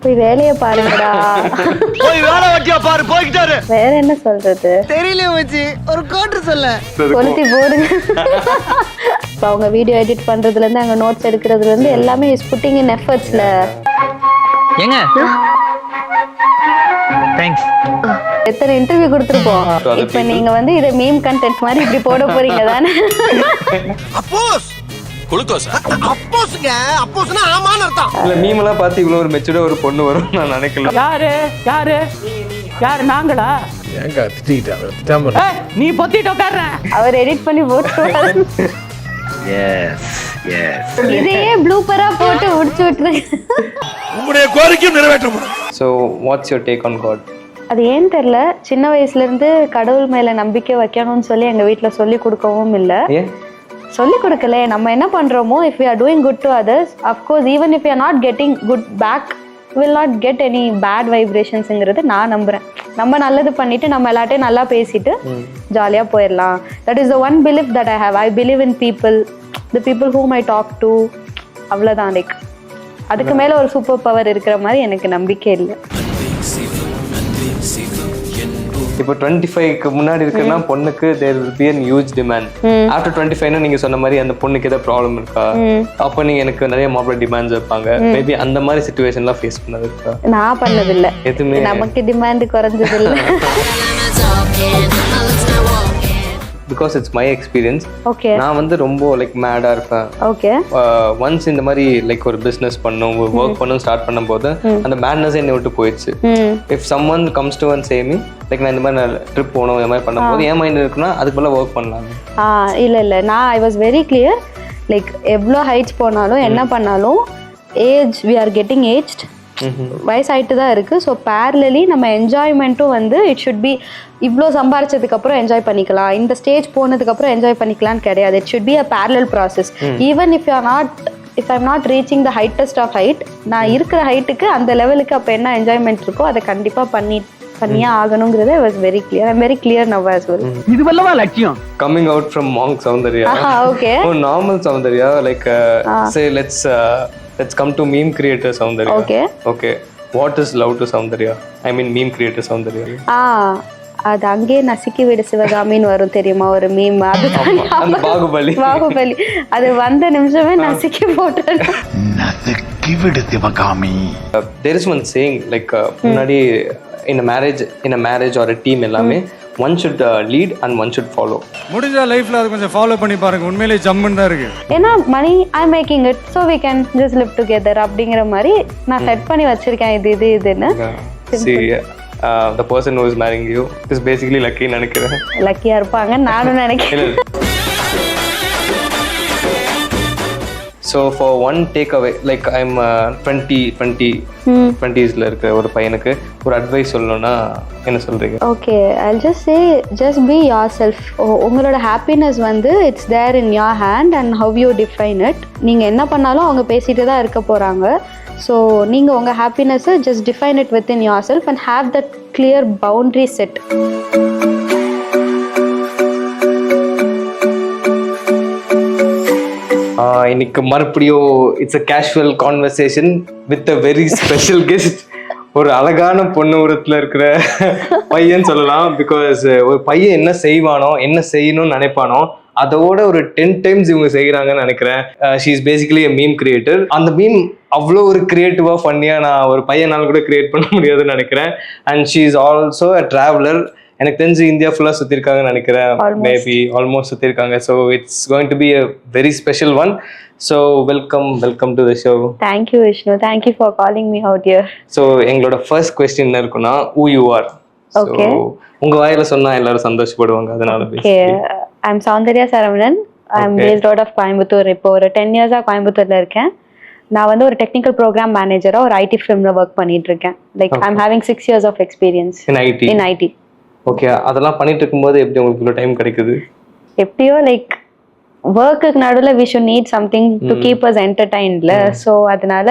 போய் வேலையை பாருங்கடா. போய் வேலை வட்டியா பாரு போய்கிட்டாரு. வேற என்ன சொல்றது தெரியல வச்சு ஒரு கோட்டு சொல்ல கொளுத்தி போடுங்க. இப்போ அவங்க வீடியோ எடிட் பண்றதுல இருந்து அங்க நோட்ஸ் எடுக்கிறதுல இருந்து எல்லாமே இஸ் புட்டிங் இன் எஃபர்ட்ஸ்ல. ஏங்க தேங்க்ஸ். எத்தனை இன்டர்வியூ கொடுத்துருப்போம். இப்போ நீங்க வந்து இதை மீம் கண்டென்ட் மாதிரி இப்படி போட போறீங்க தானே? அப்போஸ் குளுக்கோஸ் அப்போஸ்ங்க அப்போஸ்னா ஆமான்னு அர்த்தம். இல்ல மீமெல்லாம் பார்த்து இவ்வளவு ஒரு மெச்சூர்டா ஒரு பொண்ணு வரும் நான் நினைக்கல. யாரு யாரு யாரு நாங்களா? ஏங்க திட்டாம நீ பொத்திட்டு உட்கார்ற. அவர் எடிட் பண்ணி போட்டு எஸ் எஸ். இதையே ப்ளூப்பரா போட்டு முடிச்சு விட்டுருங்க. உங்களுடைய கோரிக்கையும் நிறைவேற்றப்படும். So what's your take on God? அது ஏன்னு தெரியல, சின்ன வயசுல இருந்து கடவுள் மேல நம்பிக்கை வைக்கணும்னு சொல்லி எங்க வீட்டுல சொல்லி கொடுக்கவும் இல்லை. ஏன் சொல்லி கொடுக்கல. நம்ம என்ன பண்றோமோ, if we are doing good to others, of course even if we are not getting good back, we will not get any bad vibrationsங்கிறது நான் நம்புறேன். நம்ம நல்லது பண்ணிட்டு நம்ம எல்லாட்டையும் நல்லா பேசிட்டு ஜாலியா போயிடலாம். that is the one belief that I have. I believe in people, the people whom I talk to. அவ்வளவுதான். லைக் அதுக்கு மேல ஒரு சூப்பர் பவர் இருக்கிற மாதிரி எனக்கு நம்பிக்கை இல்லை. இப்போ 25க்கு முன்னாடி இருக்குன்னா பொண்ணுக்கு there will be a huge demand. after 25 நீங்க சொன்ன மாதிரி அந்த பொண்ணுக்கு ஏதாவது ப்ராப்ளம் இருக்கா, அப்போ நீங்க எனக்கு நிறைய மாப்பிள்ளை டிமாண்ட்ஸ் வைப்பாங்க. மேபி அந்த மாதிரி சிச்சுவேஷன்லாம் ஃபேஸ் பண்ணது இருக்கா? நான் பண்ணதில்லை. எதுவுமே நமக்கு டிமாண்ட் குறைஞ்சது இல்லை. Because it's my experience. Okay. நான் வந்து ரொம்ப லைக் மேடா இருப்பேன். ஓகே. ஒன்ஸ் இந்த மாதிரி லைக் ஒரு பிஸ்னஸ் பண்ணும் ஒர்க் பண்ணும் ஸ்டார்ட் பண்ணும்போது அந்த மேட்னஸ் என்னை விட்டு போயிடுச்சு. If someone comes to one சேமி லைக் நான் இந்த மாதிரி ட்ரிப் போகணும் இந்த மாதிரி பண்ணும்போது என் மைண்ட் இருக்குன்னா அதுக்கு மேலே ஒர்க் பண்ணலாம். இல்லை நான் I was very clear. Like எவ்வளோ ஹைட்ஸ் போனாலும் என்ன பண்ணாலும் age we are getting aged, வயசாயிட்டு தான் இருக்கு. ஸோ பேரலி நம்ம என்ஜாய்மெண்ட்டும் வந்து இட் ஷுட் பி இவ்வளோ சம்பாரிச்சதுக்கு அப்புறம் என்ஜாய் பண்ணிக்கலாம், இந்த ஸ்டேஜ் போனதுக்கு அப்புறம் என்ஜாய் பண்ணிக்கலாம்னு கிடையாது. It should be a parallel process. Even if I'm not reaching the heightest of height, நான் இருக்கிற ஹைட்டுக்கு அந்த லெவலுக்கு அப்போ என்ன என்ஜாய்மெண்ட் இருக்கோ அதை கண்டிப்பாக பண்ணியே ஆகணுங்கிறது was very clear. I'm very clear now as well. இது வல்லவா லட்சியம். Coming out from monk Soundarya. Okay. Oh, normal Soundarya, like say let's come to meme creator Soundarya. Okay. What is love to Soundarya? I mean meme creator Soundarya. அது அங்கே நசுக்கி விடு சிவகாமின்னு வரும் தெரியுமா ஒரு meme. அது அந்த பாகுபலி அது வந்த நிமிஷமே நசுக்கி போட்டு நசுக்கி விடு Sivakami. There is one saying like முன்னாடி in a marriage or a team எல்லாமே one should lead and one should follow. முடிஞ்ச லைஃப்ல அது கொஞ்சம் ஃபாலோ பண்ணி பாருங்க. உண்மையிலேயே ஜம்முன்னு தான் இருக்கு. ஏன்னா money I making it so we can just live together அப்படிங்கிற மாதிரி நான் செட் பண்ணி வச்சிருக்கேன். இதுன்னு See, the person who is marrying you is basically lucky நினைக்கிறேன். லக்கியா இருப்பாங்க நானும் நினைக்கிறேன். So for one takeaway, like I'm 20s இருக்க ஒரு பையனுக்கு ஒரு அட்வைஸ் சொல்லணும்னா என்ன சொல்றீங்க? Okay, I'll just say just be yourself. உங்களோட ஹாப்பினஸ் வந்து it's there in your hand and how you define it. நீங்கள் என்ன பண்ணாலும் அவங்க பேசிட்டு தான் இருக்க போகிறாங்க. ஸோ நீங்கள் உங்கள் ஹாப்பினஸை just define it within yourself and have that clear boundary set. இன்னைக்கு மறுபடியும் it's a casual conversation with a very special guest. ஒரு அழகான பொண்ணு உரத்துல இருக்கிற பையன் சொல்லலாம். பிகாஸ் ஒரு பையன் என்ன செய்வானோ என்ன செய்யணும்னு நினைப்பானோ அதோட ஒரு 10 times இவங்க செய்கிறாங்கன்னு நினைக்கிறேன். She is basically a meme creator. அந்த மீம் அவ்வளோ ஒரு கிரியேட்டிவா ஃபன்னியா நான் ஒரு பையனால் கூட கிரியேட் பண்ண முடியாதுன்னு நினைக்கிறேன். And she is also a traveller. எனக்கு தெரிஞ்சு இந்தியா ஃபுல்லாக சுற்றிருக்காங்கன்னு நினைக்கிறேன். மேபி ஆல்மோஸ்ட் சுற்றிருக்காங்க. So it's going to be a very special one. So welcome to the show. Thank you Vishnu, thank you for calling me out here. So எங்களோட first question என்ன இருக்குன்னா who you are. Okay. உங்க வாயில சொன்னா எல்லாரும் சந்தோஷப்படுவாங்க. அதனால okay, I am Soundarya Saravanan. I am based out of Coimbatore. இப்போ ஒரு 10 years கோயம்புத்தூர்ல இருக்கேன். நான் வந்து ஒரு டெக்னிக்கல் ப்ரோக்ராம் மேனேஜரா ஒரு ஐடி ஃபிர்ம்ல ஒர்க் பண்ணிட்டு இருக்கேன். Like I am having 6 years of experience in IT. Okay, அதெல்லாம் பண்ணிட்டு இருக்கும்போது எப்படி உங்களுக்கு இவ்வளோ டைம் கிடைக்குது? எப்படியோ லைக் ஒர்க்குக்கு நடுவில் we should need something to keep us என்டர்டைன்ல. ஸோ அதனால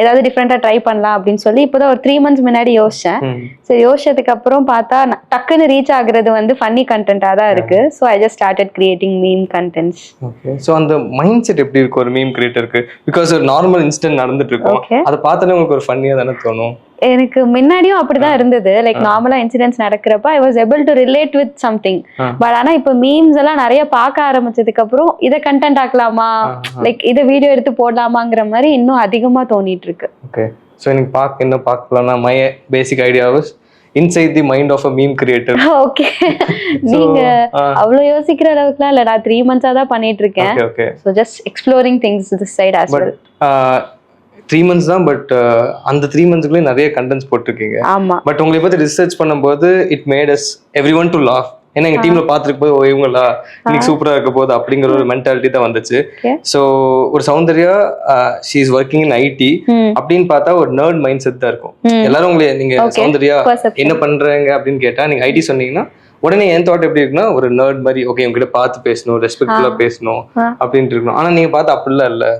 ஏதாவது டிஃப்ரெண்டாக ட்ரை பண்ணலாம் அப்படின்னு சொல்லி இப்போதான் ஒரு 3 months முன்னாடி யோசிச்சேன். சரி, யோசிச்சதுக்கு அப்புறம் பார்த்தா டக்குன்னு ரீச் ஆகுறது வந்து ஃபன்னி கண்டென்ட்டாக தான் இருக்கு. So I just started creating meme contents. Okay. So அந்த மைண்ட் செட் எப்படி இருக்கு ஒரு மீம் கிரியேட்டருக்கு? பிகாஸ் ஒரு நார்மல் இன்ஸ்டன்ட் நடந்துட்டு இருக்கும், அதை பார்த்தாலே உங்களுக்கு ஒரு ஃபன்னியாக தானே தோணும். எனக்கு முன்னாடியும் அப்படிதான் இருந்தது. லைக் நார்மலா இன்சிடென்ட்ஸ் நடக்கிறப்ப I was able to relate with something. But ஆனா இப்ப மீம்ஸ் எல்லாம் நிறைய பார்க்க ஆரம்பிச்சதுக்கு அப்புறம் இதை கண்டென்ட் ஆக்கலாமா, லைக் இதை வீடியோ எடுத்து போடலாமாங்கிற மாதிரி இன்னும் அதிகமா தோணிட்டு இருக்கு. ஓகே. ஸோ எனக்கு என்ன பார்க்கலாம்னா my basic idea was inside the mind of a meme creator. Okay. நீங்க அவ்வளவு யோசிக்கிற அளவுக்குலாம் இல்ல, நான் 3 months தான் பண்ணிட்டு இருக்கேன். Okay. So just exploring things this side as well. 3 months தான், பட் அந்த 3 monthsக்குள்ளே நிறைய கண்டென்ட்ஸ் போட்டிருக்கீங்க. ஆமா. பட் உங்களை பத்தி ரிசர்ச் பண்ணும்போது it made us everyone to laugh. ஏன்னா எங்க டீம்ல பாத்துருக்கு போது இவங்களா இன்னைக்கு சூப்பரா இருக்க போகுது அப்படிங்கிற ஒரு மென்டாலிட்டி தான் வந்துச்சு. ஸோ ஒரு Soundarya she is working in ID அப்படின்னு பார்த்தா ஒரு நர்ட் மைண்ட் செட் தான் இருக்கும். எல்லாரும் உங்களை நீங்க சௌந்தர்யா என்ன பண்றாங்க அப்படின்னு கேட்டா நீங்க ஐடி சொன்னீங்கன்னா உடனே என் தாட் எப்படி இருக்குன்னா ஒரு நர்ட் மாதிரி, ஓகே உங்ககிட்ட பார்த்து பேசணும், ரெஸ்பெக்ட்ஃபுல்லா பேசணும் அப்படின்ட்டு இருக்கணும். ஆனா நீங்க பார்த்து அப்படிலாம் இல்லை,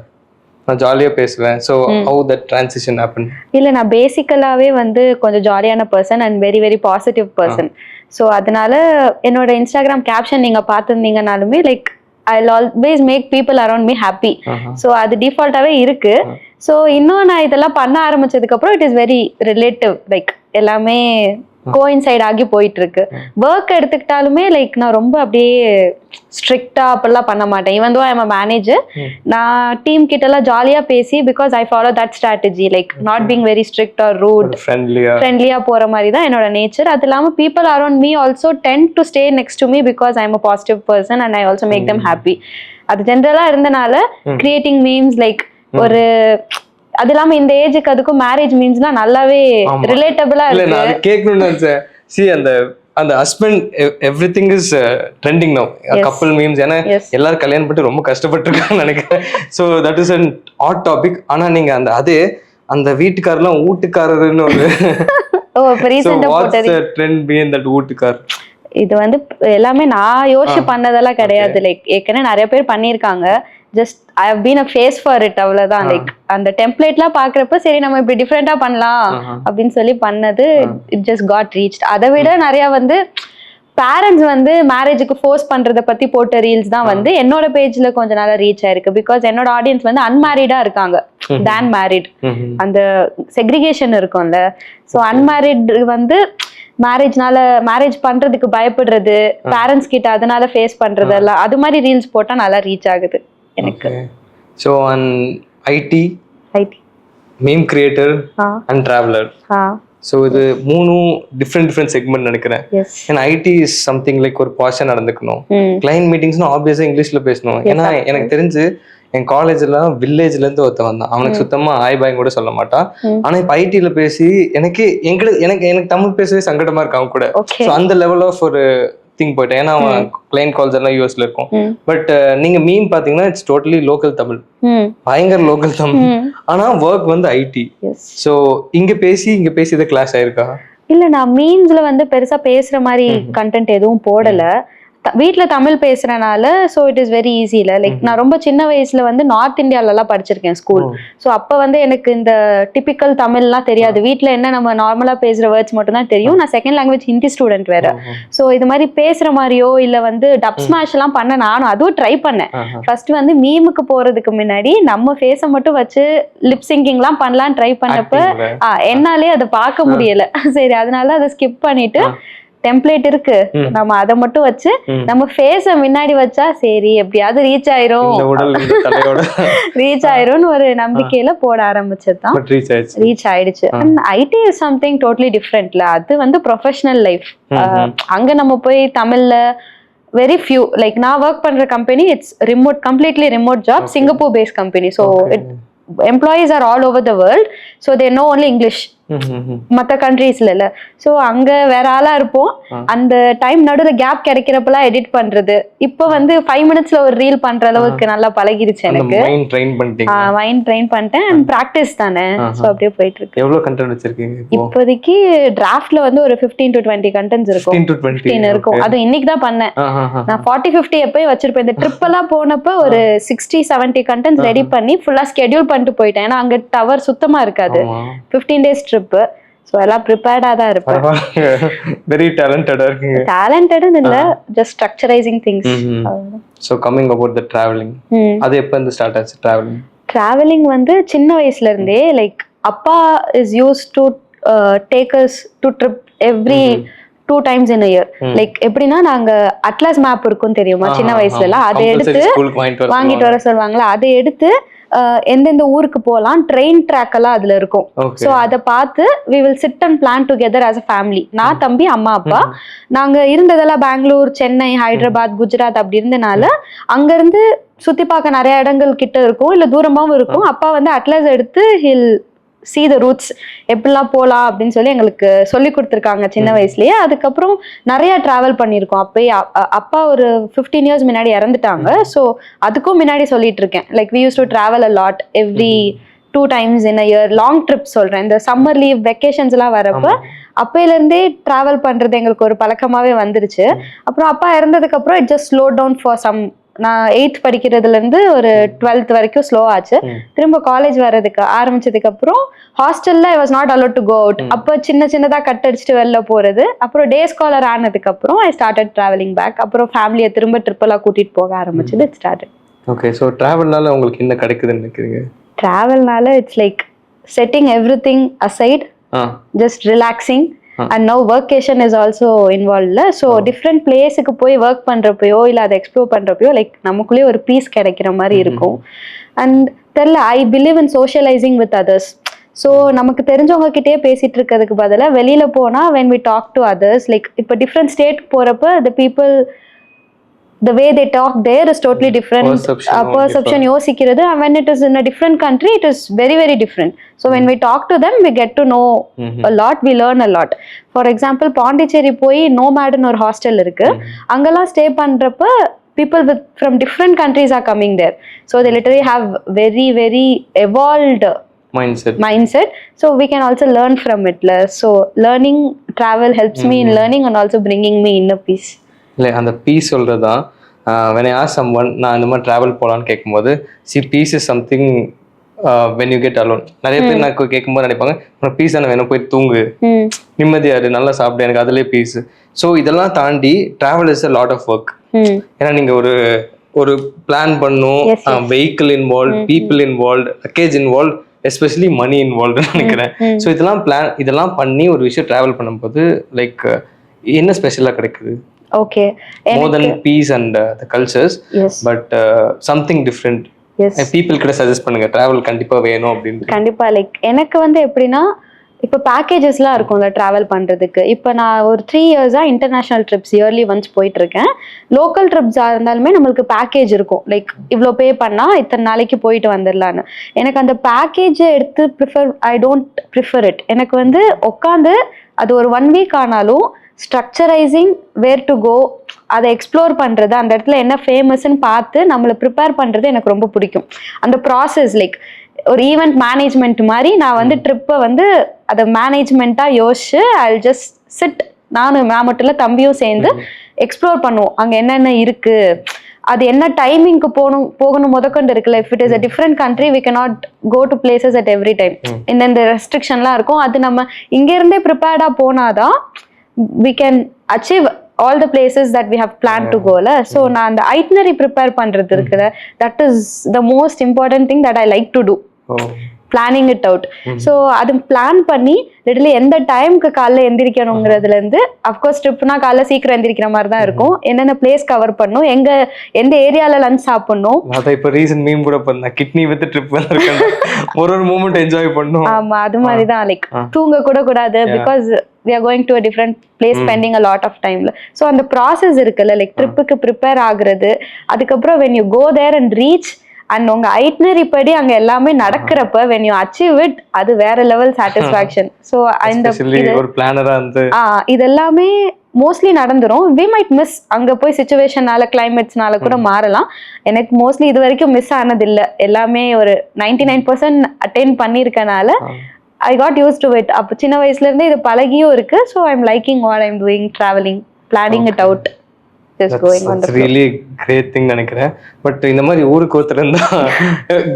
நான் ஜாலியா பேசுவேன். So how that transition happen? இல்லை, நான் பேசிக்கலாகவே வந்து கொஞ்சம் ஜாலியான person and very very positive person. So அதனால என்னோட இன்ஸ்டாகிராம் கேப்ஷன் நீங்கள் பார்த்துருந்தீங்கனாலுமே like I always make people around me happy. So அது டிஃபால்ட்டாகவே இருக்கு. ஸோ இன்னும் நான் இதெல்லாம் பண்ண ஆரம்பிச்சதுக்கப்புறம் it is very relative, like எல்லாமே கோயின்சைட் ஆகி போயிட்டு இருக்கு. ஒர்க் எடுத்துக்கிட்டாலுமே லைக் நான் ரொம்ப அப்படியே ஸ்ட்ரிக்டா அப்படிலாம் பண்ண மாட்டேன். Even though I am a manager, நான் டீம் கிட்ட எல்லாம் ஜாலியா பேசி because I follow that strategy, like not being very strict or rude, ஃப்ரெண்ட்லியா போற மாதிரி தான் என்னோட நேச்சர். அது இல்லாம people around me also tend to stay next to me because I am a positive person and I also make them happy. அது ஜென்ரலா இருந்தனால கிரியேட்டிங் மீம்ஸ் லைக் ஒரு அது இல்லாம இந்த ஏஜுக்கு அதுக்கும் மேரேஜ் மீம்ஸ்லாம் நல்லாவே ரிலேட்டபிளா இருக்கு. இல்ல நான் கேட்கணும்னு நினைச்சேன். see அந்த husband everything is trending now, கப்பல் மீம்ஸ். ஏன்னா எல்லாரும் கல்யாணம் பண்ணி ரொம்ப கஷ்டப்பட்டிருக்காங்கன்னு நினைக்கிறேன். So that is an hot topic. ஆனா நீங்க அந்த வீட்டுக்காரெல்லாம் வீட்டுக்காரர்னு ஒரு ட்ரெண்ட் பீயிங் தட் வீட்டுக்கார். இது வந்து எல்லாமே நான் யோசிச்சு பண்ணதெல்லாம் கிடையாது. லைக் ஏற்கனவே நிறைய பேர் பண்ணியிருக்காங்க. Just I have been a face for it, அவ்வளவுதான். லைக் அந்த டெம்ப்ளேட்லாம் பாக்குறப்ப சரி நம்ம இப்படி டிஃப்ரெண்டா பண்ணலாம் அப்படின்னு சொல்லி பண்ணது. It just got reached. அதை விட நிறைய வந்து பேரண்ட்ஸ் வந்து மேரேஜுக்கு ஃபோர்ஸ் பண்றத பத்தி போட்ட ரீல்ஸ் தான் வந்து என்னோட பேஜ்ல கொஞ்சம் நாளா ரீச் ஆயிருக்கு. பிகாஸ் என்னோட ஆடியன்ஸ் வந்து அன்மேரிடா இருக்காங்க தேன் மேரிட். அந்த செக்ரிகேஷன் இருக்கும்ல. ஸோ அன்மேரிட் வந்து மேரேஜ் பண்றதுக்கு பயப்படுறது, பேரண்ட்ஸ் கிட்ட அதனால ஃபேஸ் பண்றது எல்லாம் அது மாதிரி ரீல்ஸ் போட்டா நல்லா ரீச் ஆகுது எனக்கு. So IT meme creator and traveller. So இது மூணும் டிஃப்ரெண்ட் செக்மெண்ட் நினைக்கிறேன். ஏன்னா ஐடி இஸ் சம்திங் லைக் ஒரு பாஷா நடந்துக்கணும். கிளைண்ட் மீட்டிங்ஸ்னா ஆப்வியஸா இங்கிலீஷ்ல பேசணும். ஏன்னா எனக்கு தெரிஞ்சு என் காலேஜ்ல வில்லேஜ்ல இருந்து ஒருத்த வந்தான், அவனுக்கு சுத்தமா ஆய் பாய் கூட சொல்ல மாட்டான். ஆனா இப்ப ஐடில பேசி எனக்கு தமிழ் பேசவே சங்கடமா இருக்கு அவன் கூட. அந்த லெவல் ஆஃப் ஒரு திங்க் போயிட்டேன். ஏன்னா அவன் கிளைண்ட் கால்ஸ் எல்லாம் யூஎஸ்ல இருக்கும். பட் நீங்க மீம் பாத்தீங்கன்னா இட்ஸ் டோட்டலி லோக்கல் தமிழ், பயங்கர லோக்கல் தமிழ். ஆனா ஒர்க் வந்து ஐடி. சோ இங்க பேசி இதை கிளாஸ் ஆயிருக்கா? இல்ல, நான் மீம்ஸ்ல வந்து பெருசா பேசுற மாதிரி கண்டென்ட் எதுவும் போடல. வீட்டில் தமிழ் பேசுறனால so it is very easy. இல்லை லைக் நான் ரொம்ப சின்ன வயசுல வந்து நார்த் இந்தியாலலாம் படிச்சிருக்கேன் ஸ்கூல். ஸோ அப்போ வந்து எனக்கு இந்த டிபிக்கல் தமிழ்லாம் தெரியாது. வீட்டில் என்ன நம்ம நார்மலாக பேசுகிற வேர்ட்ஸ் மட்டும் தான் தெரியும். நான் செகண்ட் லாங்குவேஜ் ஹிந்தி ஸ்டூடெண்ட் வேற. ஸோ இது மாதிரி பேசுகிற மாதிரியோ இல்லை வந்து டப் ஸ்மாஷ் எல்லாம் பண்ண நானும் அதுவும் ட்ரை பண்ணேன். ஃபர்ஸ்ட் வந்து மீமுக்கு போகிறதுக்கு முன்னாடி நம்ம ஃபேஸை மட்டும் வச்சு லிப் சிங்கிங்லாம் பண்ணலான்னு ட்ரை பண்ணப்ப என்னாலே அதை பார்க்க முடியல. சரி, அதனால அதை ஸ்கிப் பண்ணிட்டு டெம்ப்ளேட் இருக்கு, நம்ம அதை மட்டும் வச்சு நம்ம ஃபேஸ முன்னாடி வச்சா சரி எப்படியாவது ரீச் ஆயிரும்னு ஒரு நம்பிக்கையில போட ஆரம்பிச்சதுதான். ரீச் ஆயிடுச்சு. ஐடி இஸ் சம்திங் டோட்டலி டிஃப்ரெண்ட்ல. அது வந்து ப்ரொஃபஷனல் லைஃப். அங்க நம்ம போய் தமிழ்ல வெரி ஃபியூ, லைக் நான் ஒர்க் பண்ற company it's remote, completely remote job, Singapore based company. So employees are all over the world, so they know only English. மற்ற கண்ட்ரீஸ்ல இல்ல. ஸோ அங்க வேற ஆளா இருப்போம். அந்த டைம் நடுவில் கேப் கிடைக்கிறப்பெல்லாம் எடிட் பண்றது. இப்போ வந்து 5 minutesல ஒரு ரீல் பண்ற அளவுக்கு நல்லா பழகிருச்சு எனக்கு. மைண்ட் ட்ரெயின் பண்ணிட்டேன் அண்ட் ப்ராக்டிஸ் தானே. ஸோ அப்படியே போயிட்டு இருக்கு. எவ்வளவு கண்டென்ட் வச்சிருக்கீங்க இப்போதைக்கு டிராஃப்ட்ல வந்து ஒரு 15 to 20 கண்டென்ட்ஸ் இருக்கும். 15 இருக்கும். அது இன்னைக்கு தான் பண்ணேன். நான் 40-50 எப்பயும் வச்சிருப்பேன். இந்த ட்ரிப் எல்லாம் போனப்ப ஒரு 60-70 கண்டென்ட்ஸ் ரெடி பண்ணி ஃபுல்லா ஸ்கெடியூல் பண்ணிட்டு போயிட்டேன். ஏன்னா அங்க டவர் சுத்தமா இருக்காது. 15 days ட்ரிப். ஸோ எல்லாம் ப்ரிப்பேர்டா தான் இருப்பேன். வெரி டேலண்டடா இருக்கீங்க. டேலண்டட் இல்ல, just structurising things. So coming about the travelling, அது எப்போ இருந்து ஸ்டார்ட் ஆச்சு டிராவலிங்? டிராவலிங் வந்து சின்ன வயசுல இருந்தே லைக் அப்பா is use to take us to trip every 2 times in a year. Like எப்படின்னா நாங்க அட்லாஸ் மேப் இருக்கும் தெரியுமா சின்ன வயசுல எல்லாம், அதை எடுத்து வாங்கிட்டு வர சொல்லுவாங்களா, அதை எடுத்து எந்தெந்த ஊருக்கு போகலாம் ட்ரெயின் ட்ராக் எல்லாம் அதுல இருக்கும். ஸோ அதை பார்த்து we will sit and plan together as a family. நான் தம்பி அம்மா அப்பா நாங்க இருந்ததெல்லாம் பெங்களூர், சென்னை, ஹைதராபாத், குஜராத் அப்படி இருந்தனால அங்க இருந்து சுத்தி பார்க்க நிறைய இடங்கள் கிட்ட இருக்கும், இல்ல தூரமாவும் இருக்கும். அப்பா வந்து அட்லாஸ் எடுத்து ஹில் see the routes, எப்படிலாம் போகலாம் அப்படின்னு சொல்லி எங்களுக்கு சொல்லி கொடுத்துருக்காங்க சின்ன வயசுலயே. அதுக்கப்புறம் நிறைய டிராவல் பண்ணியிருக்கோம். அப்பயே அப்பா ஒரு 15 years முன்னாடி இறந்துட்டாங்க. ஸோ அதுக்கும் முன்னாடி சொல்லிட்டு இருக்கேன். Like we used to travel a lot every 2 times in a year. Long trip சொல்றேன். இந்த சம்மர் லீவ் வெக்கேஷன்ஸ் எல்லாம் வரப்ப அப்பையில இருந்தே டிராவல் பண்றது எங்களுக்கு ஒரு பழக்கமாவே வந்துருச்சு. அப்புறம் அப்பா இறந்ததுக்கு அப்புறம் it just slow down for some. நான் 8th படிக்கிறதுல இருந்து ஒரு 12th வரைக்கும் ஸ்லோ ஆச்சு. திரும்ப காலேஜ் வர்றதுக்கு ஆரம்பிச்சதுக்கு அப்புறம் ஹாஸ்டல்ல I was not allowed to go out. அப்போ சின்னதா கட் அடிச்சுட்டு வெளில போறது. அப்புறம் டே ஸ்காலர் ஆனதுக்கு அப்புறம் ஐ ஸ்டார்டட் டிராவலிங் பேக். அப்புறம் ஃபேமிலியை திரும்ப ட்ரிப் எல்லாம் கூட்டிட்டு போக ஆரம்பிச்சது. It started. ஓகே, ஸோ டிராவல்னால உங்களுக்கு என்ன கிடைக்குதுன்னு நினைக்கிறீங்க? டிராவல்னால it's like setting everything aside, just relaxing. And now workation is also இன்வால்வ்ல. ஸோ டிஃப்ரெண்ட் பிளேஸுக்கு போய் ஒர்க் பண்றப்பயோ இல்லை அதை எக்ஸ்ப்ளோர் பண்றப்பயோ லைக் நமக்குள்ளேயே ஒரு பீஸ் கிடைக்கிற மாதிரி இருக்கும். அண்ட் தெரியல, ஐ believe in socialising with others. So நமக்கு தெரிஞ்சவங்க கிட்டே பேசிட்டு இருக்கிறதுக்கு பதிலாக வெளியில போனா when we talk to others, like இப்போ டிஃப்ரெண்ட் ஸ்டேட் போறப்ப the people, the way they talk there is totally different. Perception யோசிக்கிறது. And when it is in a different country, it is very very different. So when we talk to them, we get to know a lot, we learn a lot. For example, Pondicherry போய் நோமேட்னு ஒரு hostel இருக்கு. அங்கெல்லாம் stay பண்றப்ப people from different countries are coming there. So they literally have very very evolved mindset. So we can also learn from it. So learning travel helps me in learning and also bringing me inner peace. இல்லை அந்த piece சொல்கிறதான் when I ask someone நான் இந்த மாதிரி travel போகலான்னு கேட்கும்போது peace is something when you get alone. நிறைய பேர் நான் கேட்கும்போது நினைப்பாங்க உனக்கு பீஸ் தானே வேணும், போய் தூங்கு, நிம்மதியாரு, நல்லா சாப்பிடு, எனக்கு அதுலேயே பீஸ். ஸோ இதெல்லாம் தாண்டி travel is a lot of work. ஏன்னா நீங்கள் ஒரு பிளான் பண்ணும், vehicle involve, people involve, package involve, especially money இன்வால்வ்னு நினைக்கிறேன். ஸோ இதெல்லாம் பண்ணி ஒரு விஷயம் ட்ராவல் பண்ணும்போது லைக் என்ன ஸ்பெஷலாக கிடைக்குது? Okay, more than peace and the cultures, but something different. people கிட்ட சஜஸ்ட் பண்ணுங்க டிராவல் கண்டிப்பா வேணும் அப்படின்னு. கண்டிப்பா லைக் எனக்கு வந்து எப்படின்னா இப்போ பேக்கேஜஸ்லாம் இருக்கும்ல ட்ராவல் பண்ணுறதுக்கு. இப்போ நான் ஒரு 3 years international trips yearly once போயிட்டு இருக்கேன். லோக்கல் ட்ரிப்ஸாக இருந்தாலுமே நம்மளுக்கு பேக்கேஜ் இருக்கும். லைக் இவ்வளோ பே பண்ணால் இத்தனை நாளைக்கு போயிட்டு வந்துடலான்னு. எனக்கு அந்த பேக்கேஜை எடுத்து ஐ டோன்ட் ப்ரிஃபர் இட். எனக்கு வந்து உட்காந்து அது ஒரு 1 week ஆனாலும் ஸ்ட்ரக்சரைசிங், வேர் டு கோ, அதை எக்ஸ்ப்ளோர் பண்ணுறது, அந்த இடத்துல என்ன ஃபேமஸ்ன்னு பார்த்து நம்மளை ப்ரிப்பேர் பண்ணுறது எனக்கு ரொம்ப பிடிக்கும். அந்த ப்ராசஸ் லைக் ஒரு ஈவெண்ட் மேனேஜ்மெண்ட் மாதிரி நான் வந்து ட்ரிப்பை வந்து அதை மேனேஜ்மெண்ட்டாக யோசிச்சு ஐ ஜஸ்ட் சிட், நான் மட்டும் இல்லை தம்பியும் சேர்ந்து எக்ஸ்ப்ளோர் பண்ணுவோம். அங்கே என்னென்ன இருக்குது, அது என்ன டைமிங்க்கு போகணும் முதற்கொண்டு இருக்குல்ல. If it is a different country we cannot go to places at every time. இந்த ரெஸ்ட்ரிக்ஷன்லாம் இருக்கும். அது நம்ம இங்கேருந்தே ப்ரிப்பேர்டாக போனாதான் we can achieve all the places that we have planned to go la. So நான் அந்த itinerary prepare பண்றது இருக்குல, that is the most important thing that I like to do. planning it out. So அது plan பண்ணி literally எந்த டைம்க்கு காலைல எந்திரிக்கணுங்கிறதுல இருந்து, அஃப்கோர்ஸ் ட்ரிப்னா காலைல சீக்கிரம் எந்திரிக்கிற மாதிரி தான் இருக்கும். என்னென்ன பிளேஸ் கவர் பண்ணும், எந்த ஏரியால லஞ்ச் சாப்பிடணும். அத இப்ப ரீசன்ட் மீம் கூட பண்ண கிட்னி வித் ட்ரிப் ஒரு மூமெண்ட் என்ஜாய் பண்ணணும். ஆமா, அது மாதிரி தான். லைக் தூங்க கூட கூடாது, because we are going to a different place, spending a lot of time. So அந்த process இருக்குல்ல, லைக் ட்ரிப்புக்கு ப்ரிப்பேர் ஆகுறது, அதுக்கப்புறம் when you go there and reach, and உங்க ஐட்னரி படி அங்க எல்லாமே நடக்கிறப்ப when you achieve it அது வேற லெவல் சாட்டிஸ்ஃபேக்ஷன். ஸோ இந்த ஒரு பிளானரா வந்து இதெல்லாமே மோஸ்ட்லி நடந்துரும். வி மைட் மிஸ் அங்க போய் சிச்சுவேஷனால கிளைமேட்ஸ்னால கூட மாறலாம். எனக்கு மோஸ்ட்லி இது வரைக்கும் மிஸ் ஆனது இல்லை. எல்லாமே ஒரு 99% அட்டென்ட் பண்ணியிருக்கனால I got use to it. அப்போ சின்ன வயசுல இருந்தே இது பழகியும் இருக்கு. So I am liking what I am doing, travelling, planning it out, just going on the flow. Really great thing நினைக்கிறேன். பட் இந்த மாதிரி ஊருக்கு ஒருத்தர் இருந்தா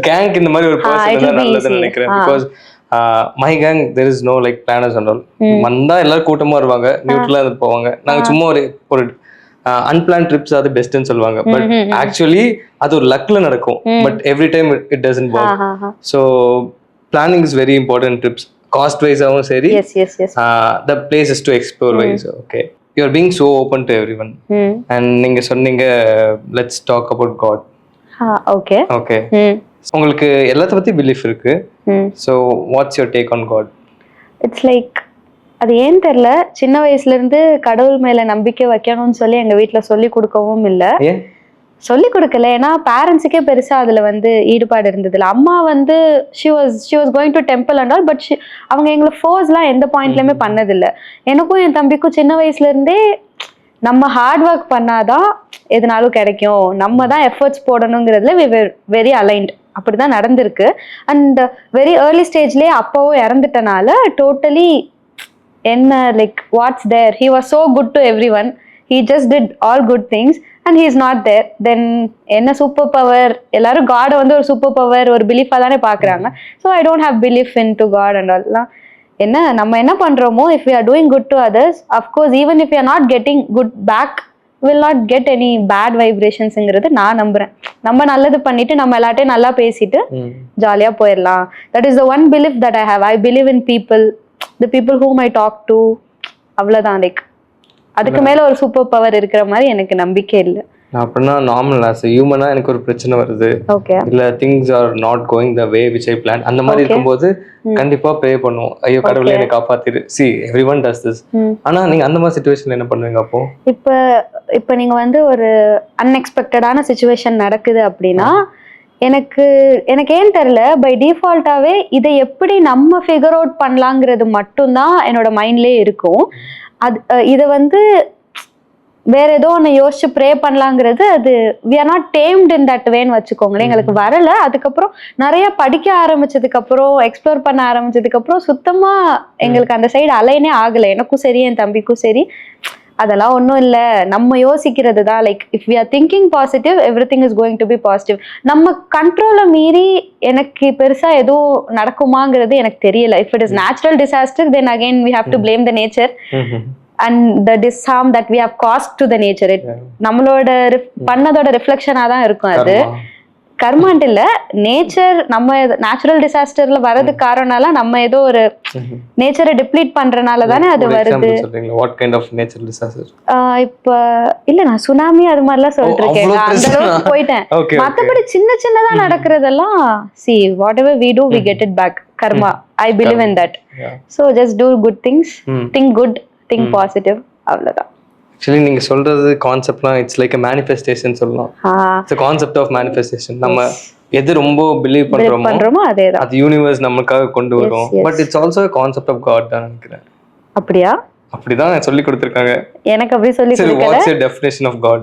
கேங் இந்த மாதிரி ஒரு பர்சன் இருந்தா நல்லதுன்னு நினைக்கிறேன். Because my gang there is no like planners and all. வந்தா எல்லாரும் கூட்டமா வருவாங்க, நியூட்ரலா இருந்து போவாங்க. நாங்க சும்மா ஒரு அன்பிளான் ட்ரிப்ஸ் அது பெஸ்ட்னு சொல்லுவாங்க. பட் ஆக்சுவலி அது ஒரு லக்ல நடக்கும். But every time it doesn't work. So planning is very important. Trips cost வைஸாவும் சரி, the places to explore wise. Okay, you are being so open to everyone. And நீங்க சொன்னீங்க let's talk about God. Okay okay, உங்களுக்கு எல்லாத்த பத்தி belief இருக்கு. So what's your take on God? It's like அது ஏன் தெரியல, சின்ன வயசுல இருந்து கடவுள் மேல நம்பிக்கை வைக்கணும்னு சொல்லி எங்க வீட்டுல சொல்லி கொடுக்கவும் இல்லை, சொல்லி கொடுக்கல. ஏன்னா பேரண்ட்ஸுக்கே பெருசா அதுல வந்து ஈடுபாடு இருந்தது இல்லை. அம்மா வந்து she was going to temple and all, but அவங்க எங்களை ஃபோர்ஸ்லாம் எந்த பாயிண்ட்லயுமே பண்ணதில்லை. எனக்கும் என் தம்பிக்கும் சின்ன வயசுல இருந்தே நம்ம ஹார்ட் ஒர்க் பண்ணாதான் எதுனாலும் கிடைக்கும், நம்ம தான் எஃபர்ட்ஸ் போடணுங்கிறதுல வி வேர் வெரி அலைன்ட். அப்படிதான் நடந்திருக்கு. அண்ட் வெரி ஏர்லி ஸ்டேஜ்லேயே அப்பாவும் இறந்துட்டனால டோட்டலி என்ன like what's there, he was so good to everyone, he just did all good things and he is not there. Then என்ன super power, எல்லாரும் காடை வந்து ஒரு சூப்பர் பவர், ஒரு பிலீஃபாக தானே பார்க்குறாங்க. So I don't have belief in to God and ஆல்லாம். என்ன நம்ம என்ன பண்றோமோ, if we are doing good to others, of course even if you are not getting good back will not get any bad வைப்ரேஷன்ஸுங்கிறது நான் நம்புறேன். நம்ம நல்லது பண்ணிட்டு நம்ம எல்லாட்டையும் நல்லா பேசிட்டு ஜாலியா போயிடலாம். That is the one belief that I have. I believe in people, the people whom I talk to, அவ்வளோதான். லைக் அதுக்கு மேல ஒரு சூப்பர் பவர் இருக்கிற மாதிரி எனக்கு நம்பிக்கை இல்லை. அப்படின்னா நார்மல் ஆஸ் ஹியூமனா எனக்கு ஒரு பிரச்சனை வருது, இல்ல things are not going the way which I plan, அந்த மாதிரி இருக்கும்போது கண்டிப்பா ப்ரே பண்ணுவோம், ஐயோ கடவுளே என்னை காப்பாத்திரு. See everyone does this. ஆனா நீங்க அந்த மாதிரி சிச்சுவேஷன்ல என்ன பண்ணுவீங்க அப்போ? இப்ப நீங்க வந்து ஒரு அன்எக்ஸ்பெக்டடான சிச்சுவேஷன் நடக்குது அப்படின்னா எனக்கு ஏன் தெரியல, பை டிஃபால்ட்டாவே இதை எப்படி நம்ம ஃபிகர் அவுட் பண்ணலாங்கிறது மட்டும்தான் என்னோட மைண்ட்லயே இருக்கும். இதை வந்து வேற ஏதோ ஒன்று யோசிச்சு ப்ரே பண்ணலாங்கிறது அது we are not tamed in that வேன்னு வச்சுக்கோங்களேன். எங்களுக்கு வரல. அதுக்கப்புறம் நிறைய படிக்க ஆரம்பிச்சதுக்கு அப்புறம், எக்ஸ்ப்ளோர் பண்ண ஆரம்பிச்சதுக்கு அப்புறம் சுத்தமா எங்களுக்கு அந்த சைடு அலைனே ஆகலை. எனக்கும் சரி என் தம்பிக்கும் சரி. அதெல்லாம் ஒன்றும் இல்லை, நம்ம யோசிக்கிறது தான். Like if we are thinking positive, everything is going to be positive. நம்ம கண்ட்ரோலை மீறி எனக்கு பெருசா எதுவும் நடக்குமாங்கிறது எனக்கு தெரியல. If it is natural disaster, then again we have to blame the nature and the disharm that we have caused to the nature. It நம்மளோட பண்ணதோட ரிஃப்ளெக்ஷனா தான் இருக்கும். அது கர்மாண்ட் இல்ல, நேச்சர். நம்ம நேச்சுரல் டிசாஸ்டர்ல வரதுக்கு காரணம்லாம் நம்ம ஏதோ ஒரு நேச்சரை டிப்ளீட் பண்றனால தானே அது வருது. What kind of natural disaster? இப்ப இல்ல, நான் சுனாமி அது மாதிரிலாம் சொல்லிட்டு இருக்கேன், அந்த அளவுக்கு போயிட்டேன். மத்தபடி சின்ன சின்னதா நடக்கிறதெல்லாம் see whatever we do we get it back. karma, I believe in that. So just do good things, think good, think positive, அவ்வளவுதான். ஆக்சுவலி நீங்க சொல்றது கான்செப்ட்லாம் இட்ஸ் லைக் a manifestation சொல்லலாம். It's a concept of manifestation. நம்ம எது ரொம்ப believe பண்றோமோ அதேதான் அது யூனிவர்ஸ் நமக்காக கொண்டு வரும். But it's also a concept of God தான் நினைக்கிறேன். அப்படியா? அப்படிதான் சொல்லி கொடுத்திருக்காங்க எனக்கு. அப்படி சொல்லி கொடுக்கல. What's your definition of God?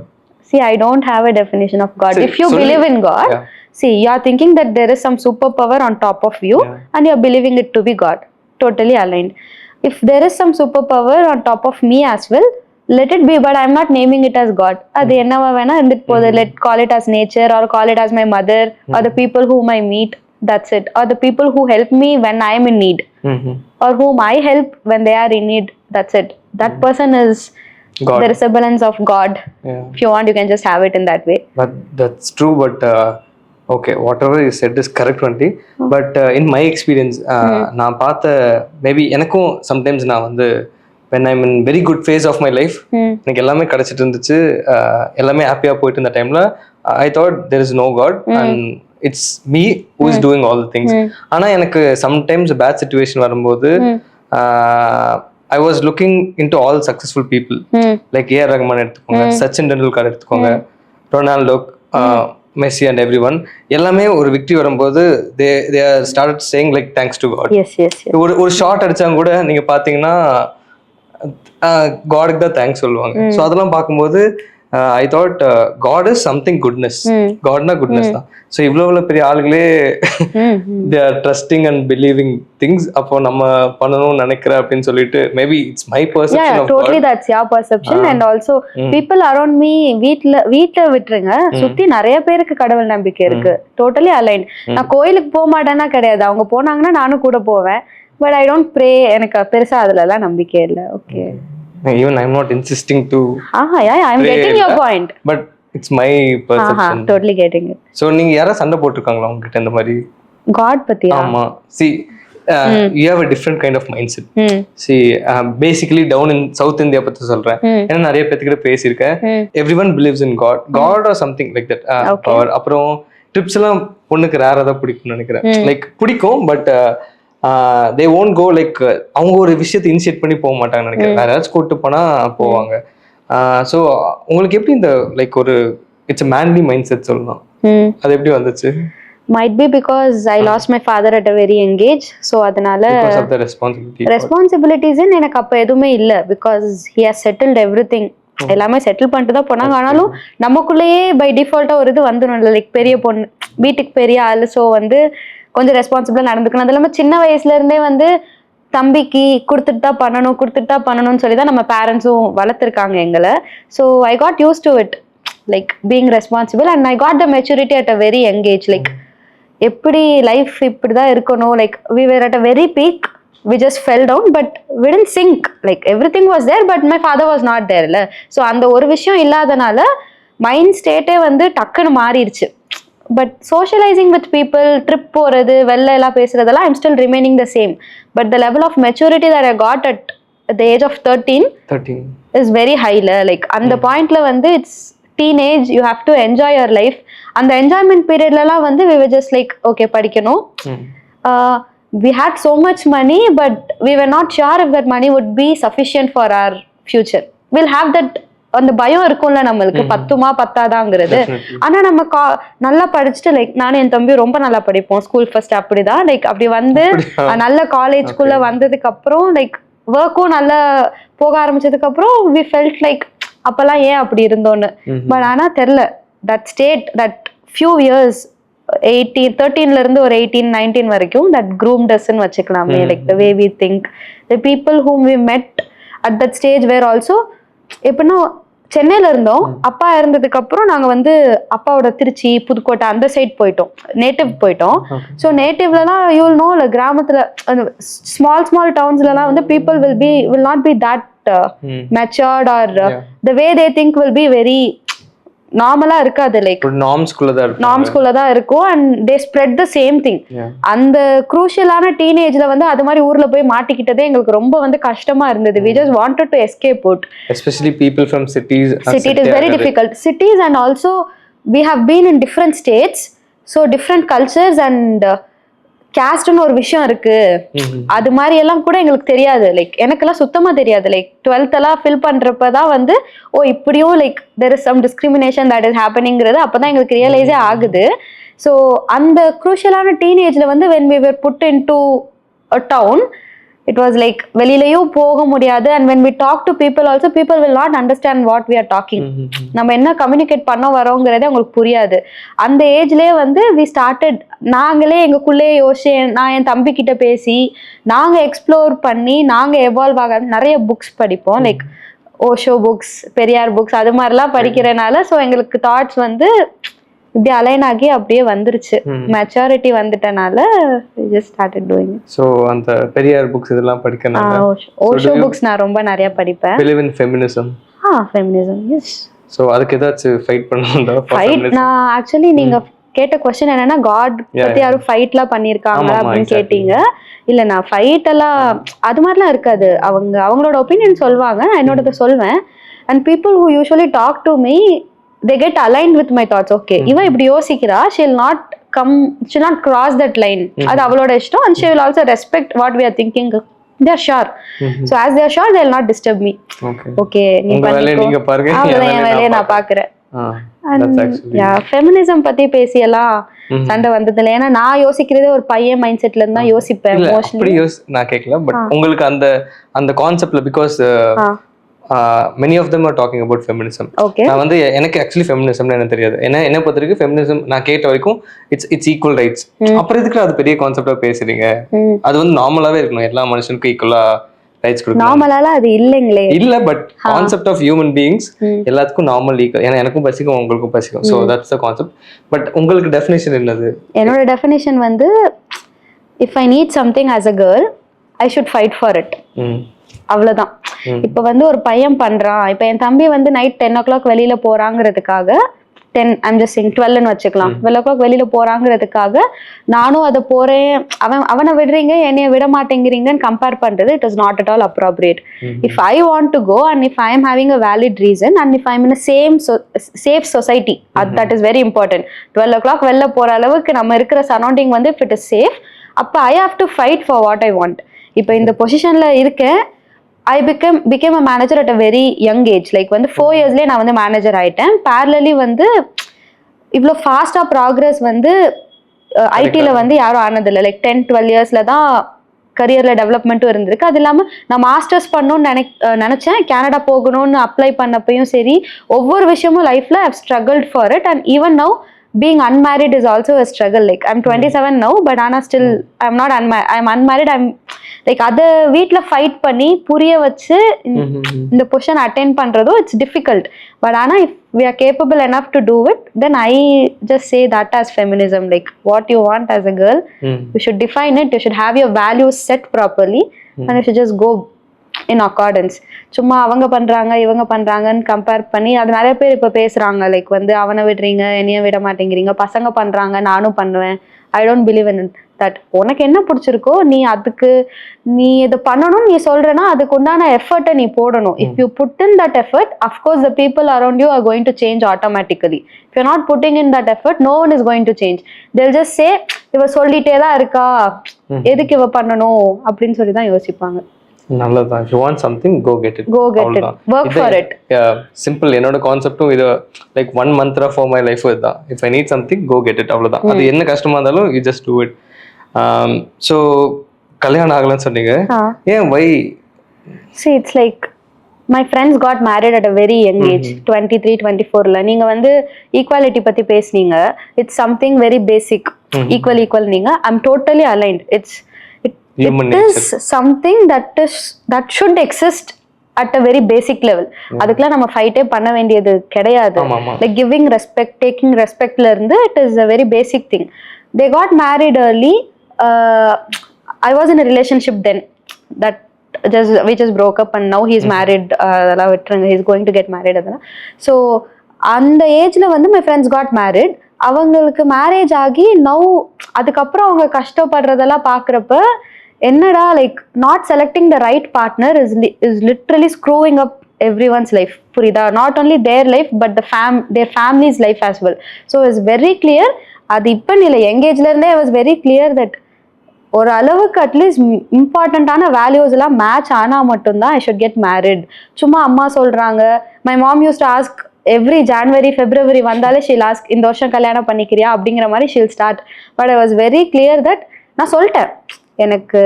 See, I don't have a definition of God. If you believe in God, see, you are thinking that there is some superpower on top of you and you are believing it to be God. Totally aligned. If there is some superpower on top of me as well, let it be, but I am not naming it as God. அது என்னவா வேணா இருந்துட்டு போகுது. Let call it as nature or call it as my mother or the people whom I meet. That's it. Or the people who help me when I am in need. Or whom I help when they are in need. That's it. That person is God. The resemblance of God. If you want, you can just have it in that way. That's true, but okay, whatever you said is correct only. But in my experience, நான் பார்த்த maybe எனக்கும் sometimes நான் வந்து when I'm in very good phase of my life, எனக்கு எல்லாமே கிடைச்சிட்டு இருந்துச்சு, எல்லாமே ஹாப்பியா போயிட்டு இருந்த டைம்ல I thought there is no God and it's me who is doing all the things. ஆனா எனக்கு sometimes bad situation வரும்போது I was looking into all successful people, like A.R. Rahman எடுத்துக்கோங்க, சச்சின் டெண்டுல்கர் எடுத்துக்கோங்க, Ronaldo, Messi and everyone எல்லாமே ஒரு victory வரும்போது they are start saying like thanks to God. Yes yes ஒரு shot அடிச்சாங்க கூட நீங்க பாத்தீங்கன்னா காடுக்கு தான் தேங்க்ஸ் சொல்லுவாங்க. ஸோ அதெல்லாம் பார்க்கும்போது I thought God is something goodness. காட்னா குட்னஸ் தான். ஸோ இவ்வளோ பெரிய ஆளுங்களே they are trusting and believing things. அப்போ நம்ம பண்ணணும்னு நினைக்கிறேன் அப்படின்னு சொல்லிட்டு maybe it's my perception of totally that's your perception. And also people around me வீட்ல விட்டுருங்க, சுத்தி நிறைய பேருக்கு கடவுள் நம்பிக்கை இருக்கு. Totally align. நான் கோயிலுக்கு போக மாட்டேன்னா கிடையாது, அவங்க போனாங்கன்னா நானும் கூட போவேன். But I don't pray. எனக்கு பெருசா அதுலலாம் நம்பிக்கை இல்லை. Okay, even I'm not insisting to yeah, I'm getting your point, but it's my perception. Totally getting it. So நீங்க யாரா சண்டை போட்டுருக்காங்களா உங்ககிட்ட இந்த மாதிரி? God பத்தியா? ஆமா. See, you have a different kind of mindset. See, basically down in South India பத்தி சொல்றேன். ஏன்னா நிறைய பேர்கிட்ட பேசியிருக்கேன். Everyone believes in God or something like that. Power. அப்புறம் ட்ரிப்ஸ் எல்லாம் பொண்ணுக்கு ரேரா தான் பிடிக்கும்னு நினைக்கிறேன். லைக் பிடிக்கும், but they won't go like அவங்க ஒரு விஷயத்தை இனிஷியேட் பண்ணி போக மாட்டாங்கன்னு நினைக்கிறேன். வேற ஏதாச்சும் கூட்டு போனா போவாங்க. ஸோ உங்களுக்கு எப்படி இந்த லைக் ஒரு it's a manly mind set சொல்லலாம், அது எப்படி வந்துச்சு? Might be because I lost my father at a very young age. So அதனால because of the responsibilities எனக்கு அப்ப எதுவுமே இல்ல. Because he has settled everything. எல்லாமே செட்டில் பண்ணிட்டு தான் போனாங்க. ஆனாலும் நமக்குள்ளேயே பை டிஃபால்ட்டா ஒரு இது வந்துடும், லைக் பெரிய பொண்ணு, வீட்டுக்கு பெரிய ஆளு. ஸோ வந்து கொஞ்சம் ரெஸ்பான்சிபிளா நடந்துக்கணும். அது இல்லாமல் சின்ன வயசுல இருந்தே வந்து தம்பிக்கு கொடுத்துட்டு தான் பண்ணணும்னு சொல்லி தான் நம்ம பேரண்ட்ஸும் வளர்த்துருக்காங்க எங்களை. So I got use to it, like being responsible. And I got the maturity at a very young age. Like எப்படி லைஃப் இப்படி தான் இருக்கணும். Like we were at a very peak, we just fell down, but we didn't sink. Like everything was there, but my father was not there. இல்லை, so அந்த ஒரு விஷயம் இல்லாதனால mind ஸ்டேட்டே வந்து டக்குன்னு மாறிடுச்சு. But socialising with people, trip போகிறது, வெளில எல்லாம் பேசுறதெல்லாம் I'm still remaining the same. But the level of maturity that I got at the age of 13 is very ஹைல. லைக் அந்த பாயிண்ட்ல வந்து it's teenage, you have to enjoy your life. அந்த enjoyment பீரியட்லலாம் வந்து we were just like okay படிக்கணும். We had so much money, but we were not sure if that money would be sufficient for our future. We'll have that அந்த பயம் இருக்கும்ல நம்மளுக்கு, பத்துமா பத்தாதாங்கிறது. ஆனா நம்ம நல்லா படிச்சுட்டு, லைக் நானும் என் தம்பி ரொம்ப நல்லா படிப்போம், ஸ்கூல் ஃபர்ஸ்ட் அப்படிதான். லைக் அப்படி வந்து நல்ல காலேஜ்குள்ள வந்ததுக்கு அப்புறம், லைக் ஒர்க்கும் நல்லா போக ஆரம்பிச்சதுக்கு அப்புறம் we felt like அப்பெல்லாம் ஏன் அப்படி இருந்தோன்னு. பட் ஆனா தெரியல, that state that few years 13ல இருந்து ஒரு 18-19 வரைக்கும் தட் groomed us ன்னு வச்சுக்கலாமே. Like the way we think, the people whom we met at that stage were also, எப்படின்னா சென்னையில இருந்தோம், அப்பா இருந்ததுக்கு அப்புறம் நாங்க வந்து அப்பாவோட திருச்சி, புதுக்கோட்டை அந்த சைட் போயிட்டோம், நேட்டிவ் போயிட்டோம். ஸோ நேட்டிவ்லலாம் யூ வில் நோ, கிராமத்துல ஸ்மால் டவுன்ஸ்லலாம் வந்து people will not be that matured or the way they think will be very நார்மலா இருக்காது. லைக் நார்ம்ஸ்குள்ள தான் இருக்கும். And they spread the same thing. அந்த குரூஷியலான டீனேஜ்ல வந்து அது மாதிரி ஊர்ல போய் மாட்டிக்கிட்டதே எங்களுக்கு ரொம்ப வந்து கஷ்டமா இருந்தது. we just wanted to escape out, especially people from cities. It is very difficult. Cities, and also we have been in different states, so different cultures and casteன்னு ஒரு விஷயம் இருக்கு. அது மாதிரி எல்லாம் கூட எங்களுக்கு தெரியாது. லைக் எனக்கெல்லாம் சுத்தமா தெரியாது. லைக் 12th எல்லாம் ஃபில் பண்றப்பதான் வந்து ஓ இப்படியும் like there is some discrimination that is happeningங்கிறது அப்பதான் எங்களுக்கு ரியலைஸே ஆகுது. ஸோ அந்த குரூஷியலான டீனேஜ்ல வந்து when we were put into a town, it was like வெளியிலயும் போக முடியாது. and when we talk to people also, people will not understand what we are talking. நம்ம என்ன communicate பண்ண வரோங்கிறதே உங்களுக்கு புரியாது. அந்த ஏஜ்லயே வந்து we started, நாங்களே எங்களுக்குள்ளே யோசிச்சு, நான் என் தம்பி கிட்ட பேசி நாங்க எக்ஸ்ப்ளோர் பண்ணி நாங்க எவால்வ் ஆக நிறைய புக்ஸ் படிப்போம். Like Osho books, Periyar books, அது மாதிரிலாம் படிக்கிறனால ஸோ எங்களுக்கு தாட்ஸ் வந்து இப்படி அலைன் ஆகி அப்படியே வந்துருச்சு. மெச்சூரிட்டி வந்துட்டனால just started doing it. So அந்த பெரியார் புக்ஸ் இதெல்லாம் படிக்கனால ஓஷோ புக்ஸ் நான் ரொம்ப நிறைய படிப்பேன். believe in feminism? feminism, yes. So அதுக்கு ஏதாச்சும் ஃபைட் பண்ணனும்டா? ஃபைட் நான் ஆக்சுவலி நீங்க கேட்ட क्वेश्चन என்னன்னா காட் பத்தி யாரும் ஃபைட்லாம் பண்ணிருக்காங்க அப்படின்னு கேட்டீங்க. இல்ல நான் ஃபைட் எல்லாம் அது மாதிரிலாம் இருக்காது. அவங்களோட ஒப்பீனியன் சொல்லுவாங்க, நான் என்னோடத சொல்வேன். and people who usually talk to me, they get aligned with my thoughts. Okay, இவ இப்படி யோசிக்கிறா, she'll not cross that line. அது அவளோட இஷ்டம். and she will also respect what we are thinking. they are sure. So as they are sure, they will not disturb me. Okay, நீ பண்ணிக்கோ, நீங்க பாருங்க, என் வேலையை நான் பாக்குறேன். ஃபெமினிசம் பத்தி பேசியெல்லாம் சண்டை வந்தது இல்லை. ஏன்னா நான் யோசிக்கிறதே ஒரு பையன் மைண்ட் செட்ல இருந்து தான் யோசிப்பேன். அப்படி நான் கேட்கல, பட் உங்களுக்கு அந்த கான்செப்ட்ல because many of them are talking about feminism. நான் வந்து எனக்கு ஆக்சுவலி ஃபெமினிசம்னு எனக்கு தெரியாது. ஏன்னா என்ன பொறுத்த வரைக்கும் ஃபெமினிசம் நான் கேட்ட வரைக்கும் இட்ஸ் ஈக்குவல் ரைட்ஸ். அப்புறம் இதுக்கு அது பெரிய கான்செப்டா பேசுறீங்க? அது வந்து நார்மலாவே இருக்கணும், எல்லா மனுஷனுக்கும் ஈக்குவலா ரைட்ஸ் கொடுக்கணும். நார்மலால அது இல்லைங்களே. இல்ல, but concept of human beings எல்லாத்துக்கும் நார்மல் ஈக்குவல். ஏன்னா எனக்கும் பசிக்கும் உங்களுக்கும் பசிக்கும். So that's the concept. But உங்களுக்கு டெஃபினேஷன் என்னது? என்னோட டெஃபினேஷன் வந்து if I need something as a girl I should fight for it. அவ்வளவுதான். இப்ப வந்து ஒரு பையன் பண்றான், இப்ப என் தம்பி வந்து நைட் 10 o'clock வெளியில போறாங்கிறதுக்காக 12ன்னு வச்சுக்கலாம், 12 o'clock வெளியில போறாங்கிறதுக்காக நானும் அதை போறேன், அவனை விடுறீங்க என்னைய விட மாட்டேங்கிறீங்கன்னு கம்பேர் பண்றது it is not at all appropriate. If I want to go and if I am having a valid reason and if I am in safe society, that is very important. 12 o'clock வெளில போற அளவுக்கு நம்ம இருக்கிற surrounding வந்து if it is safe, அப்ப I have to fight for what I want. இப்ப இந்த பொசிஷன்ல இருக்கேன், I became a manager at a very young age. Like வந்து 4 yearsலயே நான் வந்து மேனேஜர் ஆயிட்டேன். parallelly வந்து இவ்வளோ ஃபாஸ்டா ப்ராக்ரஸ் வந்து ஐடில வந்து யாரும் ஆனதில்லை. லைக் 10-12 yearsல தான் கரியர்ல டெவலப்மெண்ட்டும் இருந்திருக்கு. அது இல்லாமல் நான் மாஸ்டர்ஸ் பண்ணணும்னு நினைச்சேன். கனடா போகணும்னு அப்ளை பண்ணப்பையும் சரி, ஒவ்வொரு விஷயமும் லைஃப்ல I've struggled for it, and even now being unmarried is also a struggle. Like I'm 27 now, but Anna still I'm unmarried. I'm like அத வீட்ல ஃபைட் பண்ணி புரிய வச்சு இந்த பொசிஷன் அட்டெண்ட் பண்றதும் இட்ஸ் டிஃபிகல்ட். பட் ஆனா if we are capable enough to do it, then I just say that as feminism. Like what you want as a girl, you should define it, you should have your values set properly, and you should just go in accordance. சும்மா அவங்க பண்றாங்க இவங்க பண்றாங்கன்னு compare பண்ணி அது நிறைய பேர் இப்ப பேசுறாங்க. லைக் வந்து அவனை விடுறீங்க என்னைய விட மாட்டேங்கிறீங்க, பசங்க பண்றாங்க நானும் பண்ணுவேன். I don't believe in that. உனக்கு என்ன பிடிச்சிருக்கோ நீ இதை பண்ணணும்னு நீ சொல்றேன்னா அதுக்கு உண்டான எஃபர்ட்டை நீ போடணும். If you put in that effort, of course the people around you are going to change automatically. If you not putting in that effort, no one is going to change. They'll just say இவ சொல்லிட்டே தான் இருக்கா, எதுக்கு இவ பண்ணணும் அப்படின்னு சொல்லி தான் யோசிப்பாங்க. நல்லதான். if you want something go get it, work for it. simple. என்னோட கான்செப்டும் இது like 1 month for my life இதுதான். if I need something go get it, அவ்வளவுதான். அது என்ன கஷ்டமா இருந்தாலும் you just do it. so கல்யாணம் ஆகலன்னு சொன்னீங்க, ஏன் why? see it's like my friends got married at a very young age, 23-24ல. நீங்க வந்து ஈக்குவாலிட்டி பத்தி பேசுனீங்க. it's something very basic. equal நீங்க I'm totally aligned. It is something that should exist at a very basic level. அதுக்குலாம் நம்ம ஃபைட்டே பண்ண வேண்டியது கிடையாது. Like giving respect, taking respectல இருந்து it is a very basic thing. They got married early. I was in a relationship then we just broke up and now he's married. அதெல்லாம் விட்டுருங்க, he's going to get married. அதெல்லாம் so அந்த ஏஜ்ல வந்து my friends got married. அவங்களுக்கு marriage ஆகி now அதுக்கப்புறம் அவங்க கஷ்டப்படுறதெல்லாம் பார்க்குறப்ப என்னடா, like not selecting the right partner is literally screwing up everyone's life. புரியுதா? Not only their life but their family's life as well. So it's very clear. அது இப்போ இல்லை, எங்கேஜ்ல இருந்தே I was very clear that ஒரு அளவுக்கு at least இம்பார்ட்டண்ட்டான values எல்லாம் match ஆனா மட்டும்தான் I should get married. சும்மா அம்மா சொல்றாங்க. my mom used to ask every January February வந்தாலே she'll ask இந்த வருஷம் கல்யாணம் பண்ணிக்கிறியா அப்படிங்கிற மாதிரி she'll start. but I was very clear that நான் சொல்லிட்டேன், எனக்கு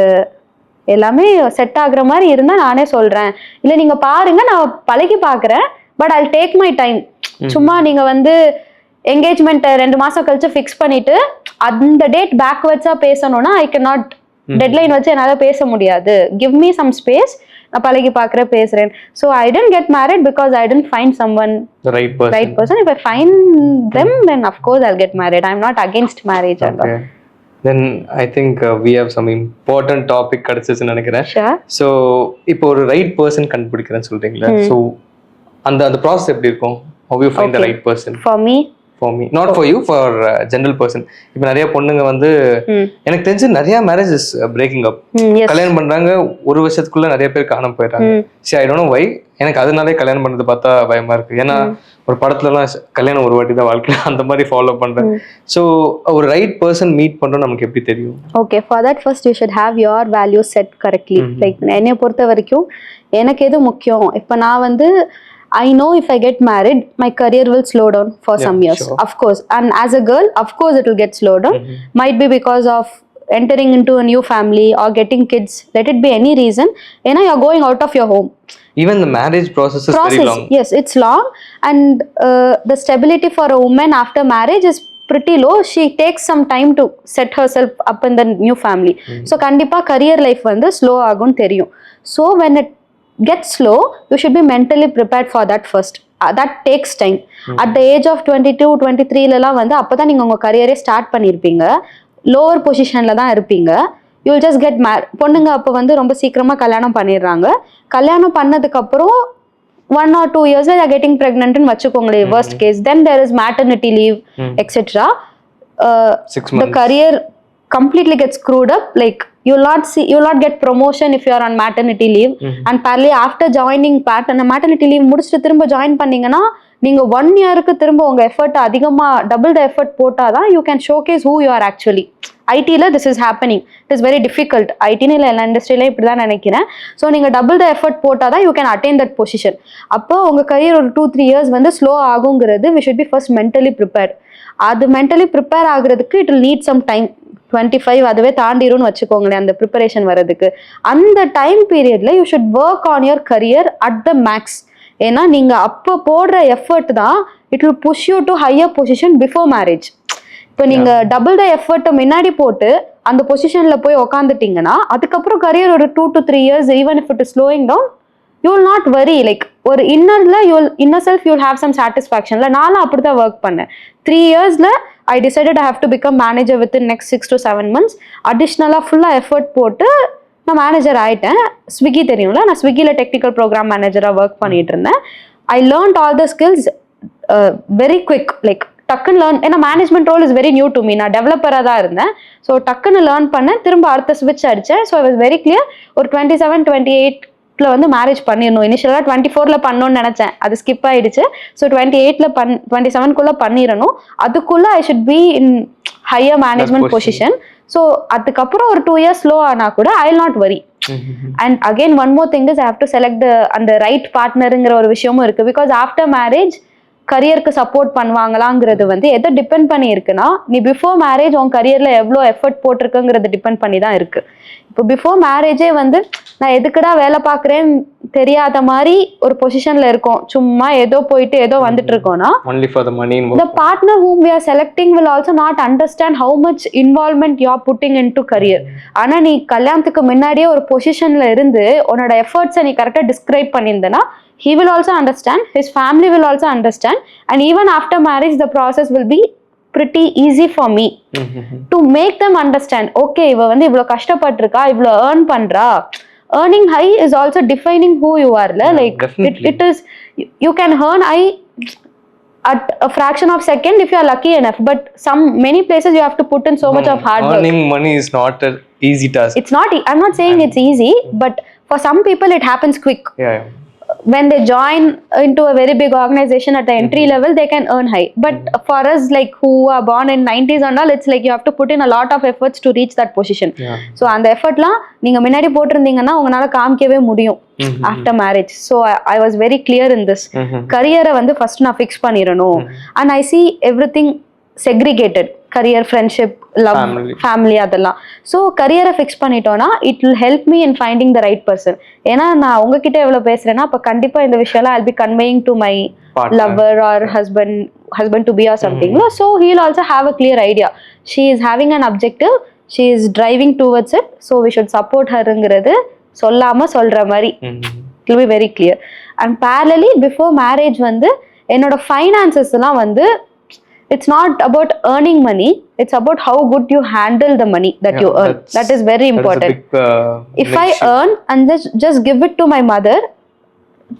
எல்லாமே செட் ஆகுற மாதிரி இருந்தா நானே சொல்றேன், இல்லை நீங்க பாருங்க நான் பழகி பாக்குறேன், but I'll take my time. சும்மா நீங்க வந்து என்கேஜ்மெண்ட் 2 மாசம் கழிச்சு ஃபிக்ஸ் பண்ணிட்டு அந்த டேட் பேக்வர்ட்ஸா பேசணும்னா ஐ கேன் நாட், டெட்லைன் வச்சு என்னால பேச முடியாது. கிவ் மீ சம் ஸ்பேஸ், நான் பழகி பாக்குற பேசுறேன். So I tent get married because I tent find someone right person. If I find them then of course I get married. I am not against marriage. then I think we have some important topic கிடைச்சிச்சுன்னு நினைக்கிறேன். So இப்போ ஒரு right person கண்டுபிடிக்கிறேன்னு சொல்றீங்களா? So அந்த process எப்படி இருக்கும்? how you find the right person? for me not for you, for general person. இப்போ நிறைய பொண்ணுங்க வந்து எனக்கு தெரிஞ்சு நிறைய மேரேஜஸ் பிரேக்கிங் அப், கல்யாணம் பண்றாங்க 1 வருஷத்துக்குள்ள நிறைய பேர் காணாம போயிடுறாங்க. சரி, ஐ டோன்ட் நோ வை. எனக்கு அதனாலே கல்யாணம் பண்றது பார்த்தா பயமா இருக்கு. ஏன்னா ஒரு படத்துலலாம் கல்யாணம் ஒரு வாட்டி தான் வாழ்க்கை, அந்த மாதிரி ஃபாலோ பண்றேன். ஸோ ஒரு ரைட் பர்சன் மீட் பண்றோம் நமக்கு எப்படி தெரியும்? Okay, for that first you should have your values set correctly. Like என்னைய பொறுத்த வரைக்கும் எனக்கு எது முக்கியம், இப்போ நான் வந்து I know if I get married, my career will slow down for some years. sure. Of course. And as a girl, of course it will get slowed down. Might be because of entering into a new family or getting kids. Let it be any reason. You know, you're going out of your home. Even the marriage process is very long. Yes, it's long. And the stability for a woman after marriage is pretty low. She takes some time to set herself up in the new family. So kandipa career life vandu slow agun theriyum. So when it gets slow, you should be mentally prepared for that first. That takes time. At the age of 22 23 la vandu appo neenga unga career start pannirpeenga, lower position la dhaan irpeenga. You will just get married. பொண்ணுங்க அப்போ வந்து ரொம்ப சீக்கிரமா கல்யாணம் பண்ணிடுறாங்க. கல்யாணம் பண்ணதுக்கு அப்புறம் 1 or 2 years they are getting pregnant ன்னு வச்சுக்கோங்களேன், worst case. Then there is maternity leave, etc. 6 months. The career completely gets screwed up. Like you will not get promotion if you are on maternity leave. And parallelly after joining maternity leave முடிச்சிட்டு திரும்ப join பண்ணீங்கன்னா நீங்க 1 yearக்கு திரும்ப உங்க effort அதிகமா double the effort போட்டாதான் you can showcase who you are actually. ஐடியில் this is happening. It is very difficult. ஐடின்னு இல்லை, எல்லா இண்டஸ்ட்ரியிலும் இப்படி தான் நினைக்கிறேன். ஸோ நீங்கள் டபுள் த எஃபர்ட் போட்டால் தான் you can attain that position. அப்போ உங்கள் கரியர் ஒரு 2-3 years வந்து ஸ்லோ ஆகுங்கிறது we should be first mentally prepared. அது மென்டலி ப்ரிப்பேர் ஆகுறதுக்கு it will need some time. 25 அதுவே தாண்டிரும்னு வச்சுக்கோங்களேன் அந்த ப்ரிப்பரேஷன் வர்றதுக்கு. அந்த டைம் பீரியட்ல you should work on your career at the max. ஏன்னா நீங்கள் அப்போ போடுற எஃபர்ட் தான் it will push you to higher position before marriage. இப்போ நீங்கள் டபுள் த எஃபர்ட்டை முன்னாடி போட்டு அந்த பொசிஷனில் போய் உக்காந்துட்டீங்கன்னா அதுக்கப்புறம் கரியர் ஒரு 2 to 3 years even if it is slowing down you will not worry. Like ஒரு inner self you will have some சாட்டிஸ்ஃபேக்ஷன்ல. நானும் அப்படி தான் ஒர்க் பண்ணேன். 3 yearsல I decided I have to become manager within next 6 to 7 months. அடிஷ்னலாக ஃபுல்லாக effort போட்டு நான் மேனேஜர் ஆகிட்டேன். ஸ்விக்கி தெரியும்ல, நான் ஸ்விக்கியில் டெக்னிக்கல் ப்ரோக்ராம் மேனேஜராக ஒர்க் பண்ணிட்டு இருந்தேன். I learnt all the skills very quick. Like டக்குன்னு லேர்ன், ஏன்னா management role is very new to me. நான் டெவலப்பராக தான் இருந்தேன். ஸோ டக்குன்னு லேர்ன் பண்ணேன், திரும்ப அடுத்த ஸ்விட்ச் அடித்தேன். So I was very clear. ஒரு 27-28 வந்து மேரேஜ் பண்ணிடணும். இனிஷியலாக 24ல பண்ணணும்னு நினச்சேன், அது ஸ்கிப் ஆகிடுச்சு. ஸோ 28ல 27க்குள்ளே பண்ணிடணும். அதுக்குள்ளே I should be in higher management position. So அதுக்கப்புறம் ஒரு 2 years ஸ்லோ ஆனால் கூட ஐ வில் நாட் வரி. And again one more thing is I have to select அந்த ரைட் பார்ட்னருங்கிற ஒரு விஷயமும் இருக்குது. பிகாஸ் ஆஃப்டர் மேரேஜ் கரியருக்கு சப்போர்ட் பண்ணுவாங்களாங்கிறது வந்து எதை டிபெண்ட் பண்ணி இருக்குன்னா, நீ பிஃபோர் மேரேஜ் உன் கரியர்ல எவ்வளோ எஃபர்ட் போட்டிருக்குங்கிறது டிபெண்ட் பண்ணி தான் இருக்கு. இப்போ பிஃபோர் மேரேஜே வந்து நான் எதுக்குடா வேலை பார்க்குறேன்னு தெரியாத மாதிரி ஒரு பொசிஷன்ல இருக்கோம், சும்மா ஏதோ போயிட்டு ஏதோ வந்துட்டு இருக்கோம்னா the partner whom we are selecting will also not understand how much involvement you are putting into career. ஆனா நீ கல்யாணத்துக்கு முன்னாடியே ஒரு பொசிஷன்ல இருந்து உன்னோட எஃபர்ட்ஸை நீ கரெக்டாக describe பண்ணியிருந்தனா he will also understand, his family will also understand, and even after marriage the process will be pretty easy for me to make them understand. Okay, இவ வந்து இவ்வளோ கஷ்டப்பட்டிருக்கா, இவ்வளோ earn பண்றா. Earning high is also defining who you are. Like it is, you can earn high at a fraction of second if you are lucky enough, but many places you have to put in so much of hard work. Earning money is not an easy task. It's not, I'm not saying it's easy, but for some people it happens quick. Yeah. When they join into a very big organization at the entry level, they can earn high. But for us, like who are born in 90s and all, it's like you have to put in a lot of efforts to reach that position. So அந்த எஃபர்ட்லாம் நீங்க முன்னாடி போட்டிருந்தீங்கன்னா உங்களால காமிக்கவே முடியும் after marriage. So I was very clear in this. கரியரை வந்து first நான் fix பண்ணிடணும். And I see everything segregated. Career, friendship, love, family அதெல்லாம். So கரியரை ஃபிக்ஸ் பண்ணிட்டோன்னா it will help me in finding the right person. ஏன்னா நான் உங்ககிட்ட எவ்வளோ பேசுறேன்னா அப்போ கண்டிப்பாக இந்த விஷயம்லாம் I'll be conveying to my lover or husband to be or something. So he'll also have a clear idea. She is having an objective, she is driving towards it, so we should support herங்கிறது சொல்லாம சொல்ற மாதிரி. It will be very clear. And parallelly before marriage வந்து என்னோட ஃபைனான்சஸ்லாம் வந்து it's not about earning money, it's about how good you handle the money that you earn. That is very important. If I earn and just give it to my mother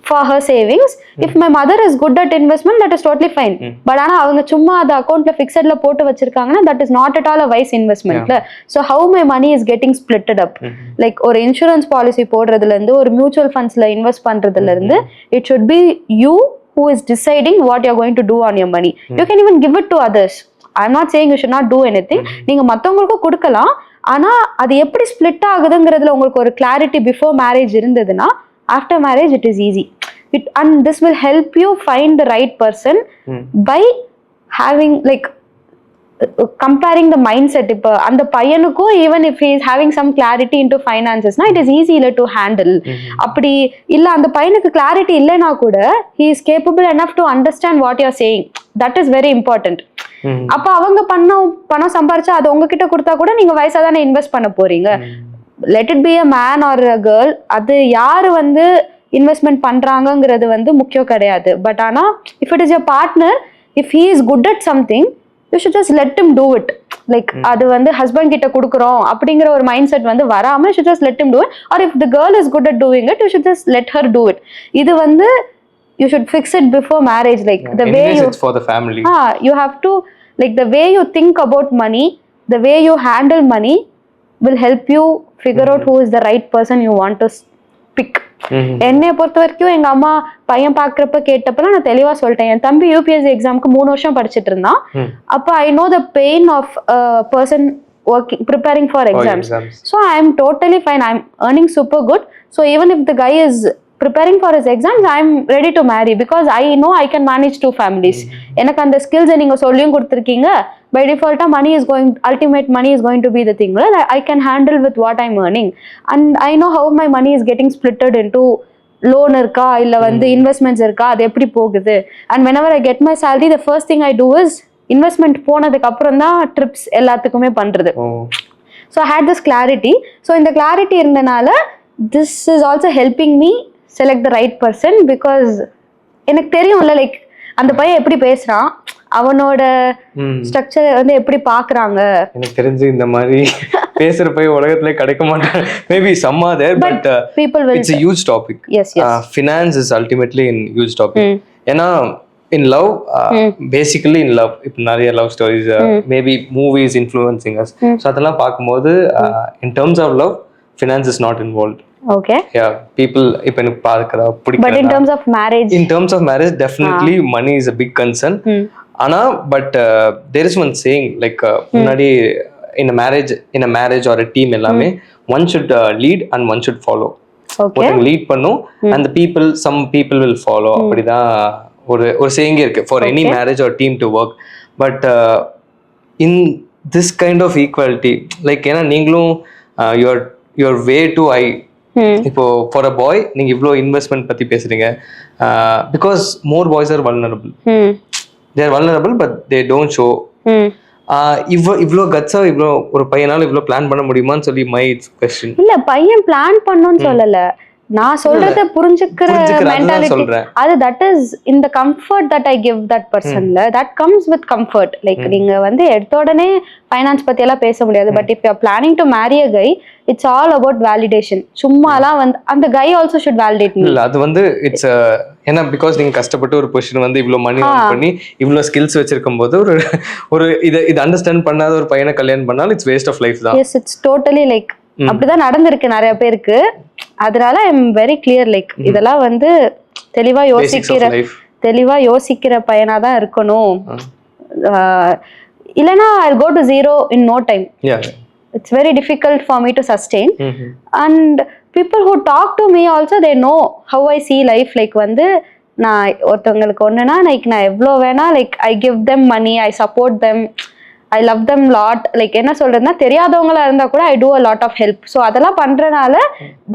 for her savings, if my mother is good at investment, that is totally fine. But ஆனா அவங்க சும்மா அந்த அக்கவுண்ட்ல ஃபிக்ஸட்ல போட்டு வச்சிருக்காங்கன்னா that is not at all a wise investment. So how my money is getting splitted up, like ஒரு insurance policy போடுறதுல இருந்து ஒரு மியூச்சுவல் ஃபண்ட்ஸ்ல இன்வெஸ்ட் பண்றதுல இருந்து it should be you who is deciding what you're going to do on your money. You can even give it to others. I'm not saying you should not do anything. நீங்க மத்தவங்களுக்கும் கொடுக்கலாம், ஆனா அது எப்படி split ஆகுதுங்கிறதுல உங்களுக்கு ஒரு clarity before marriage இருந்ததுன்னா after marriage it is easy. and this will help you find the right person by having like comparing the mindset. இப்போ அந்த பையனுக்கும் even if he is having some clarity into finances it is easier to handle. அப்படி இல்ல அந்த பையனுக்கு clarity இல்லைனா கூட he is capable enough to understand what you are saying. That is very important. அப்ப அவங்க பணம் சம்பாரிச்சா அது உங்ககிட்ட கொடுத்தா கூட நீங்க வயசா தானே இன்வெஸ்ட் பண்ண போறீங்க. Let it be a man or a girl, அது யாரு வந்து இன்வெஸ்ட்மெண்ட் பண்றாங்கங்கிறது வந்து முக்கியம் கிடையாது. பட் ஆனா if it is your partner, if he is good at something, you should just let him do it. Like அது வந்து ஹஸ்பண்ட் கிட்ட கொடுக்குறோம் அப்படிங்கிற ஒரு மைண்ட் செட் வந்து வராம you should just let him do it. Or if the girl is good at doing it, you should just let her do it. இது வந்து you should fix it before marriage. Like the way you, it's for the family. You have to, like the way you think about money, the way you handle money will help you figure out who is the right person you want to pick. என்னைய பொறுத்த வரைக்கும் எங்க அம்மா பையன் பாக்குறப்ப கேட்டப்ப நான் தெளிவா சொல்லிட்டேன். என் தம்பி யூபிஎஸ்சி எக்ஸாமுக்கு 3 வருஷம் படிச்சுட்டு இருந்தான். அப்ப I know the pain of person working preparing for exams. So I am totally fine. I am earning super good. So even if the guy is preparing for his exams, I am ready to marry because I know I can manage 2 families. எனக்கு அந்த skills நீங்க சொல்லியும் கொடுத்திருக்கீங்க. By default ultimate money is going to be the thing, right? I can handle with what I'm earning, and I know how my money is getting splitted into loan இருக்கா இல்ல வந்து investments இருக்கா அது எப்படி போகுது. And whenever I get my salary, the first thing I do is investment போனதுக்கு அப்புறம் தான் trips எல்லாத்துக்குமே பண்றது. So I had this clarity. So இந்த clarity இருந்தனால this is also helping me select the right person because எனக்கு தெரியும்ல like அந்த பையன் எப்படி பேசுறான், அவனோட ஸ்ட்ரக்சர் வந்து எப்படி பாக்குறாங்க. எனக்கு தெரிஞ்சு இந்த மாதிரி பேசுற பையன் உலகத்துல கிடைக்க மாட்டாங்க. Maybe some are there, but people will, it's a huge topic. Yes. Finance is ultimately a huge topic. ஏன்னா in love, basically in love, இப்போ நிறைய love stories, maybe movies influencing us. So அதெல்லாம் பார்க்கும்போது in terms of love, finance is not involved. Okay. Yeah, people இப்போ எனக்கு பார்க்கறா பிடிக்கல. But in terms of marriage, definitely money is a big concern. ஆனா but there is one saying like முன்னாடி in a marriage or a team எல்லாமே one should lead and one should follow. Okay. ஒருத்தங்க lead பண்ணும் and some people will follow. அப்படிதான் ஒரு saying இருக்கு for any marriage or team to work. But in this kind of equality, like ஏன்னா நீங்களும் your way to இப்போ for a பாய் நீங்க இவ்வளோ இன்வெஸ்ட்மெண்ட் பத்தி பேசுறீங்க because more boys R vulnerable. They are vulnerable but they don't show. இவ்வளோ கட்ஸா இவ்வளோ ஒரு பையனால இவ்வளோ பிளான் பண்ண முடியுமான்னு சொல்லி மை கொஸ்டின். இல்ல பையன் பிளான் பண்ணணும்னு சொல்லல, நான் சொல்றத புரிஞ்சுக்கிற மென்டாலிட்டி அது தட் இஸ் இந்த comfort that I give that பர்சன்ல that comes with comfort. Like நீங்க வந்து எடுத்த உடனே ஃபைனான்ஸ் பத்தி எல்லாம் பேச முடியாது. But if you are planning to marry a guy, it's all about validation. சும்மாலாம் வந்து அந்த guy also should validate me. இல்ல அது வந்து இட்ஸ் ஏன்னா பிகாஸ் நீங்க கஷ்டப்பட்டு ஒரு பொசிஷன் வந்து இவ்வளவு மணி பண்ணி இவ்வளவு ஸ்கில்ஸ் வச்சிருக்கும் போது ஒரு இதை அண்டர்ஸ்டாண்ட் பண்ணாத ஒரு பையனை கல்யாணம் பண்ணாலும் இட்ஸ் வேஸ்ட் ஆஃப் லைஃப் தான். எஸ், இட்ஸ் டோட்டலி லைக் அப்படிதான் நடந்திருக்கு நிறைய பேருக்கு. அதனால ஐ எம் வெரி கிளியர் லைக் இதெல்லாம் வந்து தெளிவா யோசிக்கிற பையனாதான் இருக்கணும். இல்லைன்னா I'll go to zero in no time. It's very difficult for me to sustain. And people who talk to me also, they know how I see life. Like வந்து நான் ஒருத்தவங்களுக்கு ஒண்ணுனா like நான் எவ்வளோ வேணா like I give them money, I support them, I love them lot. Like என்ன சொல்றதுன்னா தெரியாதவங்களா இருந்தா கூட I do a lot of help. So அதெல்லாம் பண்றதுனால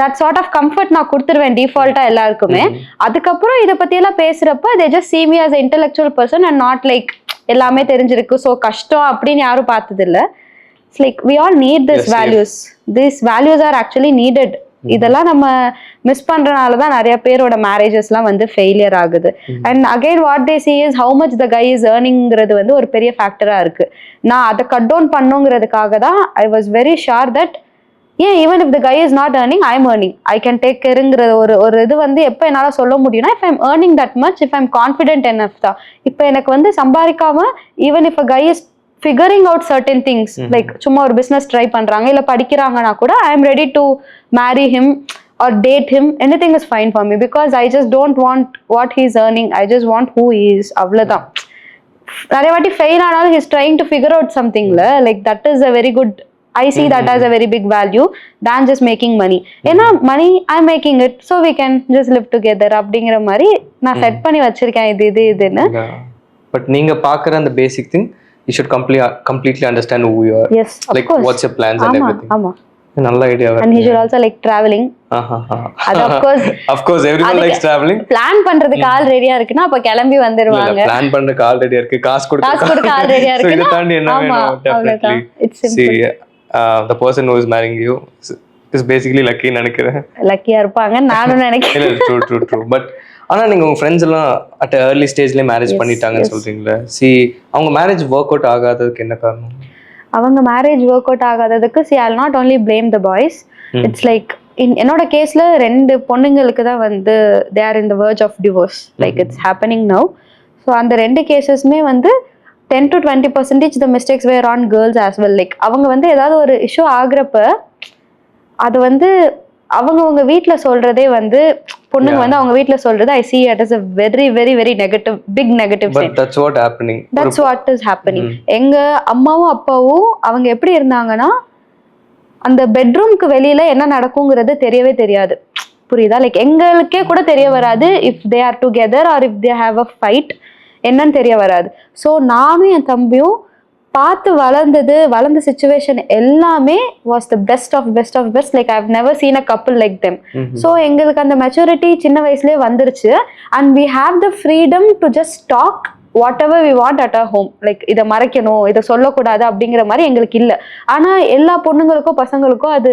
தட் சார்ட் ஆஃப் கம்ஃபர்ட் நான் கொடுத்துருவேன் டிஃபால்ட்டா எல்லாருக்குமே. அதுக்கப்புறம் இதை பத்தி எல்லாம் பேசுறப்ப they just see me as an intellectual person and not like எல்லாமே தெரிஞ்சிருக்கு ஸோ கஷ்டம் அப்படின்னு யாரும் பார்த்தது இல்லை. It's like we all need these values. These values are actually needed. இதெல்லாம் நம்ம மிஸ் பண்றதுனால தான் நிறைய பேரோட மேரேஜஸ்லாம் வந்து ஃபெயிலியர் ஆகுது. And again what they see is how much the guy is earningங்கிறது வந்து ஒரு பெரிய ஃபேக்டரா இருக்கு. நான் அதை கட் டவுன் பண்ணுங்கிறதுக்காக தான் ஐ was very sure that even if the guy is not earning, I am earning, I can take careங்கிற ஒரு இது வந்து எப்போ என்னால் சொல்ல முடியும்னா if I am earning that much, if I am confident enough தான். இப்போ எனக்கு வந்து சம்பாதிக்காம even if a guy is figuring out certain things, like சும்மா ஒரு பிசினஸ் ட்ரை பண்றாங்க இல்ல படிக்கிறாங்கன்னா கூட I am ready to marry him or date him. Anything is fine for me because I just don't want what he is earning. I just want who he is. அவ்வளவுதான். நிறைய வாட்டி fail ஆனாலும் he is trying to figure out something. Like that is a very good I see that as a very big value than just making money. ஏன்னா money I'm making it, so we can just live together அப்படிங்கிற மாதிரி நான் set பண்ணி வச்சிருக்கேன் இதுன்னு. But நீங்க பாக்குற அந்த basic thing you should completely understand who you are. Yes, of like course. what's your plans and everything. ஆமா நல்ல idea. and he should also like traveling. அது of course everyone likes traveling. Plan பண்றதுக்கு all ரெடியா இருக்குன்னா அப்ப கிளம்பி வந்துருவாங்க. Plan பண்றதுக்கு ஆல் ரெடியா இருக்கு, காசு கொடுக்க ஆல் ரெடியா இருக்கு. இத தாண்டி என்ன வேணும்? Definitely. It's simple. See, the person who is marrying you is basically lucky நினைக்கிறேன். லக்கியா இருப்பாங்க நானும் நினைக்கிறேன். இல்ல true but ஆனா நீங்க உங்க ஃப்ரெண்ட்ஸ் எல்லாம் அட் early stageல மேரேஜ் பண்ணிட்டாங்கன்னு சொல்றீங்களா? See, அவங்க மேரேஜ் வொர்க் அவுட் ஆகாததுக்கு என்ன காரணம்? அவங்க மேரேஜ் ஒர்க் அவுட் ஆகாததுக்கு I'll not only blame the boys. It's like என்னோட கேஸ்ல 2 பொண்ணுங்களுக்கு தான் வந்து they are in the verge of divorce. Like it's happening now. So அந்த 2 கேசஸ்மே வந்து 10 to 20% the mistakes were on girls as well. Like அவங்க வந்து ஏதாவது ஒரு இஷ்யூ ஆகுறப்ப அது வந்து அவங்க வீட்ல சொல்றதே வந்து பொண்ணுங்க வந்து அவங்க வீட்ல சொல்றது I see it as a very very very negative, big negative but sign. that's what happening. That's what is happening. எங்க அம்மாவும் அப்பாவும் அவங்க எப்படி இருந்தாங்கன்னா அந்த பெட்ரூம்க்கு வெளியில என்ன நடக்குங்கிறது தெரியவே தெரியாது. புரியுதா? லைக் எங்களுக்கே கூட தெரிய வராது if they are together or if they have a fight என்னன்னு தெரிய வராது. ஸோ நானும் என் தம்பியும் பார்த்து வளர்ந்த சிச்சுவேஷன் எல்லாமே was the best of best. Like I have never seen a couple like them. So எங்களுக்கு அந்த மெச்சூரிட்டி சின்ன வயசுலேயே வந்துருச்சு. And we have the freedom to just talk whatever we want at our home. Like இதை மறைக்கணும், இதை சொல்லக்கூடாது அப்படிங்கிற மாதிரி எங்களுக்கு இல்லை. ஆனால் எல்லா பொண்ணுங்களுக்கும் பசங்களுக்கும் அது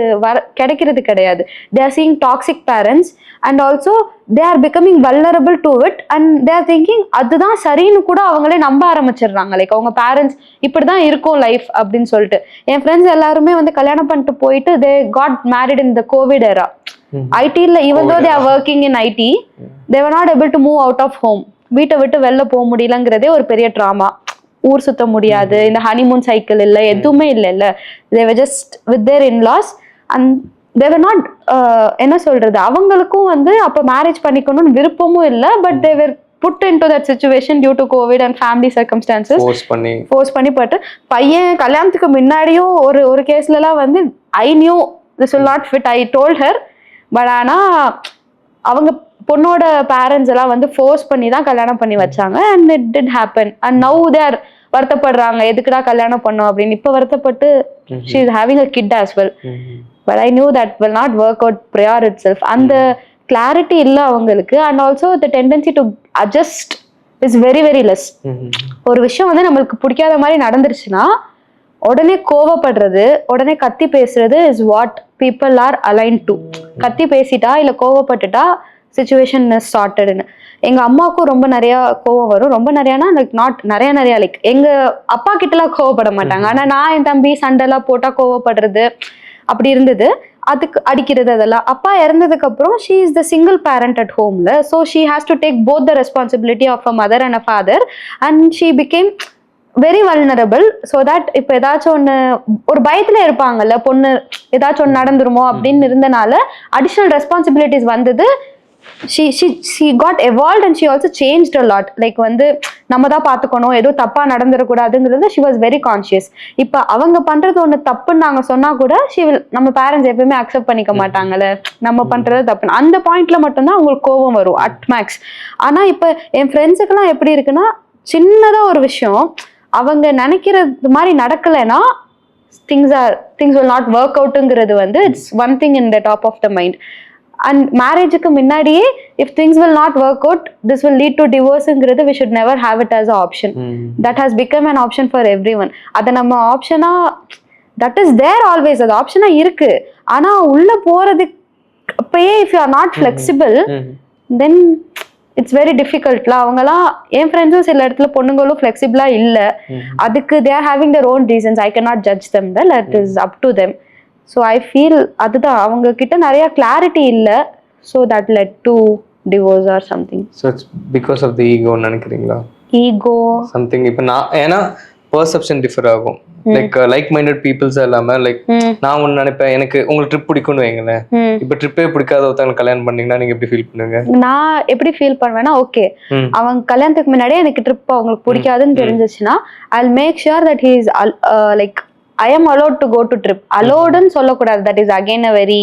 கிடைக்கிறது கிடையாது. They are seeing toxic parents and also they are becoming vulnerable to it and they are thinking அதுதான் சரின்னு கூட அவங்களே நம்ப ஆரம்பிச்சிடுறாங்க. லைக் அவங்க பேரண்ட்ஸ் இப்படிதான் இருக்கும் லைஃப் அப்படின்னு சொல்லிட்டு. என் ஃப்ரெண்ட்ஸ் எல்லாருமே வந்து கல்யாணம் பண்ணிட்டு போயிட்டு they got married in the Covid era. ஐடியில் even though they are working in IT they were not able to move out of home. வீட்டை விட்டு வெளில போக முடியலங்கிறதே ஒரு பெரிய ட்ராமா. ஊர் சுத்த முடியாது, இந்த ஹனிமூன் சைக்கிள் இல்லை, எதுவுமே இல்லை. They were just with their in laws and they were not என்ன சொல்றது, அவங்களுக்கும் வந்து அப்போ மேரேஜ் பண்ணிக்கணும்னு விருப்பமும் இல்லை. But they were put into that situation due to COVID and family circumstances. Force பண்ணி பட்டு பையன் கல்யாணத்துக்கு முன்னாடியும் ஒரு கேஸ்லலாம் வந்து I knew this will not fit, I told her. But ஆனால் அவங்க பொண்ணோட பேரண்ட்ஸ் எல்லாம் வந்து ஃபோர்ஸ் பண்ணி தான் கல்யாணம் பண்ணி வச்சாங்க. And it did happen. And now they are வருத்தப்படுறாங்க எதுக்குடா கல்யாணம் பண்ணோம் அப்படின்னு. இப்போ வருத்தப்பட்டு she is having a kid as well. But I knew that will not work out prior itself. அந்த clarity இல்லை அவங்களுக்கு. And also the tendency to adjust is very very less. ஒரு விஷயம் வந்து நம்மளுக்கு பிடிக்காத மாதிரி நடந்துருச்சுன்னா உடனே கோவப்படுறது, உடனே கத்தி பேசுறது is what people are aligned to. கத்தி பேசிட்டா இல்லை கோவப்பட்டுட்டா சிச்சுவேஷன் இஸ் சார்ட்டடுன்னு. எங்க அம்மாவுக்கும் ரொம்ப நிறைய கோவம் வரும். ரொம்ப நிறையானா லைக் நாட் நிறைய லைக் எங்க அப்பா கிட்டலாம் கோவப்பட மாட்டாங்க. ஆனா நான் என் தம்பி சண்டைலாம் போட்டா கோவப்படுறது அப்படி இருந்தது. அதுக்கு அடிக்கிறது அதெல்லாம். அப்பா இறந்ததுக்கு அப்புறம் she is the single parent at ஹோம்ல. So she has to take both the responsibility of a mother and a father and she became very vulnerable. So that இப்போ ஏதாச்சும் ஒன்று ஒரு பயத்துல இருப்பாங்கல்ல, பொண்ணு ஏதாச்சும் ஒன்று நடந்துருமோ அப்படின்னு இருந்தனால அடிஷ்னல் ரெஸ்பான்சிபிலிட்டிஸ் வந்தது. she got evolved and she also changed a lot. Like வந்து நம்ம தான் பார்த்துக்கணும், ஏதோ தப்பா நடந்துடக்கூடாதுங்கிறது she was very conscious. இப்போ அவங்க பண்றது ஒன்று தப்புன்னு நாங்கள் சொன்னா கூட நம்ம பேரண்ட்ஸ் எப்பயுமே அக்செப்ட் பண்ணிக்க மாட்டாங்கல்ல, நம்ம பண்றது தப்புன்னு. அந்த பாயிண்ட்ல மட்டும்தான் அவங்களுக்கு கோவம் வரும் அட் மேக்ஸ். ஆனா இப்போ என் ஃப்ரெண்ட்ஸுக்கெல்லாம் எப்படி இருக்குன்னா சின்னதா ஒரு விஷயம் அவங்க நினைக்கிறது மாதிரி நடக்கலைன்னா things will not work outங்கிறது வந்து it's one thing in the top of the mind. And மேரேஜுக்கு முன்னாடியே if things will not work out this will lead to divorceங்கிறது we should never have it as an option. That has become an option for everyone. அதை நம்ம ஆப்ஷனா that is there always, அது ஆப்ஷனா இருக்கு. ஆனா உள்ள போறதுக்கு அப்பயே if you are not flexible then it's very difficult. அவங்கலாம் என் ஃப்ரெண்ட்ஸும் சில இடத்துல பொண்ணுங்களும் ஃப்ளெக்சிபிளா இல்லை. அதுக்கு they are having their own reasons. I cannot judge them. That is up to them. So I feel அதுதான் அவங்க கிட்ட நிறைய கிளாரிட்டி இல்லை. So that led to divorce or something. So it's because of the ஈகோன்னு நினைக்கிறீங்களா? Ego something. இப்போ நான் ஏன்னா பெர்செப்ஷன் டிஃபர் ஆகும். லைக் மைண்டட் பீப்புள்ஸ் எல்லாமே லைக் நான் ஒன்று நினைப்பேன், எனக்கு உங்களுக்கு ட்ரிப் பிடிக்கும்னு வைங்களேன். இப்போ ட்ரிப்பே பிடிக்காத ஒருத்தவங்க கல்யாணம் பண்ணீங்கன்னா நீங்க எப்படி ஃபீல் பண்ணுவீங்க? நான் எப்படி ஃபீல் பண்ணுவேன்னா ஓகே அவங்க கல்யாணத்துக்கு முன்னாடியே எனக்கு ட்ரிப் அவங்களுக்கு பிடிக்காதுன்னு தெரிஞ்சிச்சுன்னா I will make sure that he is like I am allowed to go to trip. Allowed-ன்னு சொல்லக்கூடாது. That is again a very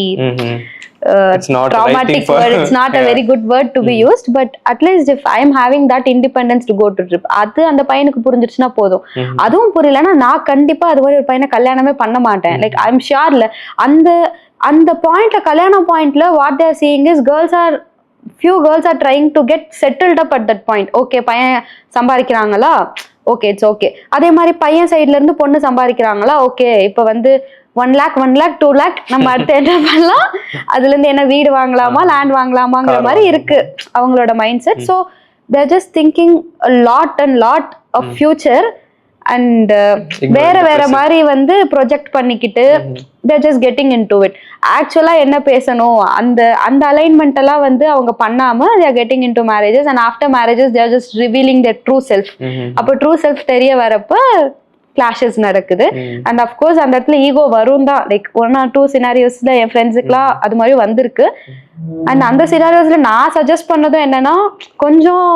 It's not the right traumatic thing for- word. It's not a very good word to be used. But at least if I am having that independence to go to trip, அது அந்த பையனுக்கு புரிஞ்சிருச்சுன்னா போதும். அதுவும் புரியலன்னா நான் கண்டிப்பா அது மாதிரி ஒரு பையனை கல்யாணமே பண்ண மாட்டேன். லைக் ஐ எம் ஷியோர்ல அந்த பாயிண்ட்ல கல்யாண பாயிண்ட்ல what they're seeing is few girls are trying to get settled up at that point. Okay, பையன் சம்பாதிக்கிறாங்களா, ஓகே இட்ஸ் ஓகே. அதே மாதிரி பையன் சைட்ல இருந்து பொண்ணு சம்பாதிக்கிறாங்களா, ஓகே இப்போ வந்து 1 lakh 2 lakh நம்ம அடுத்து என்ன பண்ணலாம், அதுல இருந்து என்ன வீடு வாங்கலாமா லேண்ட் வாங்கலாமாங்கிற மாதிரி இருக்கு அவங்களோட mindset. So they're just thinking lot of future and வேற மாதிரி வந்து ப்ரொஜெக்ட் பண்ணிக்கிட்டு they're just getting into it. ஆக்சுவலா என்ன பேசணும் அந்த அலைன்மெண்ட் எல்லாம் வந்து அவங்க பண்ணாம they are getting into marriages and after marriages they are just revealing their true self. அப்போ ட்ரூ செல்ஃப் தெரிய வரப்ப கிளாஷஸ் நடக்குது. அண்ட் அஃப்கோர்ஸ் அந்த இடத்துல ஈகோ வரும் தான். லைக் 1 or 2 சினாரியோஸ்ல என் ஃப்ரெண்ட்ஸுக்குலாம் அது மாதிரி வந்திருக்கு. அண்ட் அந்த சினாரியோஸ்ல நான் சஜஸ்ட் பண்ணதும் என்னன்னா, கொஞ்சம்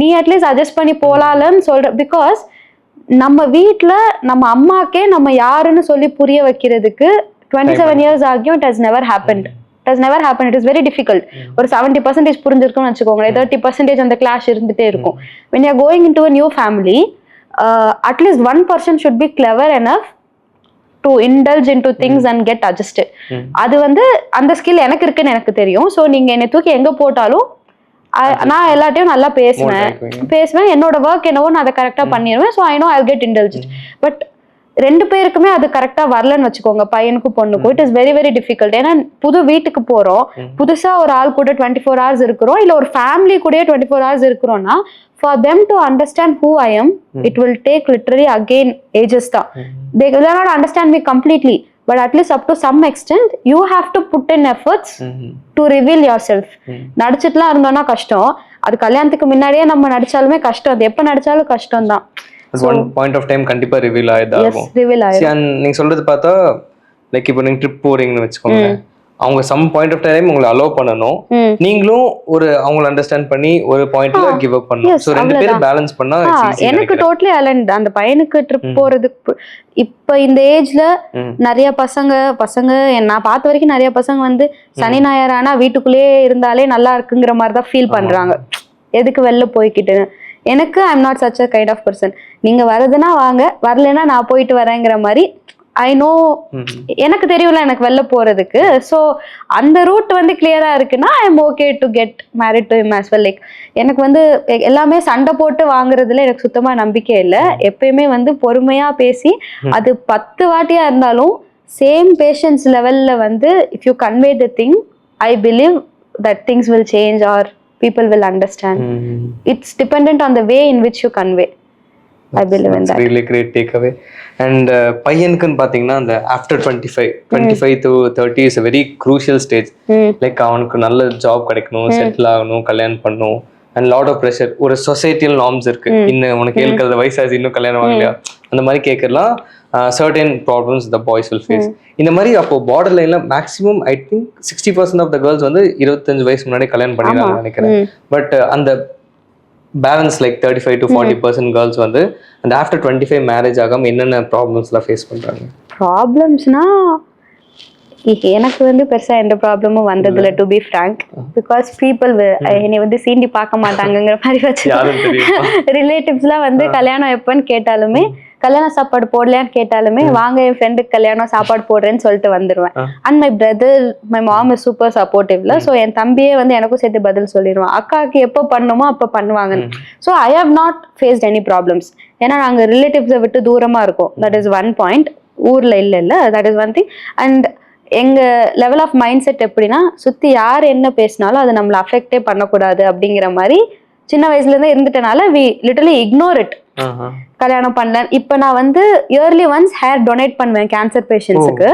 நீ அட்லீஸ்ட் சஜஸ்ட் பண்ணி போலாம்னு சொல்றேன். பிகாஸ் நம்ம வீட்டுல நம்ம அம்மாக்கே நம்ம யாருன்னு சொல்லி புரிய வைக்கிறதுக்கு 27 years ஆகியும் it has never happened. It is very difficult. ஒரு 70% புரிஞ்சிருக்கும்னு வச்சுக்கோங்களேன். 30% அந்த கிளாஷ் இருந்துட்டே இருக்கும். when you are going into a new family, at least one person should be clever enough to indulge into things and get adjusted. அது வந்து அந்த skill எனக்கு இருக்குன்னு எனக்கு தெரியும். ஸோ நீங்க என்னை தூக்கி எங்க போட்டாலும் நான் எல்லாத்தையும் நல்லா பேசுவேன். என்னோட ஒர்க் என்னவோ நான் அதை கரெக்டா பண்ணிடுவேன். So I know I get intelligent. But 2 பேருக்குமே அது கரெக்டா வரலன்னு வச்சுக்கோங்க, பையனுக்கும் பொண்ணுக்கும். It is very very difficult. ஏன்னா புது வீட்டுக்கு போறோம், புதுசா ஒரு ஆள் கூட 24 hours இருக்கிறோம், இல்ல ஒரு ஃபேமிலி கூட 24 hours இருக்கிறோம்னா for them to understand who I am, it will take literally again ages தான். They will not understand me completely, but at least up to some extent you have to put in efforts to reveal yourself. நடிச்சிட்டுலாம் இருந்தோம்னா கஷ்டம். அது கல்யாணத்துக்கு முன்னாடியே நம்ம நடிச்சாலுமே கஷ்டம். அது எப்ப நடிச்சாலும் கஷ்டம் தான். ஒன் பாயிண்ட் ஆஃப் டைம் கண்டிப்பா ரிவீல் ஆயிடும். நீங்க சொல்றது பார்த்தா லைக் இப்போ நீங்க ட்ரிப் போறீங்கன்னு வச்சுக்கோங்க, அவங்க சம் பாயிண்ட் ஆஃப் டைம் உங்களை அலோவ் பண்ணணும், நீங்களும் ஒரு அவங்களை அண்டர்ஸ்டாண்ட் பண்ணி ஒரு பாயிண்ட்ல கிவ் அப் பண்ணணும். சோ 2 பேரும் பேலன்ஸ் பண்ணா எனக்கு டோட்டலி அலைன்ட். அந்த பையனுக்கு ட்ரிப் போறதுக்கு இப்ப இந்த ஏஜ்ல நிறைய பசங்க நான் பார்த்த வரைக்கும் நிறைய பசங்க வந்து சனி ஞாயிறு ஆனா வீட்டுக்குள்ளேயே இருந்தாலே நல்லா இருக்குங்கிற மாதிரி தான் ஃபீல் பண்றாங்க. எதுக்கு வெளில போய்கிட்டு. எனக்கு I am not such a kind of person. நீங்க வரதுன்னா வாங்க, வரலன்னா நான் போயிட்டு வரேங்கிற மாதிரி. ஐ நோ, எனக்கு தெரியும்ல எனக்கு வெளில போறதுக்கு. ஸோ அந்த ரூட் வந்து கிளியரா இருக்குன்னா I am okay to get married to him as well. Like எனக்கு வந்து எல்லாமே சண்டை போட்டு வாங்குறதுல எனக்கு சுத்தமா நம்பிக்கை இல்லை. எப்பயுமே வந்து பொறுமையா பேசி, அது 10 வாட்டியா இருந்தாலும் சேம் பேஷன்ஸ் லெவல்ல வந்து if you convey the thing, I believe that things will change or people will understand. It's dependent on the way in which you convey. I believe in that. Really great takeaway. And பையனுக்குன்னு பாத்தீங்கன்னா அந்த after 25 to 30 is a very crucial stage. Like அவனுக்கு நல்ல job கிடைக்கணும், settle ஆகணும், கல்யாணம் பண்ணணும், and lot of pressure. ஒரு societal norms இருக்கு. இன்னும் உனக்கு கேட்கறது வயசாச்சு இன்னும் கல்யாணம் ஆகலையா அந்த மாதிரி கேட்கலாம். certain problems the boys will face. இந்த மாதிரி அப்போ பார்டர் லைன்ல maximum I think 60% of the girls வந்து 25 வயசு முன்னாடி கல்யாணம் பண்ணிடுறாங்க நினைக்கிறேன். பட் அந்த பேலன்ஸ் லைக் 35 to 40% கேர்ள்ஸ் வந்து அந்த ஆஃப்டர் 25 மேரேஜ் ஆகாம என்னென்ன ப்ராப்ளம்ஸ்லாம் ஃபேஸ் பண்றாங்க? ப்ராப்ளம்ஸ்னா எனக்கு வந்து பெருசா எந்த ப்ராப்ளமும் வந்ததில்ல, to be frank. Because people என்னை வந்து சீண்டி பார்க்க மாட்டாங்கிற மாதிரி வச்சு ரிலேட்டிவ்ஸ்லாம் வந்து கல்யாணம் எப்போன்னு கேட்டாலுமே, கல்யாண சாப்பாடு போடலையான்னு கேட்டாலுமே, வாங்க என் ஃப்ரெண்டுக்கு கல்யாணம் சாப்பாடு போடுறேன்னு சொல்லிட்டு வந்துடுவேன். And my brother, my mom is super சப்போர்ட்டிவ்ல. ஸோ என் தம்பியே வந்து எனக்கும் சேர்த்து பதில் சொல்லிடுவான், அக்காவுக்கு எப்போ பண்ணுமோ அப்போ பண்ணுவாங்கன்னு. So I have not faced any problems. ஏன்னா நாங்கள் ரிலேட்டிவ்ஸை விட்டு தூரமா இருக்கோம். That is one point. ஊர்ல இல்லை, that is one thing. And எங்க லெவல் ஆஃப் மைண்ட் செட் எப்படின்னா, சுத்தி யார் என்ன பேசினாலும் அது நம்மளை அஃபெக்டே பண்ணக்கூடாது அப்படிங்கிற மாதிரி சின்ன வயசுல இருந்தே இருந்துட்டனால வி லிட்டரலி இக்னோர் இட். கல்யாணம் பண்ணல. இப்ப நான் வந்து இயர்லி ஒன்ஸ் ஹேர் டொனேட் பண்ணுவேன் கேன்சர் பேஷண்ட்ஸுக்கு.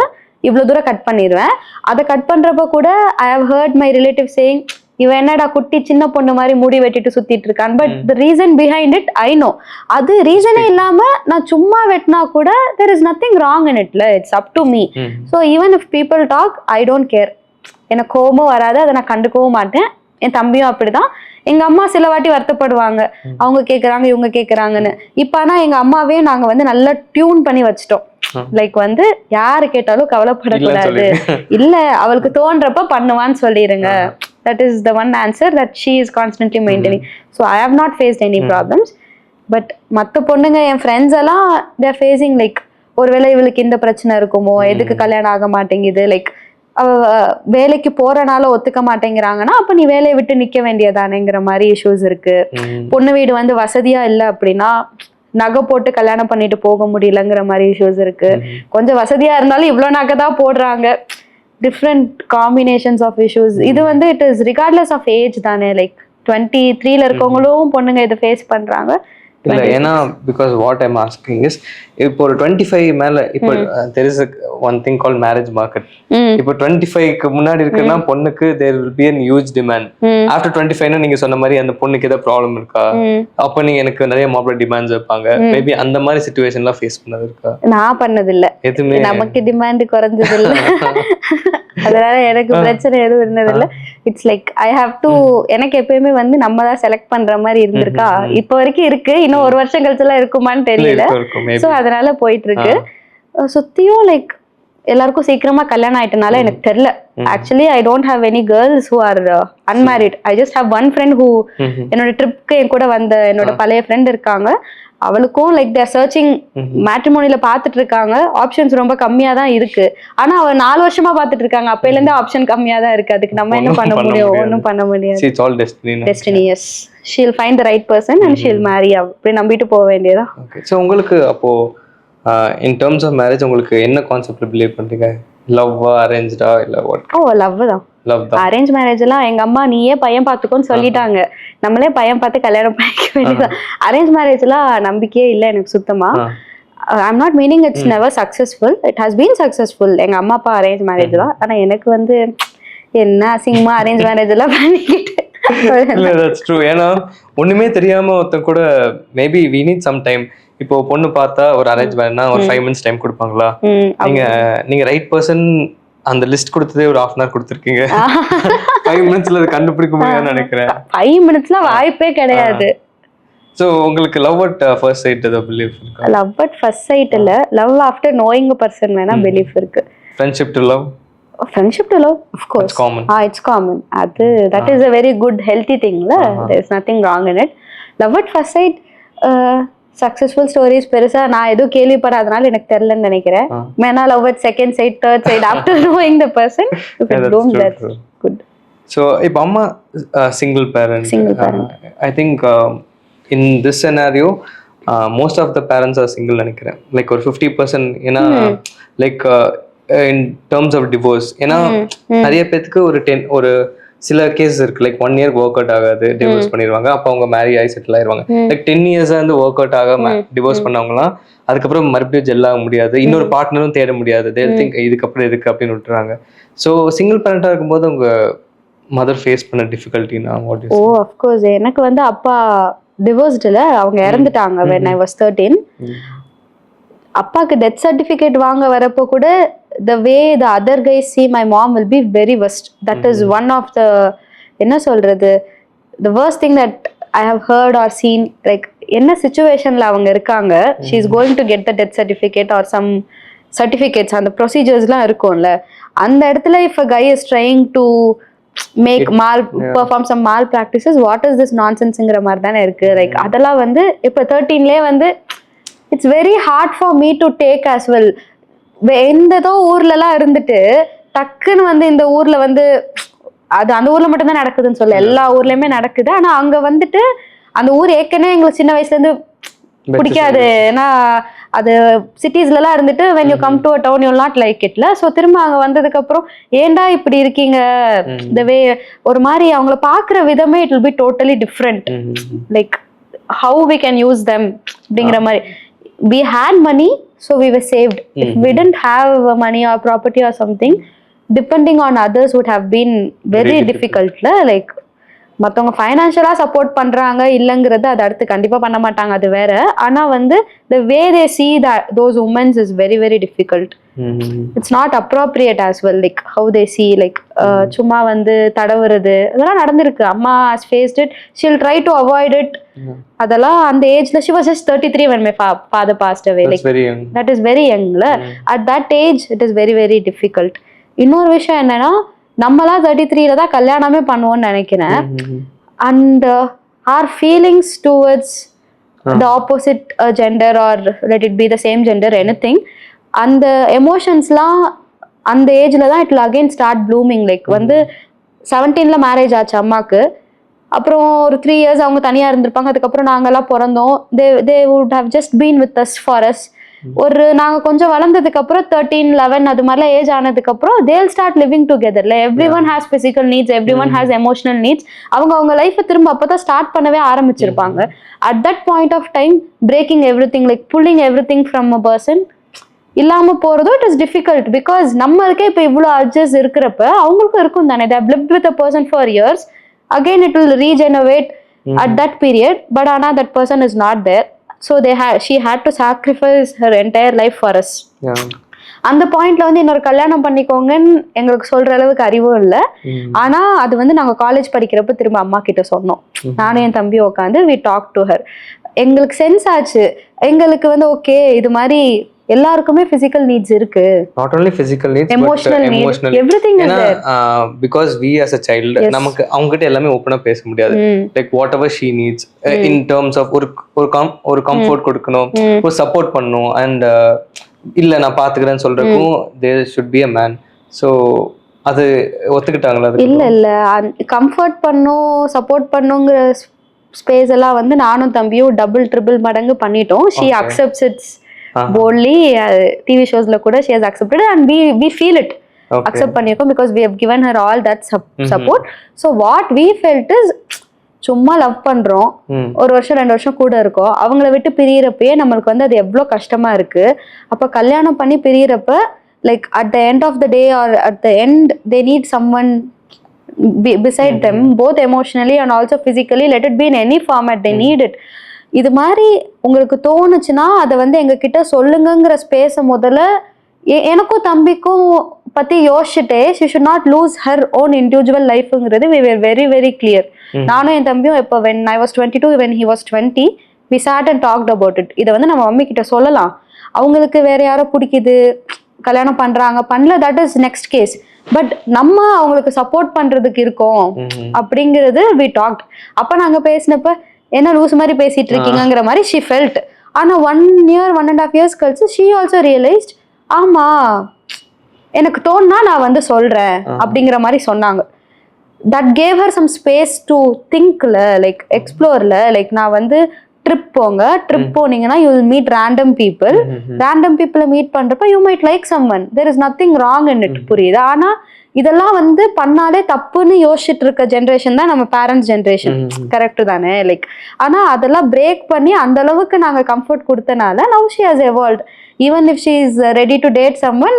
இவ்வளவு தூரம் கட் பண்ணிடுவேன். அதை கட் பண்றப்ப கூட I have heard my relative saying, இவன் என்னடா குட்டி சின்ன பொண்ணு மாதிரி முடி வெட்டிட்டு சுத்திட்டு இருக்கான். But the reason behind it I know. அது ரீசனே இல்லாம நான் சும்மா வெட்டினா கூட there is nothing wrong in it. It's up to me. So even if people talk, I don't care. எனக்கு கோபமும் வராது, அதை நான் கண்டுக்கவும் மாட்டேன். என் தம்பியும் அப்படிதான். எங்க அம்மா சில வாட்டி வருத்தப்படுவாங்க, அவங்க கேக்குறாங்க இவங்க கேக்குறாங்கன்னு. இப்ப ஆனா எங்க அம்மாவையும் நாங்க வந்து நல்லா டியூன் பண்ணி வச்சிட்டோம். லைக் வந்து யாரு கேட்டாலும் கவலைப்படக்கூடாது, இல்ல அவளுக்கு தோன்றப்ப பண்ணுவான்னு சொல்லிருங்க. That is the one answer that she is constantly maintaining. So I have not faced any problems. But மற்ற பொண்ணுங்க என் ஃப்ரெண்ட்ஸ் எல்லாம் தேர் ஃபேஸிங் லைக் ஒருவேளை இவளுக்கு இந்த பிரச்சனை இருக்குமோ, எதுக்கு கல்யாணம் ஆக மாட்டேங்குது, லைக் வேலைக்கு போறனால ஒத்துக்க மாட்டேங்கிறாங்கன்னா அப்ப நீ வேலையை விட்டு நிக்க வேண்டியதானேங்கிற மாதிரி இஷ்யூஸ் இருக்கு. பொண்ணு வீடு வந்து வசதியா இல்லை அப்படின்னா நகை போட்டு கல்யாணம் பண்ணிட்டு போக முடியலங்கிற மாதிரி இஷ்யூஸ் இருக்கு. கொஞ்சம் வசதியா இருந்தாலும் இவ்வளவு நகை தான் போடுறாங்க. Different combinations of issues. இது வந்து it is regardless of age தானே. லைக் 23 இருக்கவங்களும் பொண்ணுங்க இதை ஃபேஸ் பண்றாங்க. இல்ல ஏன்னா because what I'm asking is, இப்போ ஒரு 25 மேல இப்போ there is one thing call marriage market. இப்போ 25க்கு முன்னாடி இருக்குன்னா பொண்ணுக்கு there will be an huge demand. After 25 நீங்க சொன்ன மாதிரி அந்த பொண்ணுக்கு ஏதாவது ப்ராப்ளம் இருக்கா, அப்ப நீங்க எனக்கு நிறைய மாப்பிள்ளை டிமாண்ட்ஸ் வைப்பாங்க. மேபி அந்த மாதிரி சிச்சுவேஷன்லாம் ஃபேஸ் பண்ணது இருக்கா? நான் பண்ணது இல்ல, எதுவுமே நமக்கு டிமாண்ட் குறைஞ்சது இல்ல. அதனால எனக்கு பிரச்சனை எதுவும் இருந்தது இல்ல. It's like I have to, எனக்கு எப்பயுமே வந்து நம்ம தான் செலக்ட் பண்ற மாதிரி இருந்திருக்கா. இப்போ வரைக்கும் இருக்கு, இன்னும் ஒரு வருஷம் கழிச்சுலாம் இருக்குமான்னு தெரியல. சோ அதனால போயிட்டு இருக்கு. சுத்தியும் லைக் எல்லாருக்கும் சீக்கிரமா கல்யாணம் ஆயிட்டனால எனக்கு தெரியல. Actually I don't have any girls who are unmarried. I just have one friend who, என்னோட ட்ரிப்க்கு என் கூட வந்த என்னோட பழைய ஃப்ரெண்ட் இருக்காங்க. அவளுக்கும் லைக் தேர் சர்ச்சிங் மேட்ரிமோனில பாத்துட்டு இருக்காங்க. ஆப்ஷன்ஸ் ரொம்ப கம்மியா தான் இருக்கு. ஆனா அவ 4 வருஷமா பாத்துட்டு இருக்காங்க. அப்பையில இருந்து ஆப்ஷன் கம்மியா தான் இருக்கு. அதுக்கு நம்ம என்ன பண்ண முடியும்? ஒன்னும் பண்ண முடியாது. It's all destiny. Destiny, yes. She'll find the right person and she'll marry. அப்படி நம்பிட்டு போக வேண்டியதா. Okay. So உங்களுக்கு அப்போ in terms of marriage உங்களுக்கு என்ன கான்செப்ட்ல பிலீவ் பண்றீங்க? லவ்வா, அரேஞ்ச்டா இல்ல வாட்? லவ் தான். லவ் தான். அரேஞ்ச் மேரேஜ் எல்லாம் எங்க அம்மா நீயே பையன் பாத்துக்கோன்னு சொல்லிட்டாங்க. நம்மளே பையன் பார்த்து கல்யாணம் பண்ணிக்க வேண்டியதான். அரேஞ்ச் மேரேஜ் எல்லாம் நம்பிக்கையே இல்லை எனக்கு சுத்தமா. I'm not meaning it's never successful. It has been successful. எங்க அம்மா அப்பா அரேஞ்ச் மேரேஜ் தான். ஆனா எனக்கு வந்து என்ன அசிங்கமா அரேஞ்ச் மேரேஜ் எல்லாம் பண்ணிக்கிட்டு. That's true. ஏன்னா ஒண்ணுமே தெரியாம ஒருத்தன் கூட maybe we need some time. இப்போ பொண்ணு பார்த்தா ஒரு அரேஞ்ச் மேரேஜ்னா ஒரு 5 months டைம் கொடுப்பாங்களா? நீங்க ரைட் பர்சன் அந்த லிஸ்ட் கொடுத்ததே ஒரு 1/2 hour கொடுத்துருக்கீங்க. 5 minutesல அதை கண்டுபிடிக்க முடியாதுன்னு நினைக்கிறேன். 5 minutesல வாய்ப்பே கிடையாது. சோ உங்களுக்கு லவ் அட் ஃபர்ஸ்ட் சைட் ஏதோ பிலீஃப் இருக்கா? லவ் அட் ஃபர்ஸ்ட் சைட் இல்ல, love after knowing a person வேணா பிலீஃப் இருக்கு. Friendship to love? Friendship to love, of course. It's common. It's common. That is a very good healthy thing la. There is nothing wrong in it. Love at first sight, successful stories பெருசா நான் எதுவும் கேள்விப்படாதனால எனக்கு தெரியலன்னு நினைக்கிறேன். மேனா love at second sight, third sight after knowing the person, if it blooms, that's good. So if amma single parent, I think in this scenario most of the parents are single நினைக்கிறேன். Like ஒரு 50% ஏன்னா like in terms of divorce, ஏன்னா நிறைய பேருக்கு ஒரு சில case இருக்கு. Like 1 year work out ஆகாது, டிவோர்ஸ் பண்ணிடுவாங்க. அப்போ அவங்க மேரி ஆகி செட்டில் ஆயிடுவாங்க. லைக் 10 years வந்து ஒர்க் அவுட் ஆகாம டிவோர்ஸ் பண்ணவங்கலாம் அதுக்கப்புறம் மறுபடியும் ஜெல் ஆக முடியாது, இன்னொரு பார்ட்னரும் தேட முடியாது. தேல் திங்க் இதுக்கப்புறம் எதுக்கு அப்படின்னு விட்டுறாங்க. ஸோ சிங்கிள் பேரண்டா இருக்கும்போது உங்க மதர் ஃபேஸ் பண்ண டிஃபிகல்ட்டினா வாட் இஸ்? ஆஃப் கோர்ஸ் எனக்கு வந்து அப்பா டிவோர்ஸ்டுல அவங்க இறந்துட்டாங்க when I was 13. அப்பாக்கு டெத் சர்டிஃபிகேட் வாங்க வரப்போ கூட the way the other guys see my mom will be very worst. That is one of the என்ன சொல்றது, the worst thing that I have heard or seen. Like என்ன சிச்சுவேஷன்ல அவங்க இருக்காங்க, she is going to get the death certificate or some certificates, அந்த ப்ரொசீஜர்ஸ்லாம் இருக்கும்ல, அந்த இடத்துல if a guy is trying to make perform some malpractices, what is this nonsenseங்கிற மாதிரி தானே இருக்கு. லைக் அதெல்லாம் வந்து இப்போ 13லேயே வந்து it's very hard for me to take as well. எந்ததோ ஊர்லலாம் இருந்துட்டு டக்குன்னு வந்து இந்த ஊர்ல வந்து அது அந்த ஊர்ல மட்டும்தான் நடக்குதுன்னு சொல்ல, எல்லா ஊர்லயுமே நடக்குது. ஆனா அங்க வந்துட்டு அந்த ஊர் ஏற்கனவே எங்களுக்கு சின்ன வயசுல இருந்து பிடிக்காது. ஏன்னா அது சிட்டிஸ்ல எல்லாம் இருந்துட்டு when you come to a town you'll not like it. So திரும்ப அங்க வந்ததுக்கு அப்புறம் ஏன்டா இப்படி இருக்கீங்க, இந்த வே ஒரு மாதிரி அவங்கள பாக்குற விதமே it will be totally different. Like how we can use them அப்படிங்கிற மாதிரி. We had money, so we were saved. If we didn't have money or property or something, depending on others would have been very difficult. Like மற்றவங்க ஃபைனான்ஷியலாக support பண்ணுறாங்க இல்லைங்கிறது அது அடுத்து கண்டிப்பாக பண்ண மாட்டாங்க, அது வேற. ஆனால் வந்து the way they see those womens is very very difficult. It's not appropriate as well, like how they see, like சும்மா வந்து தடவுறது அதெல்லாம் நடந்திருக்கு. அம்மா has faced it, she'll try to avoid it. அதெல்லாம் அந்த ஏஜ்ல she was just 33 when my father passed away. Like that is very young. At that age it is very very difficult. இன்னொரு விஷயம் என்னன்னா, நம்மளா 33ல தான் கல்யாணமே பண்ணுவோம்னு நினைக்கிறேன். And our feelings towards the opposite gender or let it be the same gender, anything, அந்த எமோஷன்ஸ்லாம் அந்த ஏஜ்ல தான் it again start blooming. Like வந்து 17ல மேரேஜ் ஆச்சு அம்மாக்கு. அப்புறம் ஒரு 3 years அவங்க தனியா இருந்திருப்பாங்க. அதுக்கப்புறம் நாங்கெல்லாம் பிறந்தோம். they would have just been with us for us. ஒரு நாங்க கொஞ்சம் வளர்ந்ததுக்கு அப்புறம் 13, 11 அது மாதிரிலாம் ஏஜ் ஆனதுக்கு அப்புறம் they'll start living together. Like everyone has physical needs, everyone has emotional needs. அவங்க லைஃபை திரும்ப அப்பதான் ஸ்டார்ட் பண்ணவே ஆரம்பிச்சிருப்பாங்க. at that point of time breaking everything, like pulling everything from a person இல்லாம போறதும் இட் இஸ் டிஃபிகல்ட். பிகாஸ் நம்மளுக்கே இப்போ இவ்வளோ அட்ஜஸ்ட் இருக்கிறப்ப அவங்களுக்கும் இருக்கும் தானே. they have lived with a person for years, again it will regenerate at that period, but ana that person is not there, so she had to sacrifice her entire life for us. அந்த பாயிண்ட்ல வந்து இன்னொரு கல்யாணம் பண்ணிக்கோங்கன்னு எங்களுக்கு சொல்ற அளவுக்கு அறிவும் இல்லை. ஆனா அது வந்து நாங்க காலேஜ் படிக்கிறப்ப திரும்ப அம்மா கிட்ட சொன்னோம். நானும் என் தம்பி உட்காந்து we talked to her. எங்களுக்கு சென்ஸ் ஆச்சு. எங்களுக்கு வந்து ஓகே, இது மாதிரி எல்லாருக்குமே physical needs இருக்கு. not only physical needs, emotional but emotional needs, everything is there. Because we as a child, நமக்கு அவங்க கிட்ட எல்லாமே ஓபனா பேச முடியாது. like whatever she needs in terms of ஒரு கம்ஃபர்ட் கொடுக்கணும், ஒரு சப்போர்ட் பண்ணணும், and இல்ல நான் பாத்துக்கிறேன்னு சொல்றதுக்கும் there should be a man. so அது ஒத்துக்கிட்டாங்களா? இல்ல கம்ஃபர்ட் பண்ணும் சப்போர்ட் பண்ணுங்கிற ஸ்பேஸ் எல்லாம் வந்து நானும் தம்பியும் டபுள் ட்ரிபிள் மடங்கு பண்ணிட்டோம். she accepts it boldly. TV ஷோஸ்ல கூட she has accepted and we feel it. accept பண்ணிருக்கோம் because we have given her all that support. so what we felt is சும்மா லவ் பண்றோம், ஒரு வருஷம் 2 வருஷம் கூட இருக்கோம், அவங்கள விட்டு பிரியறப்பயே நம்மளுக்கு வந்து அது எவ்வளவு கஷ்டமா இருக்கு. அப்ப கல்யாணம் பண்ணி பிரியறப்ப like at the end of the day or at the end they need someone beside them, both emotionally and also physically, let it be in any format, they need it. இது மாதிரி உங்களுக்கு தோணுச்சுன்னா அதை வந்து எங்ககிட்ட சொல்லுங்கிற ஸ்பேஸை முதல்ல எனக்கும் தம்பிக்கும் பத்தி யோசிச்சுட்டே she should not lose her own individual lifeங்கிறது we were very very clear. நானும் என் தம்பியும் இப்போ when I was 22 when he was 20 we sat and talked about it. இதை வந்து நம்ம மம்மி கிட்ட சொல்லலாம், அவங்களுக்கு வேற யாரோ பிடிக்குது கல்யாணம் பண்றாங்க பண்ணல, that is next case. But நம்ம அவங்களுக்கு சப்போர்ட் பண்றதுக்கு இருக்கோம் அப்படிங்கிறது we talked. அப்ப நாங்க பேசினப்ப என்ன லூஸ் மாதிரி பேசிட்டு இருக்கீங்கிற மாதிரி she felt. ஆனா 1 year 1.5 years கழிச்சு she also realized ஆமா எனக்கு தோணுனா நான் வந்து சொல்றேன் அப்படிங்கிற மாதிரி சொன்னாங்க. that gave her some space to thinkல, லைக் எக்ஸ்ப்ளோர்ல. லைக் நான் வந்து ட்ரிப் போனீங்கன்னா you will meet random people. random people meet பண்றப்ப you might like someone, there is nothing wrong in it. புரியுது? ஆனா இதெல்லாம் வந்து பண்ணாலே தப்புன்னு யோசிச்சுட்டு இருக்க ஜென்ரேஷன் தான் நம்ம பேரண்ட்ஸ் ஜென்ரேஷன். கரெக்ட் தானே? லைக் ஆனா அதெல்லாம் பிரேக் பண்ணி அந்த அளவுக்கு நாங்க கம்ஃபர்ட் கொடுத்தனால now she has evolved. even if she is ready to date someone,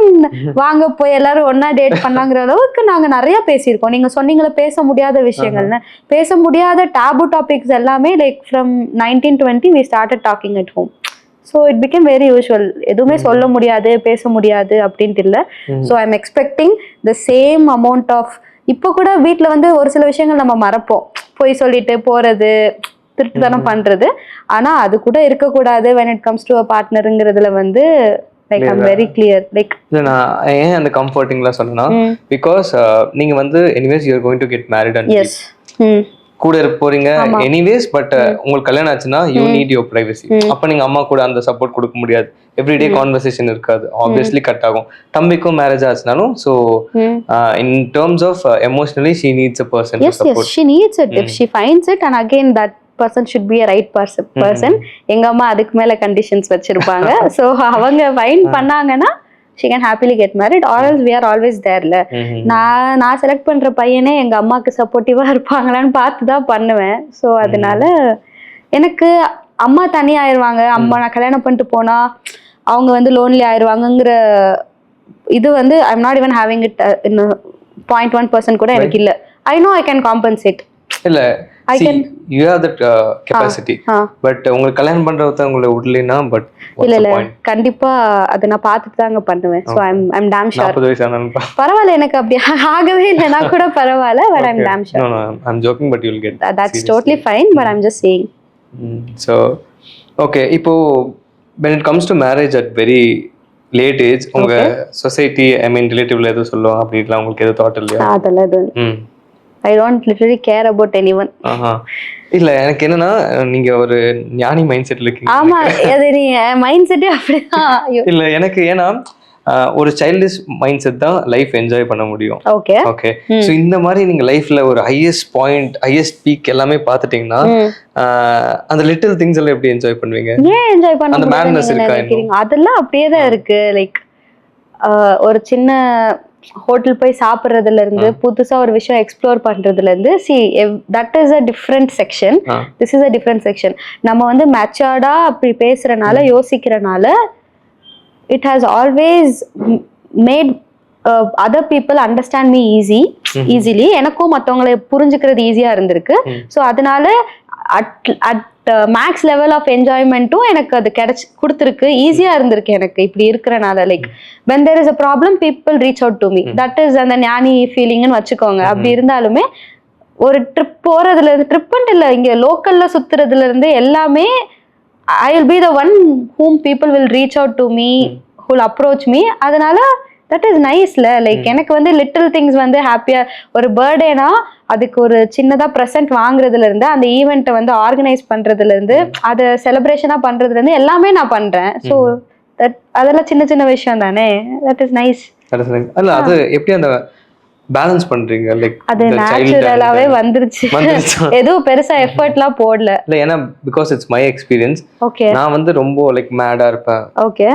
வாங்க போய் எல்லாரும் ஒன்னா டேட் பண்ணாங்கிற அளவுக்கு நாங்க நிறைய பேசியிருக்கோம். நீங்க சொன்னீங்களா பேச முடியாத விஷயங்கள்னு, பேச முடியாத டாபு டாபிக்ஸ் எல்லாமே like from 1920 we started talking at home. so it became very usual. எதுவுமே சொல்ல முடியாது பேச முடியாது அப்படின்ட்டு இல்லை. so I'm expecting the same amount of. இப்போ கூட வீட்டுல வந்து ஒரு சில விஷயங்கள் நம்ம மறப்போம், போய் சொல்லிட்டு போறது, திருட்டுத்தனம் பண்றது. ஆனா அது கூட இருக்கக்கூடாது when it comes to a partnerங்கிறதுல வந்து like I'm very clear. like நான் ஏன் அந்த கம்ஃபர்ட்டிங்லாம் சொன்னா because நீங்க வந்து anyways you are going to get married and yes கூட இருக்க போறீங்க எனிவேஸ். பட் உங்களுக்கு கல்யாணம் ஆச்சுன்னா யூ நீட் யுவர் பிரைவசி. அப்ப நீங்க அம்மா கூட அந்த சப்போர்ட் கொடுக்க முடியாது, எவ்ரிடே கான்வர்சேஷன் இருக்காது, ஆப்வியஸ்லி கட் ஆகும். தம்பிக்கும் மேரேஜ் ஆச்சுனாலும் so in terms of emotionally she needs a person yes yes she needs it if she finds it, and again that person should be a right person. எங்க அம்மா அதுக்கு மேல conditions வச்சிருப்பாங்க. so அவங்க find பண்ணாங்கன்னா she can happily get married, or else we are always there. நான் select பண்ற பையனே எங்க அம்மாக்கு சப்போர்ட்டிவா இருப்பாங்களான்னு பார்த்து தான் பண்ணுவேன். ஸோ அதனால எனக்கு அம்மா தனி ஆயிடுவாங்க, அம்மா நான் கல்யாணம் பண்ணிட்டு போனா அவங்க வந்து லோன்லி ஆயிடுவாங்கங்கிற இது வந்து I'm not even having it in 0.1% கூட எனக்கு இல்லை. I know I can compensate. இல்ல I can- you have that capacity. But உங்களுக்கு கல்யாணம் பண்றத உங்களை விடலைன்னா பட் இல்ல கண்டிப்பா அதை நான் பார்த்துட்டு தாங்க பண்ணுவேன். So I'm dam sure. 40 வயசு ஆனாலும் பரவாயில்ல, எனக்கு அப்படி ஆகவே இல்லைனா கூட பரவாயில்ல, but I'm dam sure. No, I'm joking, but you'll get That's totally fine, but I'm just saying. So okay, இப்போ when it comes to marriage at very late age, உங்க சொசைட்டி ஐ மீன் ரிலேட்டிவ்ல எதுவும் சொல்லுவோம் அப்படிலாம் உங்களுக்கு எதுவும் தாட் இல்லையா? அதெல்லாம் எதுவும் I don't literally care about anyone. இல்ல எனக்கு என்னன்னா நீங்க ஒரு ஞானி மைண்ட் செட்ல இருக்கீங்க. ஆமா, அது நீ மைண்ட் செட்டே அப்படிதான். இல்ல எனக்கு ஏன்னா ஒரு சைல்டிஷ் மைண்ட் செட் தான் லைஃப் என்ஜாய் பண்ண முடியும். Okay okay. ஸோ இந்த மாதிரி நீங்க லைஃப்ல ஒரு ஹையஸ்ட் பாயிண்ட் ஹையஸ்ட் பீக் எல்லாமே பார்த்துட்டீங்கன்னா அந்த லிட்டில் திங்ஸ் எல்லாம் எப்படி என்ஜாய் பண்ணுவீங்க? ஏன் என்ஜாய் பண்ண அந்த மேட்னஸ் இருக்கா? அதெல்லாம் அப்படியே தான் இருக்கு. லைக் ஒரு சின்ன ஹோட்டல் போய் சாப்பிட்றதுல இருந்து புதுசா ஒரு விஷயம் எக்ஸ்ப்ளோர் பண்றதுல இருந்து that is a different section. This is a different section. நம்ம வந்து மெச்சூர்டா அப்படி பேசுறனால யோசிக்கிறனால it has always made other people understand me easily. எனக்கும் மற்றவங்களை புரிஞ்சுக்கிறது ஈஸியா இருந்திருக்கு. ஸோ அதனால அட் மேக்ஸ் லெவல் ஆஃப் என்ஜாய்மெண்ட்டும் எனக்கு அது கொடுத்துருக்கு, ஈஸியா இருந்திருக்கு எனக்கு இப்படி இருக்கிறனால. Like when there is a problem people reach out to me. that is அந்த ஞானி ஃபீலிங்னு வச்சுக்கோங்க. அப்படி இருந்தாலுமே ஒரு ட்ரிப் போறதுல இருந்து, ட்ரிப்ன்ட்டு இல்லை, இங்க லோக்கல்ல சுத்துறதுல இருந்து எல்லாமே I will be the one whom people will reach out to me, who will approach me. அதனால that is niceல. லைக் எனக்கு வந்து லிட்டில் திங்ஸ் வந்து ஹாப்பியா, ஒரு பர்த்டேனா அதுக்கு ஒரு சின்னதா ப்ரெசென்ட் வாங்குறதுல இருந்து, அந்த ஈவெண்ட்டை வந்து ஆர்கனைஸ் பண்றதுல இருந்து, அதை செலிப்ரேஷனா பண்றதுல இருந்து எல்லாமே நான் பண்றேன். ஸோ அதெல்லாம் சின்ன சின்ன விஷயம் தானே. That is nice. அல்ல அது எப்படி அந்த பேலன்ஸ் பண்றீங்க? லைக் அது நேச்சுரலாவே வந்துருச்சு. எதுவும் பெருசா எஃபர்ட்லாம் போடல. இல்ல ஏன்னா because it's my experience. Okay. நான் வந்து ரொம்ப லைக் மேடா இருப்பேன். ஓகே.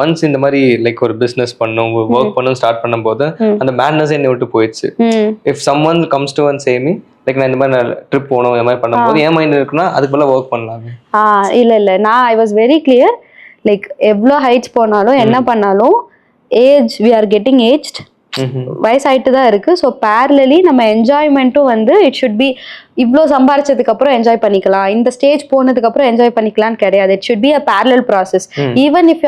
ஒன்ஸ் இந்த மாதிரி லைக் ஒரு பிசினஸ் பண்ணும் ஒர்க் பண்ண ஸ்டார்ட் பண்ணும்போது அந்த மேட்னஸ் என்னை விட்டு போயிடுச்சு. If someone comes to and say me like நான் இந்த மாதிரி ட்ரிப் போகணும் இந்த மாதிரி பண்ணும்போது என் மைண்ட் இருக்குன்னா அதுக்கு பதிலா ஒர்க் பண்ணலாமே. இல்ல நான் I was very clear. Like எவ்வளோ ஹைட்ஸ் போனாலும் என்ன பண்ணாலும் age we are getting aged, வயசாயிட்டு தான் இருக்கு. ஸோ பேரலி நம்ம என்ஜாய்மெண்ட்டும் வந்து இட் ஷுட் பி இவ்வளோ சம்பாரிச்சதுக்கு அப்புறம் என்ஜாய் பண்ணிக்கலாம், இந்த ஸ்டேஜ் போனதுக்கு அப்புறம் என்ஜாய் பண்ணிக்கலாம்னு கிடையாது. It should be a parallel process. Even if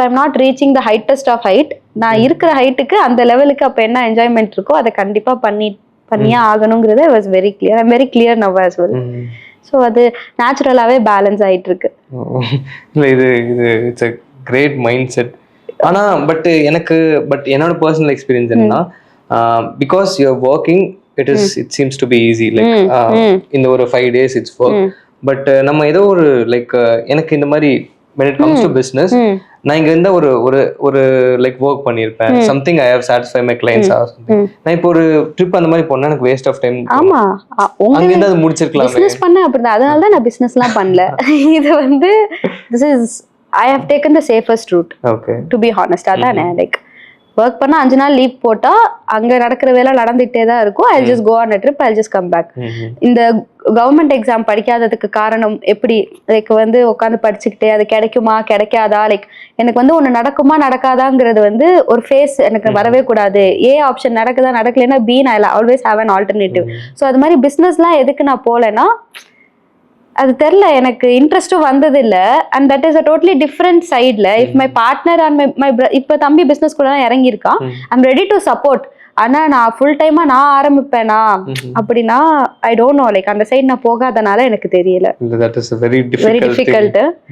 I'm not reaching the heightest of height, நான் இருக்கிற ஹைட்டுக்கு அந்த லெவலுக்கு அப்போ என்ன என்ஜாய்மெண்ட் இருக்கோ அதை கண்டிப்பா பண்ணியே ஆகணுங்கிறது I was very clear. I'm very clear now as well. So அது நேச்சுரலாவே பேலன்ஸ் ஆயிட்டு இருக்கு. இது இட்ஸ் a great mindset. ஆனா பட் என்னோட பர்சனல் எக்ஸ்பீரியன்ஸ் என்னன்னா because you are working it seems to be easy. Like இந்த ஒரு 5 days இட்ஸ் ஒர்க். பட் நம்ம ஏதோ ஒரு லைக் எனக்கு இந்த மாதிரி when it comes to business நான் இங்க இருந்த ஒரு லைக் ஒர்க் பண்ணிருப்பேன். something I have satisfied my clients or something. நான் இப்போ ஒரு ட்ரிப் அந்த மாதிரி போனா எனக்கு வேஸ்ட் ஆஃப் டைம். ஆமா, அங்க இருந்து அது முடிச்சிருக்கலாம். பிசினஸ் பண்ண அப்படிதான். அதனால தான் நான் பிசினஸ்லாம் பண்ணல. இது வந்து this is I have taken the safest route. Okay. To be honest, அதானே. லைக் ஒர்க் பண்ணா 5 நாள் லீவ் போட்டா அங்க நடக்கிற வேலை நடந்துகிட்டே தான் இருக்கும். I'll just go on a trip, I'll just come back. இந்த கவர்மெண்ட் எக்ஸாம் படிக்காததுக்கு காரணம் எப்படி, லைக் வந்து உட்காந்து படிச்சுக்கிட்டே அது கிடைக்குமா கிடைக்காதா, லைக் எனக்கு வந்து ஒன்று நடக்குமா நடக்காதாங்கிறது வந்து ஒரு ஃபேஸ் எனக்கு வரவே கூடாது. ஏ ஆப்ஷன் நடக்குதா நடக்கலைன்னா பி நான் always have an alternative. So அது மாதிரி பிஸ்னஸ்லாம் எதுக்கு நான் போகலன்னா அது தெரில, எனக்கு இன்ட்ரெஸ்ட்டும் வந்தது இல்லை. And that is a totally different சைட்ல. If my partner and my இப்போ தம்பி பிஸ்னஸ் கூட தான் இறங்கியிருக்கான், ஐம் ரெடி டு சப்போர்ட். ஆனா நான் ஃபுல் டைமா நான் ஆரம்பிப்பேனா அப்படின்னா ஐ டோன்ட் நோ. லைக் அந்த சைடு நான் போகாதனால எனக்கு தெரியல. That is a very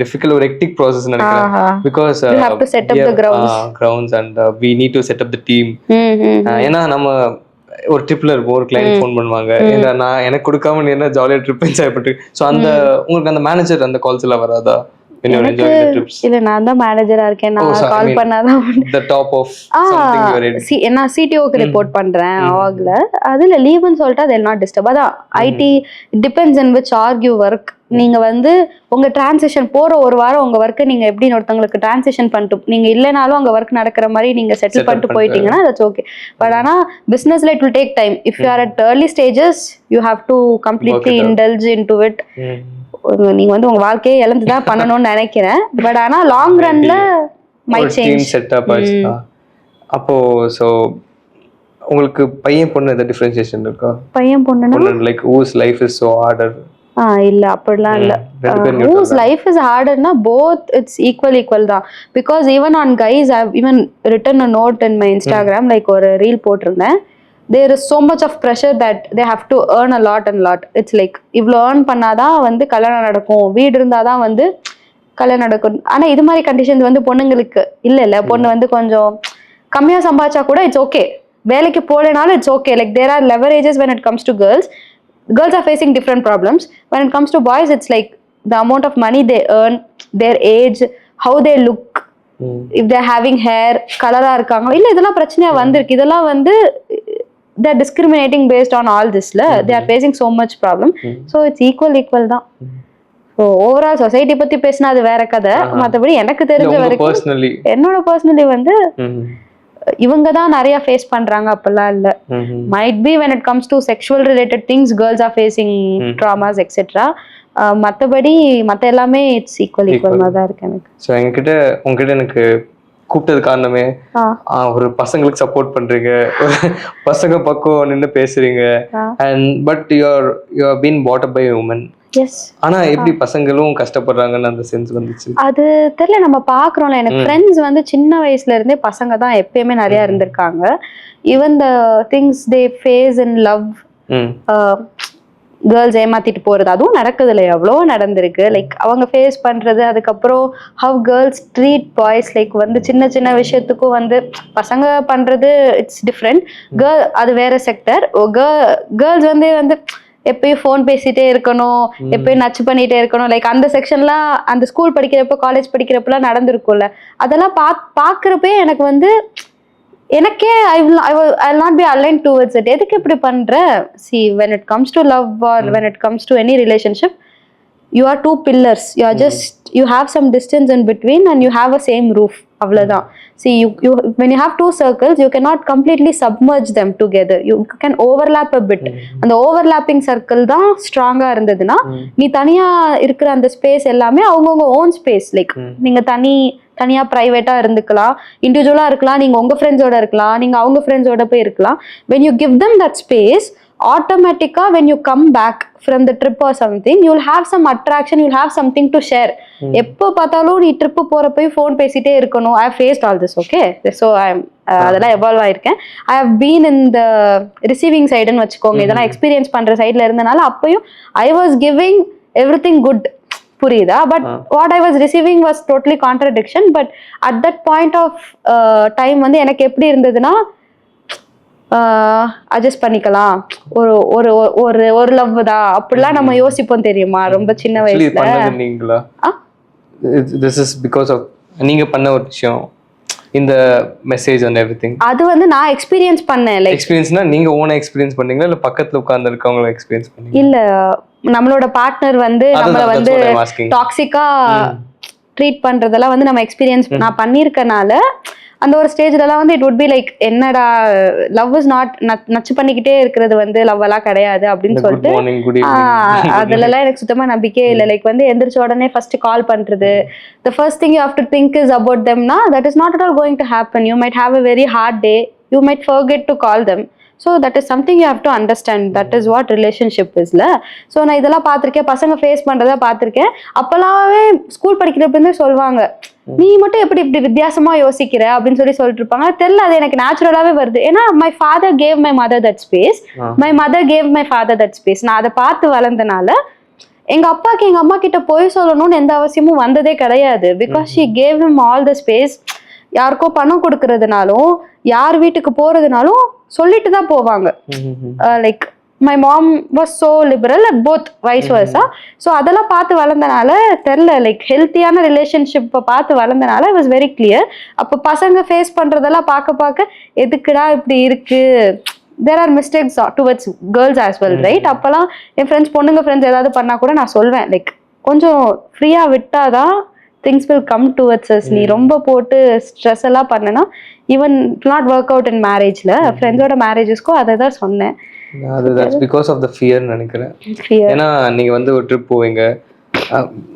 difficult or hectic process நினைக்கிறேன். Because you have to set up the grounds and we need to set up the team. ஏன்னா நம்ம ஒரு ட்ரிப்ல இருப்போம், ஒரு கிளைண்ட் ஃபோன் பண்ணுவாங்க, ஏன்னா நான் எனக்கு கொடுக்காம நீ என்ன ஜாலியா ட்ரிப் என்ஜாய் பண்ணிட்டு. ஸோ அந்த உங்களுக்கு அந்த மேனேஜர் அந்த கால்ஸ் எல்லாம் வராதா? இல்ல நான் தான் மேனேஜரா இருக்கேன், நான் கால் பண்ணாதான் the top of something you are ready. நான் சிடிஓக்கு ரிப்போர்ட் பண்றேன் ஆக்ல. அதுல லீவ்னு சொல்லிட்டு they'll not disturb. அதான் it depends on which org you work. நீங்க வந்து உங்க டிரான்சிஷன் போற ஒரு வாரம் உங்க ஒர்க்கை நீங்க எப்படி ஒருத்தவங்களுக்கு டிரான்சிஷன் பண்ணிட்டு நீங்க இல்லைனாலும் அங்க ஒர்க் நடக்கிற மாதிரி நீங்க செட்டில் பண்ணிட்டு போயிட்டீங்கன்னா தட்ஸ் ஓகே. பட் ஆனா பிசினஸ்ல it will take time. If you are at early stages you have to completely indulge into it. நீங்க வந்து உங்க வாழ்க்கையை இழந்துதான் பண்ணணும்னு நினைக்கிறேன். பட் ஆனா லாங் ரன்ல மை சேஞ்ச் செட்டப் ஆயிடுச்சு. அப்போ ஸோ உங்களுக்கு பையன் பொண்ணு எதாவது டிஃபரன்சியேஷன் இருக்கா? பையன் பொண்ணுன்னா பொண்ணு like whose life is so harder? இல்ல அப்படிலாம் இல்ல. ரெண்டு பேரும் whose life is harderனா both it's equal தான். Because even on guys I've even written a note in my Instagram like ஒரு reel போட்டிருந்தேன். There is so much of pressure that they have to earn a lot. It's like இவ்வளோ earn பண்ணாதான் வந்து கல்யாணம் நடக்கும், வீடு இருந்தாதான் வந்து கல்யாணம் நடக்கும். ஆனா இது மாதிரி கண்டிஷன்ஸ் வந்து பொண்ணுங்களுக்கு இல்ல. பொண்ணு வந்து கொஞ்சம் கம்மியா சம்பாதிச்சா கூட இட்ஸ் ஓகே, வேலைக்கு போலனாலும் it's okay. Like there are leverages when it comes to girls. Girls are facing different problems. When it comes to boys, it's like the amount of money they earn, their age, how they look, if they're having hair, கலரா இருக்காங்க இல்ல, இதெல்லாம் பிரச்சனையா வந்திருக்கு. இதெல்லாம் வந்து they're discriminating based on all this. They are facing so much problem. So it's equal தான். So overall society பத்தி பேசினா அது வேற கதை. மற்றபடி எனக்கு தெரிஞ்ச வரைக்கும் என்னோட பர்சனலி வந்து இவங்க தான் நிறைய ஃபேஸ் பண்றாங்க அப்படிலாம் இல்ல. Might be when it comes to sexual related things girls are facing traumas etc. மற்றபடி மற்ற எல்லாமே இட்ஸ் ஈக்குவல் தான் இருக்கு எனக்கு. ஸோ உங்ககிட்ட எனக்கு கூப்பிட்டது காரணமே ஒரு பசங்களுக்கு சப்போர்ட் பண்றீங்க, பசங்க பக்கம் நின்று பேசுறீங்க. And but you are been brought up by a woman. ஆனா எப்படி பசங்களும் கஷ்டப்படுறாங்கன்னு அந்த சென்ஸ் வந்துச்சு? அது தெரியல, நம்ம பாக்குறோம்ல. எனக்கு ஃப்ரெண்ட்ஸ் வந்து சின்ன வயசுல இருந்தே பசங்க தான் எப்பயுமே நிறைய இருந்திருக்காங்க. Even the things they face in love, girls ஏமாத்திட்டு போறது, அதுவும் நடக்குது இல்லை, எவ்வளோ நடந்திருக்கு. லைக் அவங்க ஃபேஸ் பண்றது, அதுக்கப்புறம் how girls treat boys. Like வந்து சின்ன சின்ன விஷயத்துக்கும் வந்து பசங்க பண்றது இட்ஸ் டிஃப்ரெண்ட், அது வேற செக்டர். கேர்ள்ஸ் வந்து எப்பயும் ஃபோன் பேசிட்டே இருக்கணும், எப்பயும் நச்சு பண்ணிட்டே இருக்கணும். லைக் அந்த செக்ஷன்லாம் அந்த ஸ்கூல் படிக்கிறப்ப காலேஜ் படிக்கிறப்பெல்லாம் நடந்திருக்கும்ல, அதெல்லாம் பாக்குறப்பே எனக்கு வந்து எனக்கே ஐ will not be aligned towards it. எதுக்கு இப்படி பண்ற? See, when it comes to love or when it comes to any relationship, you are two pillars. You have some distance in between and you have a same roof. அவ்வளவுதான். See, you when you have two circles, you cannot completely submerge them together. You can overlap a bit. அந்த overlapping circle தான் ஸ்ட்ராங்கா இருந்ததுன்னா, நீ தனியா இருக்கிற அந்த space எல்லாமே அவங்கவுங்க ஓன் ஸ்பேஸ். லைக் நீங்க தனியா பிரைவேட்டா இருந்துக்கலாம், இண்டிவிஜுவலா இருக்கலாம், நீங்க உங்க ஃப்ரெண்ட்ஸோட இருக்கலாம், நீங்க அவங்க ஃப்ரெண்ட்ஸோட போய் இருக்கலாம். when you give them that space, automatically when you come back from the trip or something, you'll have some attraction, you'll have something to share. எப்போ பார்த்தாலும் நீ ட்ரிப்பு போறப்ப ஃபோன் பேசிட்டே இருக்கணும். I have faced all this, okay? So அதெல்லாம் evolve ஆயிருக்கேன். I have been in the receiving side ன்னு வச்சுக்கோங்க. இதெல்லாம் எக்ஸ்பீரியன்ஸ் பண்ற சைட்ல இருந்தனால அப்பயும் I was giving everything good, புரியுதா? But what I was receiving was totally contradiction. But at that point of time வந்து எனக்கு எப்படி இருந்ததுன்னா, அட்ஜஸ்ட் பண்ணிக்கலாம், ஒரு ஒரு ஒரு ஒரு லவ் தான் அப்படிலாம் நம்ம யோசிப்போம் தெரியுமா, ரொம்ப சின்ன வயசுல. This is because of நீங்க பண்ண ஒரு விஷயம், இந்த மெசேஜ் அண்ட் எவ்ரிதிங். அது வந்து நான் எக்ஸ்பீரியன்ஸ் பண்ணேன். லைக் எக்ஸ்பீரியன்ஸ்னா நீங்க ஓனா எக்ஸ்பீரியன்ஸ் பண்ணீங்களா இல்ல பக்கத்துல உட்கார்ந்து இருக்கவங்க எக்ஸ்பீரியன்ஸ் பண்ணீங்களா? இல்ல, நம்மளோட பார்ட்னர் வந்து நம்மள வந்து டாக்ஸிக்கா ட்ரீட் பண்றதெல்லாம் வந்து நம்ம எக்ஸ்பீரியன்ஸ் நான் பண்ணியிருக்கனால அந்த ஒரு ஸ்டேஜ்லலாம் வந்து இட் வுட் பி லைக், என்னடா லவ் இஸ் நாட், நச்சு பண்ணிக்கிட்டே இருக்கிறது வந்து லவ் எல்லாம் கிடையாது அப்படின்னு சொல்லிட்டு அதுலலாம் எனக்கு சுத்தமா நம்பிக்கையே இல்லை. லைக் வந்து எந்திரிச்ச உடனே ஃபர்ஸ்ட் கால் பண்றது, the first thing you have to think is about them na, that is not at all going to happen. You might have a very hard day, you might forget to call them. So that is something you have to understand. That is what relationship is la. So நான் இதெல்லாம் பார்த்திருக்கேன், பசங்க face பண்றதா பார்த்திருக்கேன். அப்பலாவே school படிக்கிறப்ப இருந்தே சொல்லுவாங்க, நீ மட்டும் எப்படி இப்படி வித்தியாசமா யோசிக்கிற அப்படின்னு சொல்லிட்டு இருப்பாங்க. தெரியல, அது எனக்கு நேச்சுரலாவே வருது. ஏன்னா my father gave my mother that space, my mother gave my father that space. நான் அதை பார்த்து வளர்ந்தனால எங்க அப்பாக்கு எங்க அம்மா கிட்ட போய் சொல்லணும்னு எந்த அவசியமும் வந்ததே கிடையாது. Because she gave him all the space. யாருக்கோ பணம் கொடுக்கறதுனாலும் யார் வீட்டுக்கு போறதுனாலும் சொல்லிட்டு தான் போவாங்க. Like my mom was so liberal at both vice versa. So அதெல்லாம் பார்த்து வளர்ந்தனால தெரியல, லைக் ஹெல்த்தியான ரிலேஷன்ஷிப்பை பார்த்து வளர்ந்தனால it was very clear. அப்போ பசங்க ஃபேஸ் பண்றதெல்லாம் பார்க்க எதுக்குடா இப்படி இருக்கு, there are mistakes towards girls as well, right? அப்பெல்லாம் என் ஃப்ரெண்ட்ஸ் பொண்ணுங்க ஃப்ரெண்ட்ஸ் ஏதாவது பண்ணா கூட நான் சொல்வேன், லைக் கொஞ்சம் ஃப்ரீயா விட்டாதான் things will come towards us. நீ ரொம்ப போட்டு ஸ்ட்ரெஸ் எல்லாம் பண்ணனா even it not work out in மேரேஜ்ல. ஃப்ரெண்ட்ஸோட மேரேஜஸ்க்கும் அதை தான் சொன்னேன். அது that's because of the fear நினைக்கிறேன். ஏன்னா நீங்க வந்து ஒரு ட்ரிப் போவீங்க,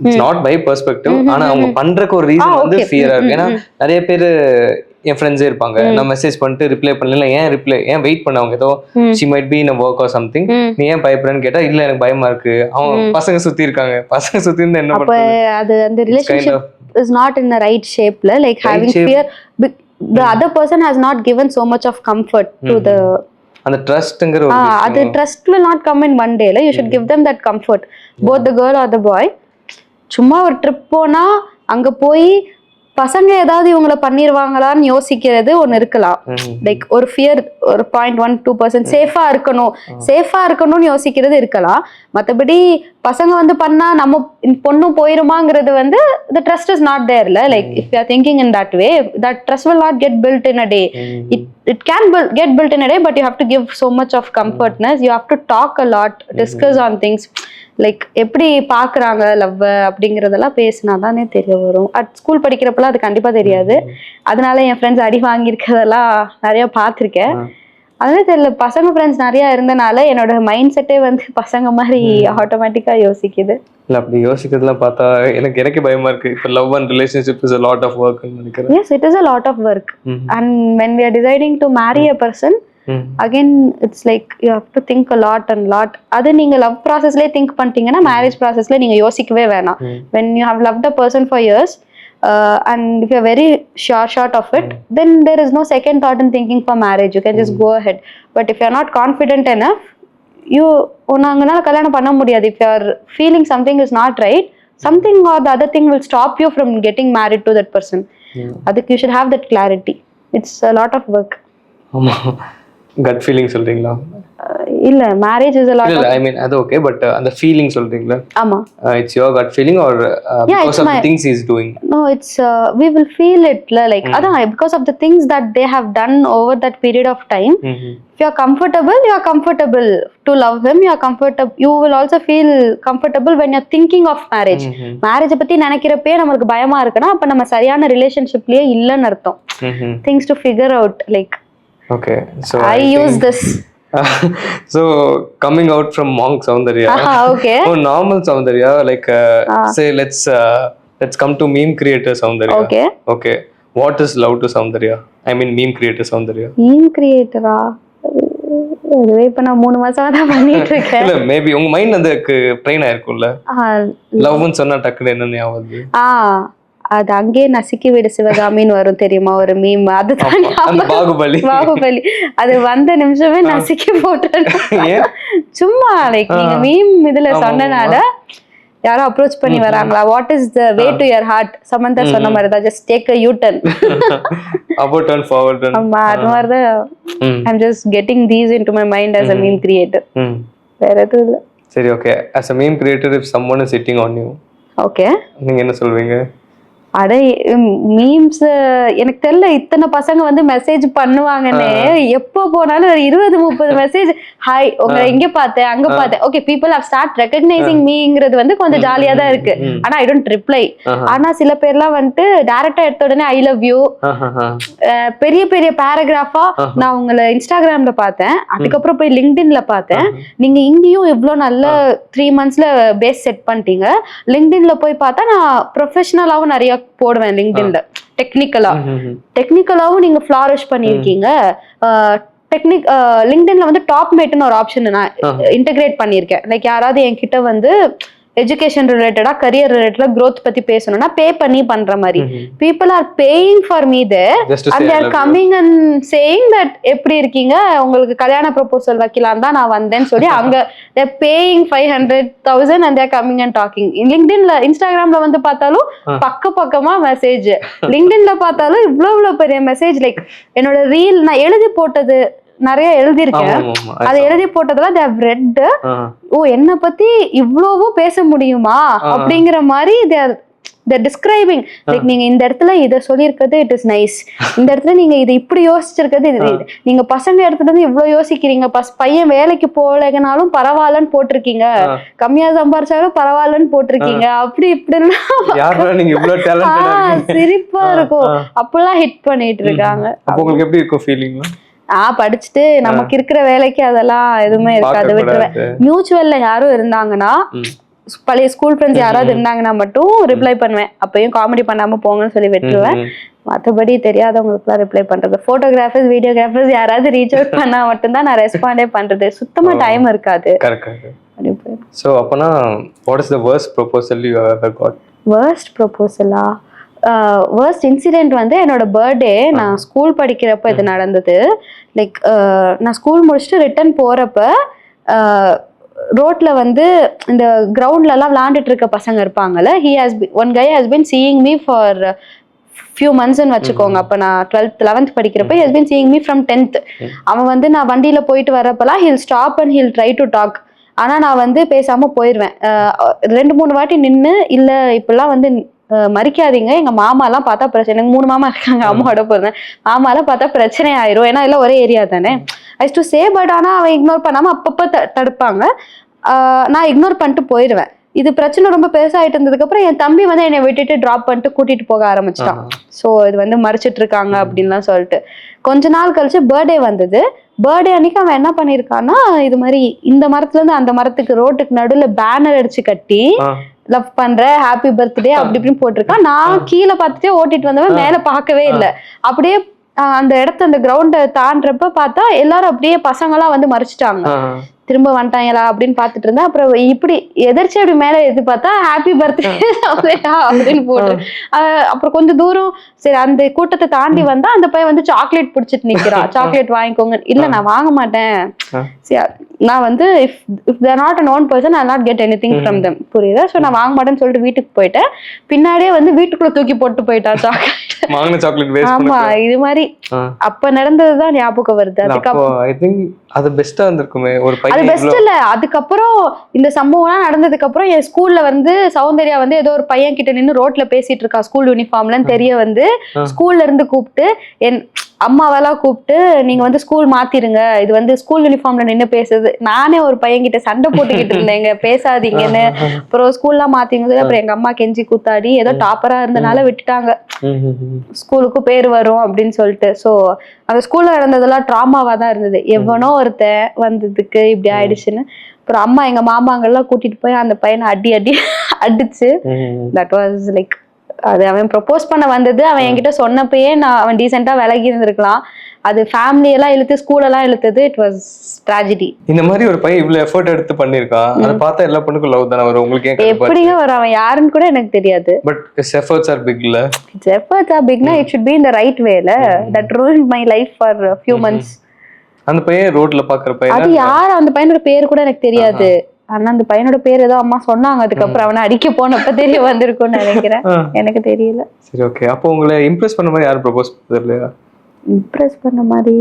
இட்ஸ் நாட் பை பெர்ஸ்பெக்டிவ், ஆனா அவங்க பண்றதுக்கு ஒரு ரீசன் வந்து ஃபியரா இருக்கு. ஏன்னா நிறைய பேர் என் ஃப்ரெண்ட்ஸே இருப்பாங்க, நான் மெசேஜ் பண்ணிட்டு ரிப்ளை பண்ணல, ஏன் வெயிட் பண்ணவங்க ஏதோ she might be in work or something, நீ ஏன் பயப்படுறேன்னு கேட்டா இல்ல எனக்கு பயமா இருக்கு, அவங்க பசங்க சுத்தி இருக்காங்க, பசங்க சுத்தி இருந்தா என்ன அப்ப அது அந்த relationship is not in the right shape la, like having fear, the other person has not given so much of comfort to the அந்த ட்ரஸ்ட்ங்கற ஒரு அது trust will not come in one day la, you should give them that comfort, both the girl or the boy. சும்மா ஒரு trip போனா அங்க போய் பசங்க ஏதாவது இவங்கள பண்ணிடுவாங்களான்னு யோசிக்கிறது ஒன்று இருக்கலாம். லைக் ஒரு ஃபியர், ஒரு 0.1-2% சேஃபா இருக்கணும்னு யோசிக்கிறது இருக்கலாம். மற்றபடி பசங்க வந்து பண்ணா நம்ம பொண்ணும் போயிருமாங்கிறது வந்து the trust is not there la, like if you are thinking in that way, that trust will not get built in a day. It can get built in a day, but you have to give so much of comfortness, you have to talk a lot, discuss on things, like எப்படி பாக்குறாங்க love அப்படிங்கறதெல்லாம் பேசினா தானே தெரிய வரும். At school படிக்கிறப்பெல்லாம் அது கண்டிப்பா தெரியாது. அதனால என் ஃப்ரெண்ட்ஸ் அடி வாங்கியிருக்கிறதெல்லாம் நிறைய பார்த்துருக்கேன். அதனால தெரியல, பசங்க ஃப்ரெண்ட்ஸ் நிறைய இருந்தனால என்னோட மைண்ட் செட்டே வந்து பசங்க மாதிரி ஆட்டோமேட்டிக்கா யோசிக்குது. இல்ல அப்படி யோசிக்கிறதுலாம் பார்த்தா எனக்கு பயமா இருக்கு. இப்போ love and relationship is a lot of work ன்னு நினைக்கிறேன். Yes, it is a lot of work. And when we are deciding to marry a person, again it's like you have to think a lot. அது நீங்க love ப்ராசஸ்லயே think பண்ணிட்டீங்கன்னா marriage ப்ராசஸ்ல நீங்க யோசிக்கவே வேணாம். when you have loved a person for years and if you're very sure of it, then there is no second thought in thinking for marriage, you can just go ahead. But if you're not confident enough, உன்னாங்கனால கல்யாணம் பண்ண முடியாது. if you're feeling something is not right, something or the other thing will stop you from getting married to that person. அதுக்கு you should have that clarity. It's a lot of work. ஆமா, cut feeling சொல்றீங்களா? இல்ல, marriage is a lot இல்ல, ஐ மீன் அது okay, but அந்த feeling சொல்றீங்களா? ஆமா, it's your cut feeling R because of the things he is doing? No, it's we will feel it like அதான் because of the things that they have done over that period of time. If you are comfortable to love him, you will also feel comfortable when you're thinking of marriage. marriage பத்தி நினைக்கிறப்பே நமக்கு பயமா இருக்குன்னா அப்ப நம்ம சரியான ரிலேஷன்ஷிப்லயே இல்லன்னு அர்த்தம். things to figure out, like okay, so I use this. So coming out from monk Soundarya, okay, oh normal Soundarya, like say let's come to meme creator Soundarya. Okay, what is love to Soundarya? I mean meme creator Soundarya. meme creator இதுவே இப்ப நான் 3 மாசமா தான் பண்ணிட்டு இருக்கேன். இல்ல maybe உங்க mind அதுக்கு ட்ரெயின் ஆயிருக்கும்ல, லவ்னு சொன்னா டக்குனு என்ன ஞாபகம் வருது? அது அங்கே நசுக்கி விடு சிவகாமின்னு வரும் தெரியுமா ஒரு மீம், அதுதான் பாகுபலி. அது வந்த நிமிஷமே நசுக்கி போட்டேன். சும்மா லைக் நீங்க மீம் இதுல சொன்னனால யாரும் அப்ரோச் பண்ணி வராங்களா, what is the way to your heart, Samantha சொன்ன மாதிரி தான், just take a U-turn, about turn forward turn. ஆமா, அது மாதிரி தான். I'm just getting these into my mind as a meme creator. வேற எதுவும் இல்ல. சரி, okay, as a meme creator if someone is hitting on you, okay, நீங்க என்ன சொல்வீங்க? அட மீம்ஸ் எனக்கு தெரியல, இத்தனை பசங்க வந்து மெசேஜ் பண்ணுவாங்கன்னு எப்போ போனாலும் ஒரு 20-30 மெசேஜ், ஹாய் உங்களை எங்க பார்த்தேன் அங்க பார்த்தேன். Okay, people have start recognising மீங்கிறது வந்து கொஞ்சம் ஜாலியா தான் இருக்கு. ஆனா ஐ டோன்ட் ரிப்ளை. ஆனா சில பேர்லாம் வந்துட்டு டைரக்டா எடுத்த உடனே ஐ லவ் யூ பெரிய பெரிய பேராகிராஃபா நான் உங்களை இன்ஸ்டாகிராம்ல பார்த்தேன், அதுக்கப்புறம் போய் லிங்க்டின்ல பார்த்தேன், நீங்க இங்கேயும் இவ்வளவு நல்ல 3 monthsல பேஸ் செட் பண்ணிட்டீங்க, லிங்க்டின்ல போய் பார்த்தா நான் ப்ரொஃபஷனலாவும் நிறைய போடுவேன், லிங்க்டின்ல டெக்னிக்கலாவும் நீங்க ஃபிளாரிஷ் பண்ணிருக்கீங்க. லிங்க்டின்ல வந்து டாப் மேட்னு ஒரு ஆப்ஷன் நான் இன்டகிரேட் பண்ணிருக்கேன். லைக் யாராவது என்கிட்ட வந்து எஜுகேஷன் ரிலேட்டடா கரியர் ரிலேட்டடா growth பத்தி பேசணும்னா பே பண்ணி பண்ற மாதிரி, people are paying for me there and they are coming and saying that எப்படி இருக்கீங்க, உங்களுக்கு கல்யாண ப்ரொபோசல் வைக்கலாம் தான் நான் வந்தேன்னு சொல்லி அங்க they are paying 500,000 and they are coming and talking. லிங்க்டின்ல இன்ஸ்டாகிராம்ல வந்து பார்த்தாலும் பக்கமா மெசேஜ், லிங்க்டின்ல பார்த்தாலும் இவ்வளவு பெரிய மெசேஜ். லைக் என்னோட ரீல் நான் எழுதி போட்டது நிறைய எழுதியிருக்கேன், அதை எழுதி போட்டதெல்லாம் they have read, ஓ என்ன பத்தி இவ்வளவோ பேச முடியுமா அப்படிங்கிற மாதிரி they're describing, like நீங்க இந்த இடத்துல இதை சொல்லியிருக்கிறது இட் இஸ் நைஸ், இந்த இடத்துல நீங்க இதை இப்படி யோசிச்சிருக்கிறது, நீங்க பசங்க இடத்துல இருந்து இவ்வளவு யோசிக்கிறீங்க, பையன் வேலைக்கு போகலைனாலும் பரவாயில்லன்னு போட்டிருக்கீங்க, கம்மியா சம்பாரிச்சாலும் பரவாயில்லன்னு போட்டிருக்கீங்க, அப்படி இப்படிலாம் சிரிப்பா இருக்கும். அப்பெல்லாம் ஹிட் பண்ணிட்டு இருக்காங்க. உங்களுக்கு எப்படி இருக்கும் ஃபீலிங்? படிச்சுட்டு நமக்கு இருக்கிற வேலைக்கு அதெல்லாம் எதுவுமே இருக்காது, விட்டுருவேன். மியூச்சுவல்ல யாரும் இருந்தாங்கன்னா பழைய ஸ்கூல் ஃப்ரெண்ட்ஸ் யாராவது இருந்தாங்கன்னா மட்டும் ரிப்ளை பண்ணுவேன். அப்பயும் காமெடி பண்ணாம போங்கன்னு சொல்லி விட்டுருவேன். மற்றபடி தெரியாதவங்களுக்குலாம் ரிப்ளை பண்றது, போட்டோகிராஃபர்ஸ் வீடியோகிராஃபர்ஸ் யாராவது ரீச் அவுட் பண்ணா மட்டும்தான் நான் ரெஸ்பாண்டே பண்றது. சுத்தமா டைம் இருக்காது. ஸோ அப்போனா what is the worst proposal you ever got? Worst ப்ரொபோசலா? வர்ஸ்ட் இன்சிடென்ட் வந்து என்னோட பர்த்டே, நான் ஸ்கூல் படிக்கிறப்ப இது நடந்தது. லைக் நான் ஸ்கூல் முடிச்சுட்டு ரிட்டர்ன் போறப்ப ரோட்ல வந்து இந்த கிரவுண்ட்லலாம் விளாண்டுட்டு இருக்க பசங்க இருப்பாங்கல்ல, one guy has been seeing me for few மந்த்ஸ்ன்னு வச்சுக்கோங்க. அப்போ நான் 12th 11th படிக்கிறப்ப has been seeing me from 10th. அவன் வந்து நான் வண்டியில போயிட்டு வரப்பெல்லாம் he'll stop and he'll try to talk. ஆனா நான் வந்து பேசாம போயிடுவேன். 2-3 வாட்டி நின்று, இல்ல இப்பெல்லாம் வந்து மறிக்காதீங்க, எங்க மாமாலாம் பார்த்தா பிரச்சனை. எனக்கு 3 மாமா இருக்காங்க, அம்மாவோட போறேன். மாமாலாம் பார்த்தா பிரச்சனை ஆயிரும், ஏன்னா எல்லாம் ஒரே ஏரியா தானே. ஐ டு சே, பட் ஆனா அவன் இக்னோர் பண்ணாம அப்பப்போ தடுப்பாங்க. நான் இக்னோர் பண்ணிட்டு போயிடுவேன். இது பிரச்சனை ரொம்ப பெருசாயிட்டு இருந்ததுக்கு அப்புறம் என் தம்பி வந்து என்னை விட்டுட்டு டிராப் பண்ணிட்டு கூட்டிட்டு போக ஆரம்பிச்சிட்டான். ஸோ இது வந்து மறைச்சிட்டு இருக்காங்க அப்படின்லாம் சொல்லிட்டு கொஞ்ச நாள் கழிச்சு பர்த்டே வந்தது. பர்த்டே அன்னைக்கு அவன் என்ன பண்ணிருக்கான்னா, இது மாதிரி இந்த மரத்துல இருந்து அந்த மரத்துக்கு ரோட்டுக்கு நடுவில் பேனர் அடிச்சு கட்டி லவ் பண்ற, ஹாப்பி பர்த்டே அப்படி இப்படின்னு போட்டிருக்கான். நான் கீழே பார்த்துட்டே ஓட்டிட்டு வந்தவன் மேல பார்க்கவே இல்லை. அப்படியே அந்த இடத்த அந்த கிரவுண்டை தாண்டறப்ப பார்த்தா எல்லாரும் அப்படியே பசங்கெல்லாம் வந்து மறைச்சிட்டாங்க. திரும்ப வந்துட்டாங்களா அப்படின்னு பார்த்துட்டு இருந்தா, அப்புறம் இப்படி எதிர்ச்சி அப்படி மேல எது பார்த்தா ஹாப்பி பர்த்டே அப்படின்னு போட்டு, அப்புறம் கொஞ்சம் தூரம் சரி அந்த கூட்டத்தை தாண்டி வந்தா அந்த பையன் வந்து சாக்லேட் பிடிச்சிட்டு நிக்கிறான். சாக்லேட் வாங்கிக்கோங்க. இல்ல நான் வாங்க மாட்டேன், நான் வந்து if there not a known person I not get anything from them, புரியுதா? ஸோ நான் வாங்க மாட்டேன்னு சொல்லிட்டு வீட்டுக்கு போயிட்டேன். பின்னாடியே வந்து வீட்டுக்குள்ள தூக்கி போட்டு போயிட்டான் சாக்லேட். ஆமா, இது மாதிரி அப்ப நடந்ததுதான் ஞாபகம் வருது. அதுக்கப்புறம் ஐ திங்க் அது பெஸ்டா இருந்திருக்குமே ஒரு பையன். அது பெஸ்ட் இல்ல. அதுக்கப்புறம் இந்த சம்பவம்லாம் நடந்ததுக்கு அப்புறம் என் ஸ்கூல்ல வந்து சௌந்தர்யா வந்து ஏதோ ஒரு பையன் கிட்ட நின்று ரோட்ல பேசிட்டு இருக்கா ஸ்கூல் யூனிஃபார்ம்லன்னு தெரிய வந்து ஸ்கூல்ல இருந்து கூப்பிட்டு என் அம்மாவெல்லாம் கூப்பிட்டு, நீங்க வந்து ஸ்கூல் மாத்திருங்க, இது வந்து ஸ்கூல் யூனிஃபார்ம்ல நின்று பேசுது. நானே ஒரு பையன் கிட்ட சண்டை போட்டுக்கிட்டு இருந்தேங்க, பேசாதீங்கன்னு. அப்புறம் ஸ்கூல்லாம் மாத்திங்க. அப்புறம் எங்க அம்மா கெஞ்சி கூத்தாடி ஏதோ டாப்பரா இருந்தனால விட்டுட்டாங்க, ஸ்கூலுக்கு பேர் வரும் அப்படின்னு சொல்லிட்டு. ஸோ அந்த ஸ்கூல்ல நடந்ததெல்லாம் ட்ராமாவா தான் இருந்தது. எவனோ ஒருத்தன் வந்ததுக்கு இப்படி ஆயிடுச்சுன்னு. அப்புறம் அம்மா எங்க மாமாங்கெல்லாம் கூட்டிட்டு போய் அந்த பையனை அடிச்சு தட் வாஸ் லைக், அது அவன் ப்ரொபோஸ் பண்ண வந்தது. அவன் என்கிட்ட சொன்னப்பயே அவன் டீசெண்டா விலகி இருந்திருக்கலாம். அது ஃபேமிலி எல்லாம் இழுத்து ஸ்கூல் எல்லாம் இழுத்தது. It was tragedy. இந்த மாதிரி ஒரு பையன் இவ்வளவு எஃபர்ட் எடுத்து பண்ணிருக்கான். அதை பார்த்தா எல்லா பொண்ணுக்கும் லவ் தானே வரும். உங்களுக்கு எப்படிங்க வரும்? அவன் யாருன்னு கூட எனக்கு தெரியாது. But his efforts are big இல்ல? His efforts are big, it should be in the right way ல. That ruined my life for a few months. அந்த பையன் ரோட்ல பாக்குற பையன், அது யார்? அந்த பையனோட பேர் கூட எனக்கு தெரியாது. ஆனா அந்த பையனோட பேர் ஏதோ அம்மா சொன்னாங்க. அதுக்கப்புறம் அவனை அடிக்க போனப்ப தெரிய வந்திருக்கும்னு நினைக்கிறேன். எனக்கு தெரியல. சரி, ஓகே. அப்போ உங்களை இம்ப்ரெஸ் பண்ண மாதிரி யாரும் ப்ரொபோஸ் பண்ணது இல்லையா? இம்ப்ரெஸ் பண்ண மாதிரி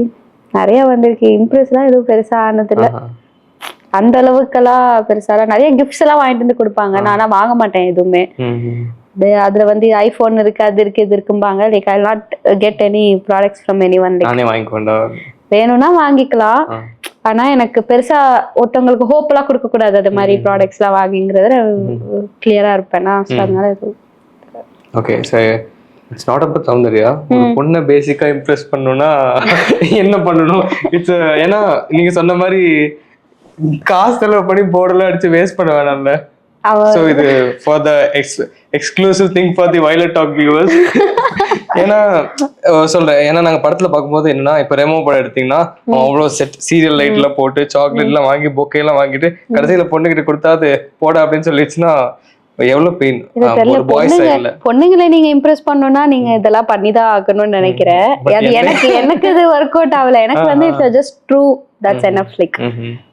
நிறைய வந்திருக்கு. இம்ப்ரெஸ்லாம் எதுவும் பெருசா ஆனது இல்ல. அந்த அளவுக்கெல்லாம் பெருசாலாம் நிறைய கிஃப்ட்ஸ் எல்லாம் வாங்கிட்டு வந்து கொடுப்பாங்க. நானா வாங்க மாட்டேன் எதுவுமே. அதுல வந்து ஐபோன் இருக்கு, அது இருக்கு, இது இருக்கும்பாங்க. Like I not get any products from anyone. நானே வாங்கிக்கொண்டா வேணும்னா வாங்கிக்கலாம். ஆனா எனக்கு பெருசா ஒருத்தவங்களுக்கு ஹோப் எல்லாம் கொடுக்க கூடாது. அது மாதிரி ப்ராடக்ட்ஸ் எல்லாம் வாங்கிங்கிறத கிளியரா இருப்பேன்னா. அதனால ஓகே. சரி, இட்ஸ் நாட் அபவுட் சௌந்தர்யா. ஒரு பொண்ணை பேசிக்கா இம்ப்ரெஸ் பண்ணணும்னா என்ன பண்ணணும்? இட்ஸ் ஏன்னா நீங்க சொன்ன மாதிரி காசு செலவு பண்ணி போர்டெல்லாம் அடிச்சு வேஸ்ட் பண்ண வேணாம்ல. So இது for the exclusive thing for the Violet Talk viewers. ஏன்னா சொல்றேன், ஏன்னா நாங்க படத்துல பார்க்கும்போது என்னன்னா, இப்ப ரெமோ படம் எடுத்தீங்கன்னா அவ்வளவு செட் சீரியல் லைட் எல்லாம் போட்டு சாக்லேட் எல்லாம் வாங்கி பொக்கே எல்லாம் வாங்கிட்டு கடைசியில பொண்ணுகிட்ட கொடுத்தா அது போட அப்படின்னு சொல்லிடுச்சுன்னா எவ்வளவு பெயின். பொண்ணுங்களை நீங்க இம்ப்ரெஸ் பண்ணணும்னா நீங்க இதெல்லாம் பண்ணிதான் ஆகணும்னு நினைக்கிறேன். அது எனக்கு இது ஒர்க் அவுட் ஆகல. எனக்கு வந்து it's just true, that's enough. Like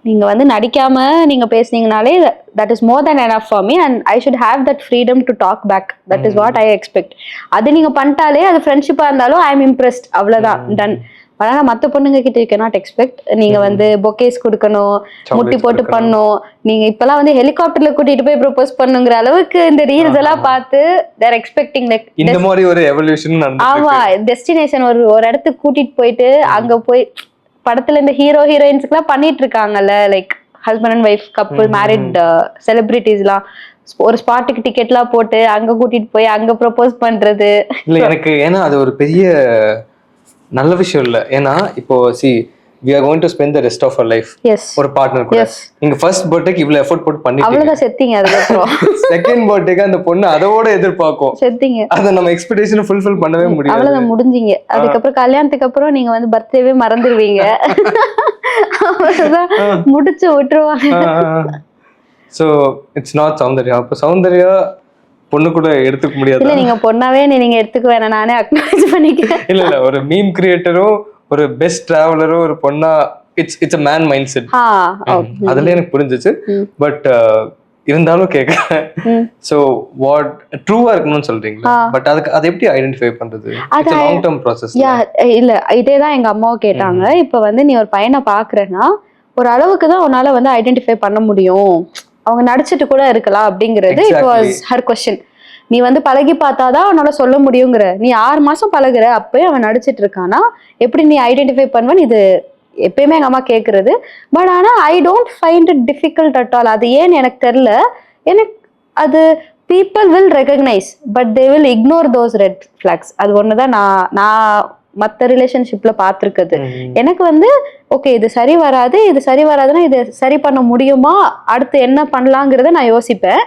நீங்க வந்து நடிக்காம நீங்க பேசுனீங்கனாலே that is more than enough for me and I should have that freedom to talk back. That is what I expect. அது நீங்க பண்ணிட்டாலே அது ஃப்ரெண்ட்ஷிப்பா இருந்தாலும் I am impressed, அவ்வளவுதான், டன். ஆனா மத்த பொண்ணுங்க கிட்ட you cannot expect. நீங்க வந்து பொக்கேஸ் கொடுக்கணும், முட்டி போட்டு பண்ணணும். நீங்க இப்பெல்லாம் வந்து ஹெலிகாப்டர்ல கூட்டிட்டு போய் ப்ரோபோஸ் பண்ணுங்கிற அளவுக்கு இந்த ரீல்ஸ் எல்லாம் பார்த்து they are expecting like இந்த மாதிரி ஒரு எவல்யூஷன் நடந்துருக்கு. ஆமா, டெஸ்டினேஷன் ஒரு இடத்துக்கு கூட்டிட்டு போயிட்டு அங்க போய் படத்துல இந்த ஹீரோ ஹீரோயின்ஸ்க்குலாம் பண்ணிட்டு இருக்காங்கல்ல, like husband and wife couple married செலிபிரிட்டிஸ்லாம் ஒரு ஸ்பாட்டுக்கு டிக்கெட்லாம் போட்டு அங்க கூட்டிட்டு போய் அங்க ப்ரொபோஸ் பண்றது இல்ல. எனக்கு ஏன்னா அது ஒரு பெரிய நல்ல விஷயம் இல்லை. ஏன்னா இப்போ we are going to spend the rest of our life as ஒரு பார்ட்னர் கூட. Yes. நீங்க ஃபர்ஸ்ட் பர்த்டேக்கு இவ்வளவு எஃபோர்ட் போட்டு பண்ணிட்டீங்க, அவ்வளவுதான் செத்தீங்க. அதுக்கப்புறம் செகண்ட் பர்த்டேக்கு அந்த பொண்ணு அதோட எதிர்பார்க்கும், செத்தீங்க. அதை நம்ம எக்ஸ்பெக்டேஷன் ஃபுல்ஃபில் பண்ணவே முடியாது. அவ்வளவுதான் முடிஞ்சீங்க. அதுக்கப்புறம் கல்யாணத்துக்கு அப்புறம் நீங்க வந்து பர்த்டேவே மறந்துடுவீங்க. அவ்வளவுதான் முடிச்சு விட்டுருவாங்க. So it's not Soundarya. அப்போ சௌந்தர்யா பொண்ணு கூட எடுத்துக்க முடியாது. இல்ல நீங்க பொண்ணாவே நீங்க எடுத்துக்க வேணாம், நானே அக்னாலேஜ் பண்ணிக்கிறேன். இல்ல ஒரு மீம் கிரியேட்டரும் ஒரு பெஸ்ட் டிராவலரும் ஒரு பொண்ணா இட்ஸ் a man mindset. அதுல எனக்கு புரிஞ்சிச்சு. பட் இருந்தாலும் கேட்கறேன். ஸோ வாட் ட்ரூவா இருக்கணும்னு சொல்றீங்களா? பட் அதுக்கு அதை எப்படி ஐடென்டிஃபை பண்றது? It's long term process. இல்ல இதே தான் எங்க அம்மாவும் கேட்டாங்க. இப்ப வந்து நீ ஒரு பையனை பாக்குறேன்னா ஒரு அளவுக்கு தான் உன்னால வந்து ஐடென்டிஃபை பண்ண முடியும், அவங்க நடிச்சிட்டு கூட இருக்கலாம் அப்படிங்கிறது. It was her question. நீ வந்து பழகி பார்த்தாதான் அவனால சொல்ல முடியுங்கிற. நீ 6 மாசம் பழகுற, அப்பயே அவன் நடிச்சிட்டு இருக்கானா எப்படி நீ ஐடென்டிஃபை பண்ணுவேன்? இது எப்பயுமே எங்க அம்மா கேட்கறது. பட் ஆனா I don't find it difficult at all. அது ஏன்னு எனக்கு தெரியல. எனக்கு அது people will recognise but they will ignore those red flax. அது ஒண்ணுதான் நான் மற்ற ரிலேஷன்ஷிப்ல பார்த்துருக்குது. எனக்கு வந்து ஓகே இது சரி வராதுன்னா இது சரி பண்ண முடியுமா, அடுத்து என்ன பண்ணலாங்கிறத நான் யோசிப்பேன்.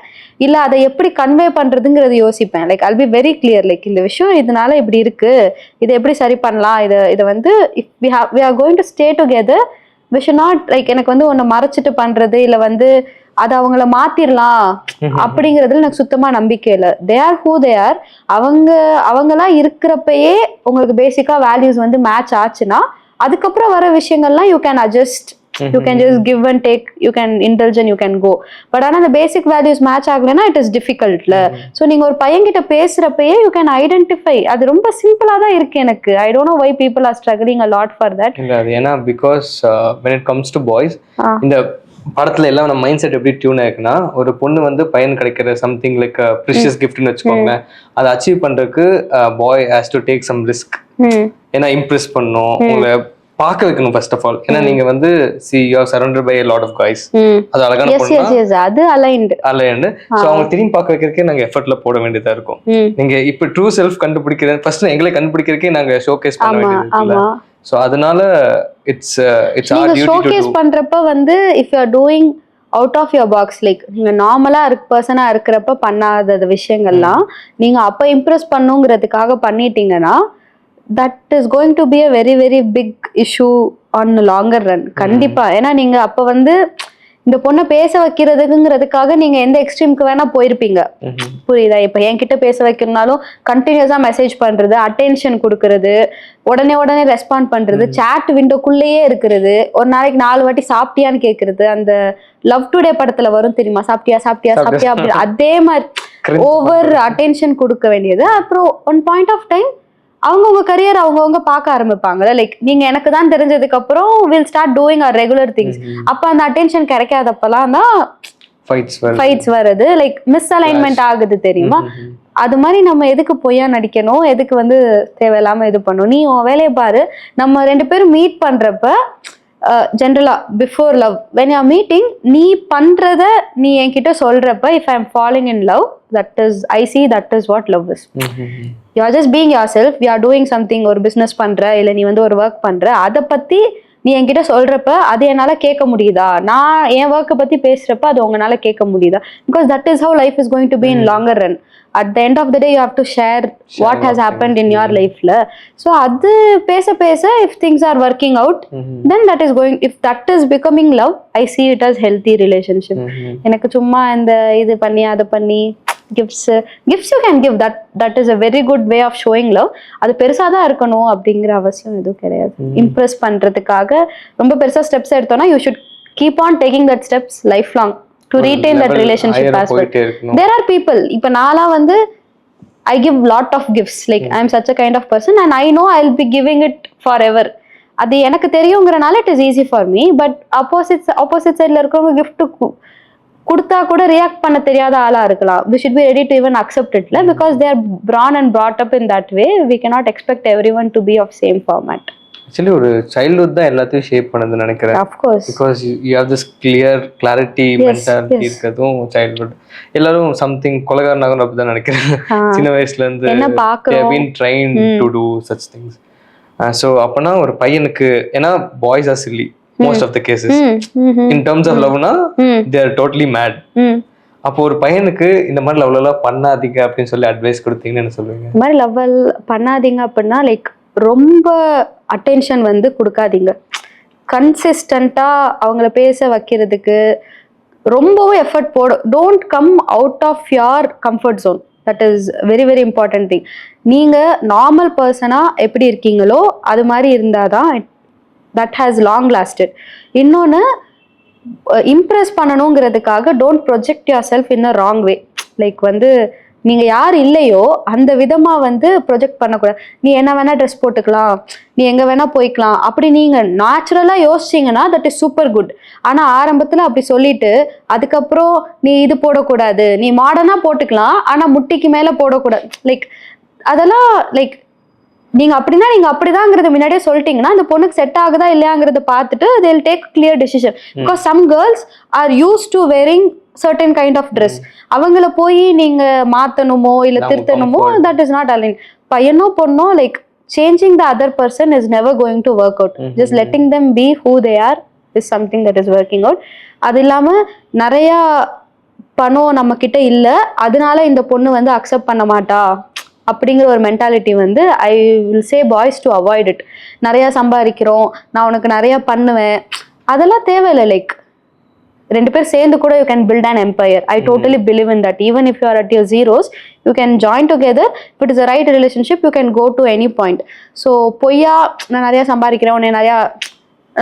இல்ல அதை எப்படி கன்வே பண்றதுங்கிறது யோசிப்பேன். Like I'll be very clear, like இந்த விஷயம் இதனால இப்படி இருக்கு, இதை எப்படி சரி பண்ணலாம், இதை வந்து if we are going to stay together we should not like எனக்கு வந்து ஒன்னை மறைச்சிட்டு பண்றது இல்ல வந்து அது அவங்கள மாத்திரலாம் அப்படிங்கறதுல எனக்கு சுத்தமா நம்பிக்கை இல்லை. They are who they are. அவங்களா இருக்கிறப்பயே உங்களுக்கு பேசிக்கா வேல்யூஸ் வந்து மேட்ச் ஆச்சுன்னா அதுக்கப்புறம் வர விஷயங்கள்லாம் you can adjust, you can just give and take, you can indulge and you can go. But ஆனால் அந்த பேசிக் வேல்யூஸ் மேட்ச் ஆகலைன்னா இட் இஸ் டிஃபிகல்ட்ல. ஸோ நீங்க ஒரு பையன்கிட்ட பேசுறப்பயே யூ கேன் ஐடென்டிஃபை. அது ரொம்ப சிம்பிளா தான் இருக்கு. எனக்கு I don't know why people are struggling a lot for that. ஏன்னா because when it comes to boys, இந்த படத்துல எல்லாம் நம்ம மைண்ட் செட் எப்படி டியூன் ஆயிருக்குன்னா, ஒரு பொண்ணு வந்து பையன் கிடைக்கிற சம்திங் லைக் ப்ரிஷியஸ் கிஃப்ட்னு வச்சுக்கோங்களேன், அதை அச்சீவ் பண்றதுக்கு boy has to take some risk. ஏன்னா இம்ப்ரெஸ் பண்ணும், உங்களை பார்க்க வைக்கணும் ஃபர்ஸ்ட் ஆஃப் ஆல். ஏன்னா நீங்க வந்து see you are surrounded by a lot of guys. அது அழகான பொண்ணு, அது அலைன்ட். சோ அவங்க திரும்பி பார்க்க வைக்கிறதுக்கே நாங்க எஃபர்ட்ல போட வேண்டியதா இருக்கும். நீங்க இப்ப ட்ரூ செல்ஃப் கண்டுபிடிக்கிறது ஃபர்ஸ்ட் எங்களை கண்டுபிடிக்கிறதுக்கே நாங்க ஷோகேஸ் பண்ண வேண்டியது இருக்குல்ல. சோ அதனால it's our duty to showcase பண்றப்ப வந்து if you are doing out of your box, like நீங்க நார்மலா பர்சனா இருக்கிறப்ப பண்ணாத விஷயங்கள்லாம் நீங்க அப்ப இம்ப்ரெஸ் பண்ணுங்கிறதுக்காக பண்ணிட்டீங்கன்னா that is going to be a very very big issue on longer run. கண்டிப்பா. ஏன்னா நீங்க அப்ப வந்து இந்த பொண்ணை பேச வைக்கிறதுங்கிறதுக்காக நீங்க எந்த எக்ஸ்ட்ரீமுக்கு வேணா போயிருப்பீங்க. புரியுதா? இப்ப என்கிட்ட பேச வைக்கணும்னாலும் கண்டினியூஸா மெசேஜ் பண்றது, அட்டென்ஷன் கொடுக்கறது, உடனே ரெஸ்பாண்ட் பண்றது, சாட் விண்டோக்குள்ளேயே இருக்கிறது, ஒரு நாளைக்கு 4 வாட்டி சாப்பிட்டியான்னு கேட்கறது. அந்த லவ் டுடே படத்துல வரும் தெரியுமா, சாப்பிட்டியா அப்படி அதே மாதிரி ஓவர் அட்டென்ஷன் கொடுக்க வேண்டியது. அப்புறம் ஒன் பாயிண்ட் ஆஃப் டைம் அவங்கவுங்க கரியர் அவங்கவுங்க பார்க்க ஆரம்பிப்பாங்கல்ல. லைக் நீங்க எனக்கு தான் தெரிஞ்சதுக்கு அப்புறம் will start doing our regular things. அப்ப அந்த அட்டென்ஷன் கிடைக்காதப்பெல்லாம் தான் ஃபைட்ஸ் வருது, லைக் மிஸ் அலைன்மெண்ட் ஆகுது தெரியுமா. அது மாதிரி நம்ம எதுக்கு பொய்யா நடிக்கணும், எதுக்கு வந்து தேவையில்லாம இது பண்ணணும். நீ உன் வேலையை பாரு. நம்ம 2 பேரும் மீட் பண்றப்ப ஜென்ரலா before love when you are meeting நீ பண்றத நீ என்கிட்ட சொல்றப்ப if I am following in love that is I see that is what love is. You are just being your self. You are doing something, ஒரு business பண்ற இல்ல நீ வந்து ஒரு ஒர்க் பண்ற, அதை பத்தி நீ என்கிட்ட சொல்றப்ப அது என்னால கேட்க முடியுதா, நான் என் ஒர்க்கை பத்தி பேசுறப்ப அது உங்களால கேட்க முடியுதா. Because that is how life is going to be in longer run. at the end of the day you have to share what has happened in your life la. So adu pesa if things are working out then that is going, if that is becoming love, I see it as healthy relationship. எனக்கு சும்மா இந்த இது பண்ணி அது பண்ணி gifts you can give, that is a very good way of showing love. அது பெருசா தான் இருக்கணும் அப்படிங்கிற அவசியம் எதுவும் கிடையாது. இம்ப்ரெஸ் பண்றதுக்காக ரொம்ப பெருசா ஸ்டெப்ஸ் எடுத்தோம்னா you should keep on taking that steps lifelong to retain that relationship as well. There are people, இப்ப நாளா வந்து I give lot of gifts, like I am such a kind of person and I know I'll be giving it forever. அது எனக்கு தெரியுங்கிறனால it is easy for me. But opposite sideல இருக்கவங்க gift கொடுத்தா கூட react பண்ண தெரியாத ஆளா இருக்கலாம். We should be ready to even accept it la, because they are born and brought up in that way. We cannot expect everyone to be of same format. Actually ஒரு childhood தான் எல்லாத்தையும் shape பண்ணதுன்னு நினைக்கிறேன். Of course, because you have this clarity mentality இருக்கதும் childhood. எல்லாரும் something கொலகாரனாக அப்படி தான் நினைக்கிறேன். சின்ன வயசுல இருந்து they have been trained to do such things. So அப்போனா ஒரு பையனுக்கு, ஏன்னா boys are silly most of the cases in terms of லவ்னா தே ஆர் டோட்டலி மேட். அப்போ ஒரு பையனுக்கு இந்த மாதிரி லவ்லாம் பண்ணாதீங்க அப்படின்னு சொல்லி அட்வைஸ் கொடுத்தீங்கன்னு என்ன சொல்லுவீங்க? இந்த மாதிரி லவ் பண்ணாதீங்க அப்படின்னா லைக் ரொம்ப அட்டென்ஷன் வந்து கொடுக்காதீங்க. கன்சிஸ்டண்ட்டாக அவங்கள பேச வைக்கிறதுக்கு ரொம்பவும் எஃபர்ட் போடும். Don't come out of your comfort zone. That is very very important thing. நீங்கள் நார்மல் பர்சனாக எப்படி இருக்கீங்களோ அது மாதிரி இருந்தால் தான் தட் ஹேஸ் லாங் லாஸ்டட். இன்னொன்று, இம்ப்ரெஸ் பண்ணணுங்கிறதுக்காக don't project yourself in a wrong way. Like வந்து நீங்கள் யார் இல்லையோ அந்த விதமாக வந்து ப்ரொஜெக்ட் பண்ணக்கூடாது. நீ என்ன வேணால் ட்ரெஸ் போட்டுக்கலாம், நீ எங்கே வேணால் போய்க்கலாம், அப்படி நீங்கள் நேச்சுரலாக யோசிச்சிங்கன்னா தட் இஸ் சூப்பர் குட். ஆனால் ஆரம்பத்தில் அப்படி சொல்லிட்டு அதுக்கப்புறம் நீ இது போடக்கூடாது, நீ மாடர்னாக போட்டுக்கலாம் ஆனால் முட்டிக்கு மேலே போடக்கூடாது, லைக் அதெல்லாம் லைக் நீங்கள் அப்படின்னா நீங்கள் அப்படிதாங்கிறத முன்னாடியே சொல்லிட்டீங்கன்னா அந்த பொண்ணுக்கு செட் ஆகுதா இல்லையாங்கிறத பார்த்துட்டு they will take clear decision. Because some girls are used to wearing certain kind of dress. அவங்கள போய் நீங்கள் மாற்றணுமோ இல்லை திருத்தணுமோ that is not allowed. பையனோ பொண்ணோ like changing the other person is never going to work out. Just letting them be who they are is something that is working out. அது இல்லாமல் நிறையா பணம் நம்ம கிட்ட இல்லை அதனால இந்த பொண்ணு வந்து அக்செப்ட் பண்ண மாட்டா அப்படிங்கிற ஒரு மென்டாலிட்டி வந்து I will say boys to avoid it. நிறையா சம்பாதிக்கிறோம், நான் உனக்கு நிறையா பண்ணுவேன், அதெல்லாம் தேவையில்லை. லைக் 2 பேர் சேர்ந்து கூட you can build an empire. I totally believe in that. Even if you are at your zeros you can join together. If it is a right relationship you can go to any point. So பொய்யா நான் நிறையா சம்பாதிக்கிறேன், உன்னை நிறையா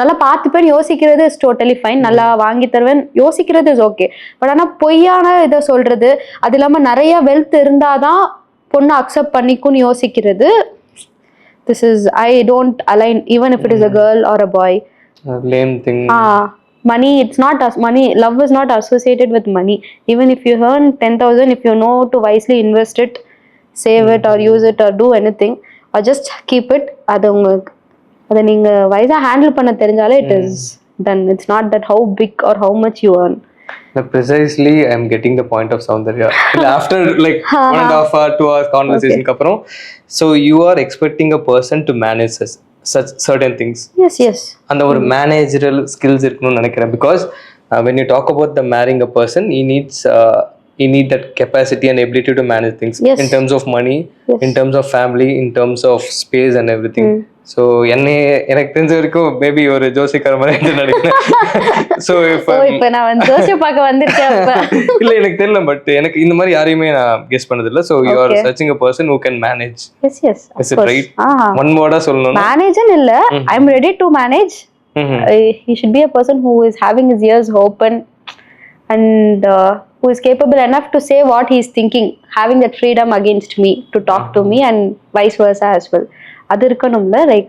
நல்லா பார்த்துப்பேன் யோசிக்கிறது is totally fine. நல்லா வாங்கி தருவேன் யோசிக்கிறது இஸ் ஓகே. பட் ஆனால் பொய்யான இதை சொல்கிறது, அது இல்லாமல் நிறைய வெல்த் இருந்தாதான் பொண்ணு அக்செப்ட் பண்ணிக்குன்னு யோசிக்கிறது, this is I don't align even if it is a girl or a boy. Lame thing. Money, it's not as money. Love is not associated with money. Even if you earn 10,000, if you know to wisely invest it, save it or use it or do anything or just keep it, அது உங்களுக்கு அதை நீங்கள் வைஸாக handle பண்ண தெரிஞ்சாலே it is done. It's not that how big or how much you earn. Precisely, I'm getting the point of Soundarya. After like 1.5 hour, 2 hours conversation kapram, so you are expecting a person to manage such certain things. Yes. And our managerial skills irukonu nenikiren, because when you talk about the marrying a person, he need that capacity and ability to manage things. Yes. In terms of money, in terms of family, in terms of space and everything. So எனக்கு தெரிஞ்ச வரைக்கும் maybe ஒரு ஜோசிக்கார மாதிரி நினைக்கிறேன். So இப்போ நான் வந்து ஜோசியை பார்க்க வந்திருக்கேன். இல்லை எனக்கு தெரியல, பட் எனக்கு இந்த மாதிரி யாரையுமே நான் கெஸ் பண்ணதில்லை. So you are searching a person who can manage. Yes is it right? One வேர்டா சொல்லணும், மேனேஜ்னு இல்லை, I am ready to manage. He should be a person who is having his ears open and who is capable enough to say what he is thinking, having that freedom against me to talk to me and vice versa as well. அது இருக்கணும்ல, like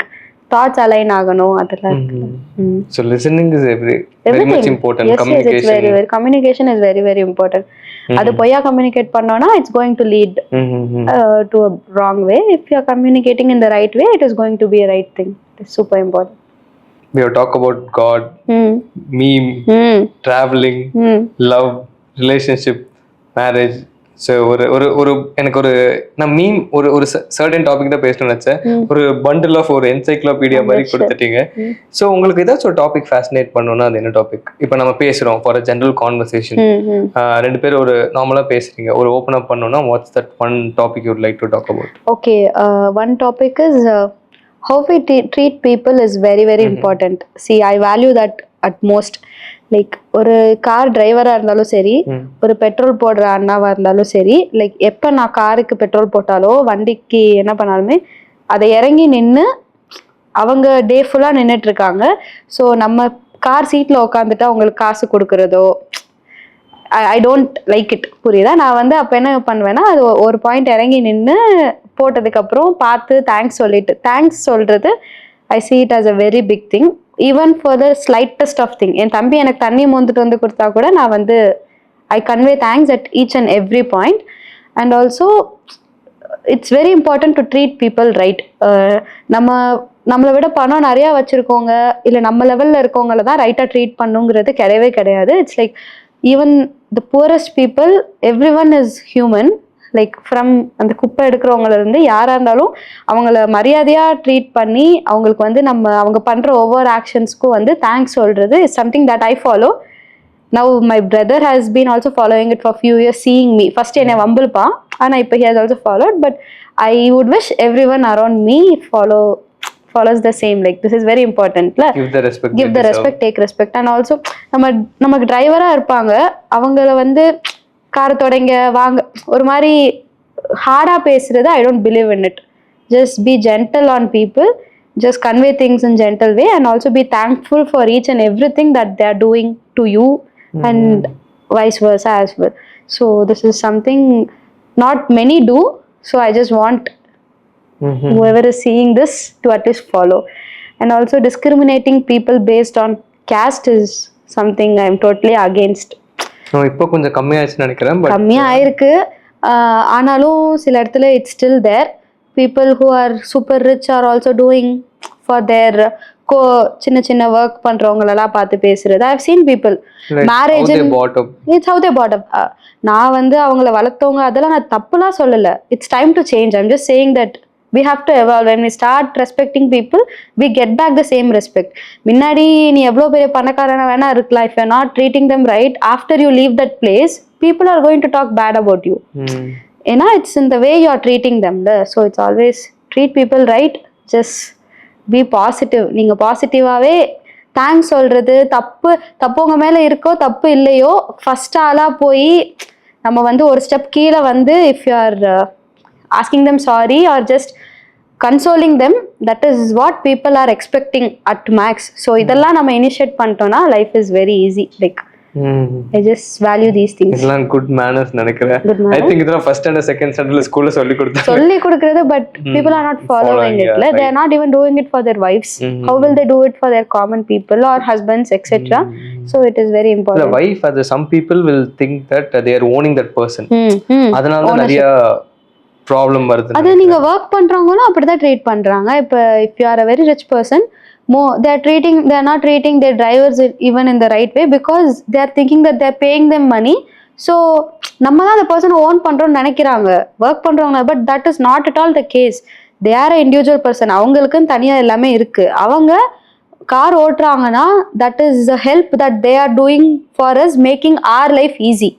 thoughts align ஆகணும், அதெல்லாம் இருக்கு. So listening is very much important. Yes, communication is very very important. அது பொய்யா communicate பண்ணோம்னா it's going to lead to a wrong way. If you are communicating in the right way, it is going to be a right thing. It's super important. We have talked about God, meme, traveling, love, relationship, marriage. So ஒரு எனக்கு ஒரு நான் meme ஒரு certain topic தான் பேசணும்னு நினச்சேன். ஒரு bundle of ஒரு என்சைக்ளோபீடியா மாதிரி கொடுத்துட்டீங்க. ஸோ உங்களுக்கு ஏதாச்சும் ஒரு டாபிக் ஃபேசினேட் பண்ணணும்னா அது என்ன டாபிக்? இப்போ நம்ம பேசுகிறோம் ஃபார் அ ஜென்ரல் கான்வர்சேஷன், 2 பேர் ஒரு நார்மலாக பேசுறீங்க, ஒரு ஓப்பன் அப் பண்ணணும்னா what's that one topic you would like to talk about? Okay, one topic is how we treat people is very very important. See, I value that at most. Like ஒரு car டிரைவராக இருந்தாலும் சரி, ஒரு petrol போடுற அண்ணாவாக இருந்தாலும் சரி, like எப்போ நான் காருக்கு பெட்ரோல் போட்டாலோ வண்டிக்கு என்ன பண்ணாலுமே அதை இறங்கி நின்று அவங்க டே ஃபுல்லாக நின்றுட்டு இருக்காங்க. ஸோ நம்ம கார் சீட்டில் உட்காந்துட்டு அவங்களுக்கு காசு கொடுக்குறதோ ஐ டோன்ட் லைக் இட். புரியுதா? நான் வந்து அப்போ என்ன பண்ணுவேன்னா, அது ஒரு பாயிண்ட் இறங்கி நின்று போட்டதுக்கப்புறம் பார்த்து தேங்க்ஸ் சொல்கிறது I see it as a very big thing. Even for the slightest of thing. என் தம்பி எனக்கு தண்ணி மோந்துட்டு வந்து கொடுத்தா கூட நான் வந்து I convey thanks at each and every point. And also it's very important to treat people right. நம்மளை விட பணம் நிறையா வச்சுருக்கோங்க இல்லை நம்ம லெவலில் இருக்கவங்கள தான் ரைட்டாக ட்ரீட் பண்ணுங்கிறது கிடையவே கிடையாது. It's like even the poorest people, every one is human. Like from அந்த குப்பை எடுக்கிறவங்கள இருந்து யாராக இருந்தாலும் அவங்கள மரியாதையாக ட்ரீட் பண்ணி அவங்களுக்கு வந்து அவங்க பண்ணுற ஒவ்வொரு ஆக்ஷன்ஸ்க்கும் வந்து தேங்க்ஸ் சொல்கிறது is something that I follow. Now my brother has been also following it for few years, seeing me. First என்னை வம்பில்பான், ஆனால் இப்போ he has also followed. But I would wish everyone around me follows the same. Like this is very important. Give the respect. Give the respect, take respect. And also நமக்கு டிரைவராக இருப்பாங்க, அவங்கள வந்து காரை தொடங்க வாங்க ஒரு மாதிரி ஹார்டாக பேசுறது I don't believe in it. Just be gentle on people. Just convey things in gentle way and also be thankful for each and everything that they are doing to you. And vice versa as well. So this is something not many do, so I just want whoever is seeing this to at least follow. And also discriminating people based on caste is something I am totally against. இப்போ கொஞ்சம் கம்மியாயிடுச்சு நினைக்கிறேன். கம்மியாக ஆயிருக்கு, ஆனாலும் சில இடத்துல it's still there. People who are super rich are also doing for their சின்ன சின்ன ஒர்க் பண்றவங்களெல்லாம் பார்த்து பேசுறது. I've seen people marriage it's how they bought up. நான் வந்து அவங்கள வளர்த்தவங்க அதெல்லாம் நான் தப்புலாம் சொல்லல. It's time to change. I'm just saying that we have to evolve. When we start respecting people, we get back the same respect. முன்னாடி நீ எவ்வளோ பெரிய பணக்காரனா வேணா இருக்கலாம், if you're not treating them right, after you leave that place, people are going to talk bad about you. ஏன்னா it's in the way you are treating them. So it's always treat people right. Just be positive. நீங்கள் பாசிட்டிவாகவே thanks சொல்கிறது, தப்பு உங்கள் மேலே இருக்கோ தப்பு இல்லையோ first ஆளாக போய் நம்ம வந்து ஒரு ஸ்டெப் கீழே வந்து if you are asking them sorry or just consoling them, that is what people are expecting at max. So இதெல்லாம் நம்ம இனிஷியேட் பண்ணிட்டோம்னா life is very easy. Like I just value these things. இதெல்லாம் good manners நினைக்கிறேன். I think இதெல்லாம் first standard second ஸ்டாண்டர்ட்ல ஸ்கூல்ல சொல்லி கொடுக்கிறது but people are not following it. They are not even doing it for their wives. How will they do it for their common people or husbands etc. So it is very important. The wife, some people will think that they are owning that person. அதனால நிறைய problem வருது. அது நீங்க work பண்றவங்களும் அப்படிதான் treat பண்றாங்க. இப்போ if you are a very rich person, they are not treating their drivers even in the right way because they are thinking that they are paying them money. So நம்ம தான் அந்த பர்சனை own பண்றோம்னு நினைக்கிறாங்க work பண்றவங்க. But that is not at all the case. They are a individual person. அவங்களுக்குன்னு தனியாக எல்லாமே இருக்கு. அவங்க கார் ஓட்டுறாங்கன்னா that is a help that they are doing for us, making our life easy.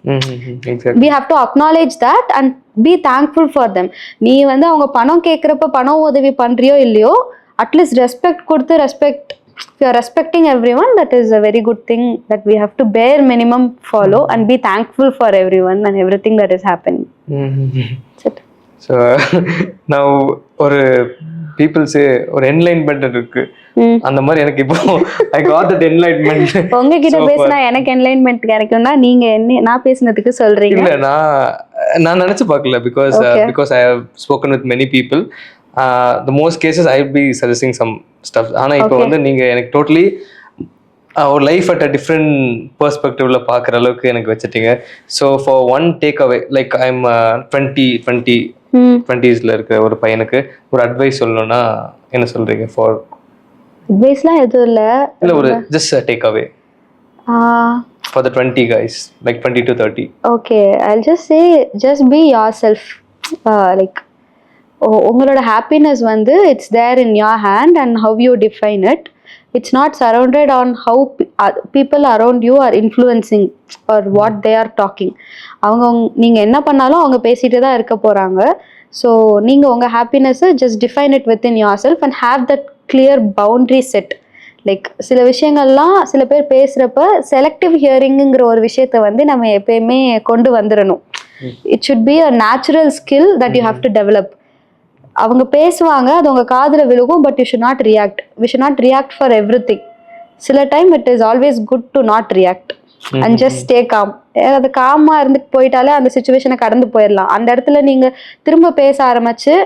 We have to acknowledge that and be thankful for them. நீ வந்து அவங்க பணம் கேட்குறப்ப பணம் உதவி பண்றியோ இல்லையோ, அட்லீஸ்ட் ரெஸ்பெக்ட் கொடுத்து if you are respecting everyone, that is a very good thing that we have to bare minimum follow and be thankful for everyone and everything that is happening. So now ஒரு peoples ஒரு enlightenment இருக்கு, அந்த மாதிரி எனக்கு இப்போ I got that enlightenment. உங்ககிட்ட பேசினா எனக்கு என்லைன்மெண்ட் கிடைக்கும்னா நீங்க என்ன நான் பேசினதுக்கு சொல்றீங்க? இல்ல நான் நினைச்சு பார்க்கல because I have spoken with many people. The most cases I will be suggesting some stuff. ஆனா இப்போ வந்து நீங்க எனக்கு டோட்டலி ஒரு லைஃப் அட் அ டிஃப்ரெண்ட் பெர்ஸ்பெக்டிவ்ல பார்க்குற அளவுக்கு எனக்கு வச்சுட்டீங்க. So for one take away, like I am 20s இருக்கிற ஒரு பையனுக்கு ஒரு அட்வைஸ் சொல்லணும்னா என்ன சொல்றீங்க? ஃபார் அட்வைஸ்லாம் எதுவும் இல்லை, ஒரு just take away for the 20 guys, like 20 to 30. Okay, I'll just say just be yourself. Like உங்களோட ஹாப்பினஸ் வந்து it's there in your hand and how you define it. It's not surrounded on how people around you are influencing or what they are talking. நீங்கள் என்ன பண்ணாலும் அவங்க பேசிகிட்டு தான் இருக்க போகிறாங்க. ஸோ நீங்கள் உங்கள் ஹாப்பினஸ்ஸை just define it within yourself and have that clear boundary set. Like சில விஷயங்கள்லாம் சில பேர் பேசுகிறப்ப செலக்டிவ் ஹியரிங்குங்கிற ஒரு விஷயத்தை வந்து நம்ம எப்பயுமே கொண்டு வந்துடணும். It should be a natural skill that you have to develop. அவங்க பேசுவாங்க, அது உங்கள் காதில் விழுகும், but you should not react. We should not react for every thing. சில time it is always good to not react and just stay calm. அது காமாக இருந்துட்டு போயிட்டாலே அந்த சுச்சுவேஷனை கடந்து போயிடலாம். அந்த இடத்துல நீங்கள் திரும்ப பேச ஆரம்பிச்சு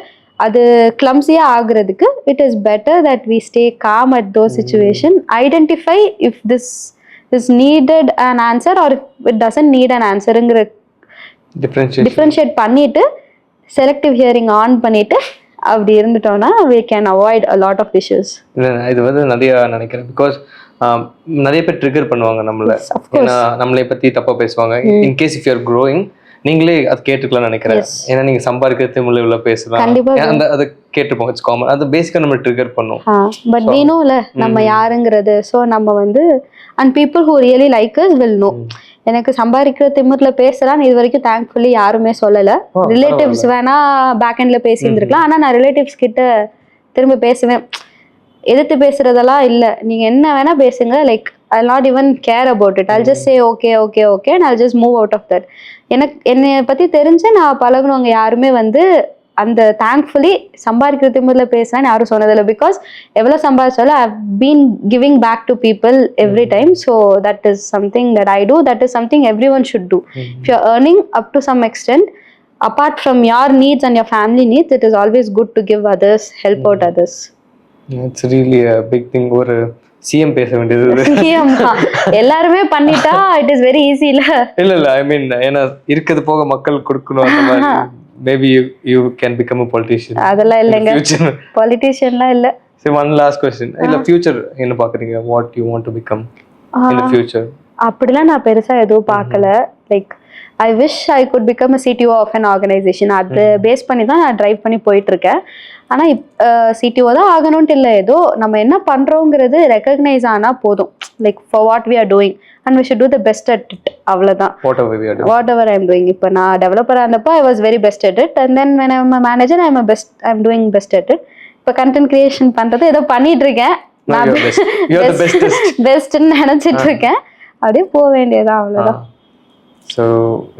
அது கிளம்ஸியாக ஆகுறதுக்கு it is better that we stay calm at those situation. Identify if this is needed an answer or it doesn't need an ஆன்சருங்கிற டிஃப்ரென்ஷியேட் பண்ணிட்டு செலக்டிவ் ஹியரிங் ஆன் பண்ணிட்டு அப்படி இருந்துட்டோம்னா we can avoid a lot of issues. இது வந்து நிறைய நினைக்கிறேன் because நிறைய பேர் ட்ரிகர் பண்ணுவாங்க நம்மள. ஏன்னா நம்மளை பத்தி தப்பா பேசுவாங்க. In case if you are growing நீங்களே அது கேட்டுக்கலாம்னு நினைக்கிறேன். ஏன்னா நீங்க சம்பாதிக்கிற தமிழ்ல இவ்வளவு பேசலாம், கண்டிப்பா. அந்த அதை கேட்டுப்போம், இட்ஸ் காமன். அது பேசிக்கா நம்ம ட்ரிகர் பண்ணும். பட் we know ல நம்ம யாருங்கிறது. ஸோ நம்ம வந்து and people who really like us will know. எனக்கு சம்பாதிக்கிற திமிர்ல பேசலாம் இது வரைக்கும் தேங்க்ஃபுல்லி யாருமே சொல்லல. ரிலேட்டிவ்ஸ் வேணா பேக் எண்ட்ல பேசியிருந்துருக்கலாம். ஆனா நான் ரிலேட்டிவ்ஸ் கிட்ட திரும்ப பேசுவேன், எதிர்த்து பேசுறதெல்லாம் இல்லை, நீங்க என்ன வேணா பேசுங்க, like I'll not even care about it. I'll just say okay and I'll just move out of that. என்னை பத்தி தெரிஞ்சு நான் பழகுனவங்க யாருமே வந்து அந்த தேங்க்ஃபுல்லி சம்பாதிக்கிற திமிர்ல பேசுறேன்னு யாரும் சொன்னதில்லை. பிகாஸ் எவ்வளோ சம்பாதிச்சாலும் I've been giving back to people every time. So that is something that I do. That is something everyone should do. If you're earning up to some extent, apart from your needs and your family needs, it is always good to give others, help out others. It's really a big thing. ஒரு CM பேச வேண்டியது எல்லாருமே பண்ணிட்டா it is very easy இல்ல. இல்ல ஐ மீன் ஏன்னா இருக்கிறது போக மக்கள் கொடுக்கணும் அந்த மாதிரி. Maybe you can become a politician. அதெல்லாம் இல்லைங்க, பொலிட்டிஷியன்லாம் இல்ல. சரி, ஒன் லாஸ்ட் क्वेश्चन. இல்ல ஃபியூச்சர் என்ன பாக்குறீங்க? What you want to become in the future? அப்படிலாம் நான் பெருசா எதுவும் பார்க்கல. Like I wish I could become a CTO of an organisation. அது பேஸ் பண்ணி தான் நான் ட்ரைவ் பண்ணி போயிட்டு இருக்கேன். ஆனா CTO தான் ஆகணும்ட்டு இல்லை, ஏதோ நம்ம என்ன பண்றோங்கிறது ரெகக்னைஸ் ஆனா போதும். Like for what we are doing and we should do the best at it. அவ்வளவுதான். Whatever I am doing. இப்போ நான் டெவலப்பராக இருந்தப்போ I was very best at it. And then when I'm a manager I am doing best at it. இப்போ content creation பண்றது ஏதோ பண்ணிட்டு இருக்கேன், நான் பெஸ்ட்னு நினைச்சிட்டு இருக்கேன். அப்படியே போக வேண்டியதான், அவ்வளவுதான். So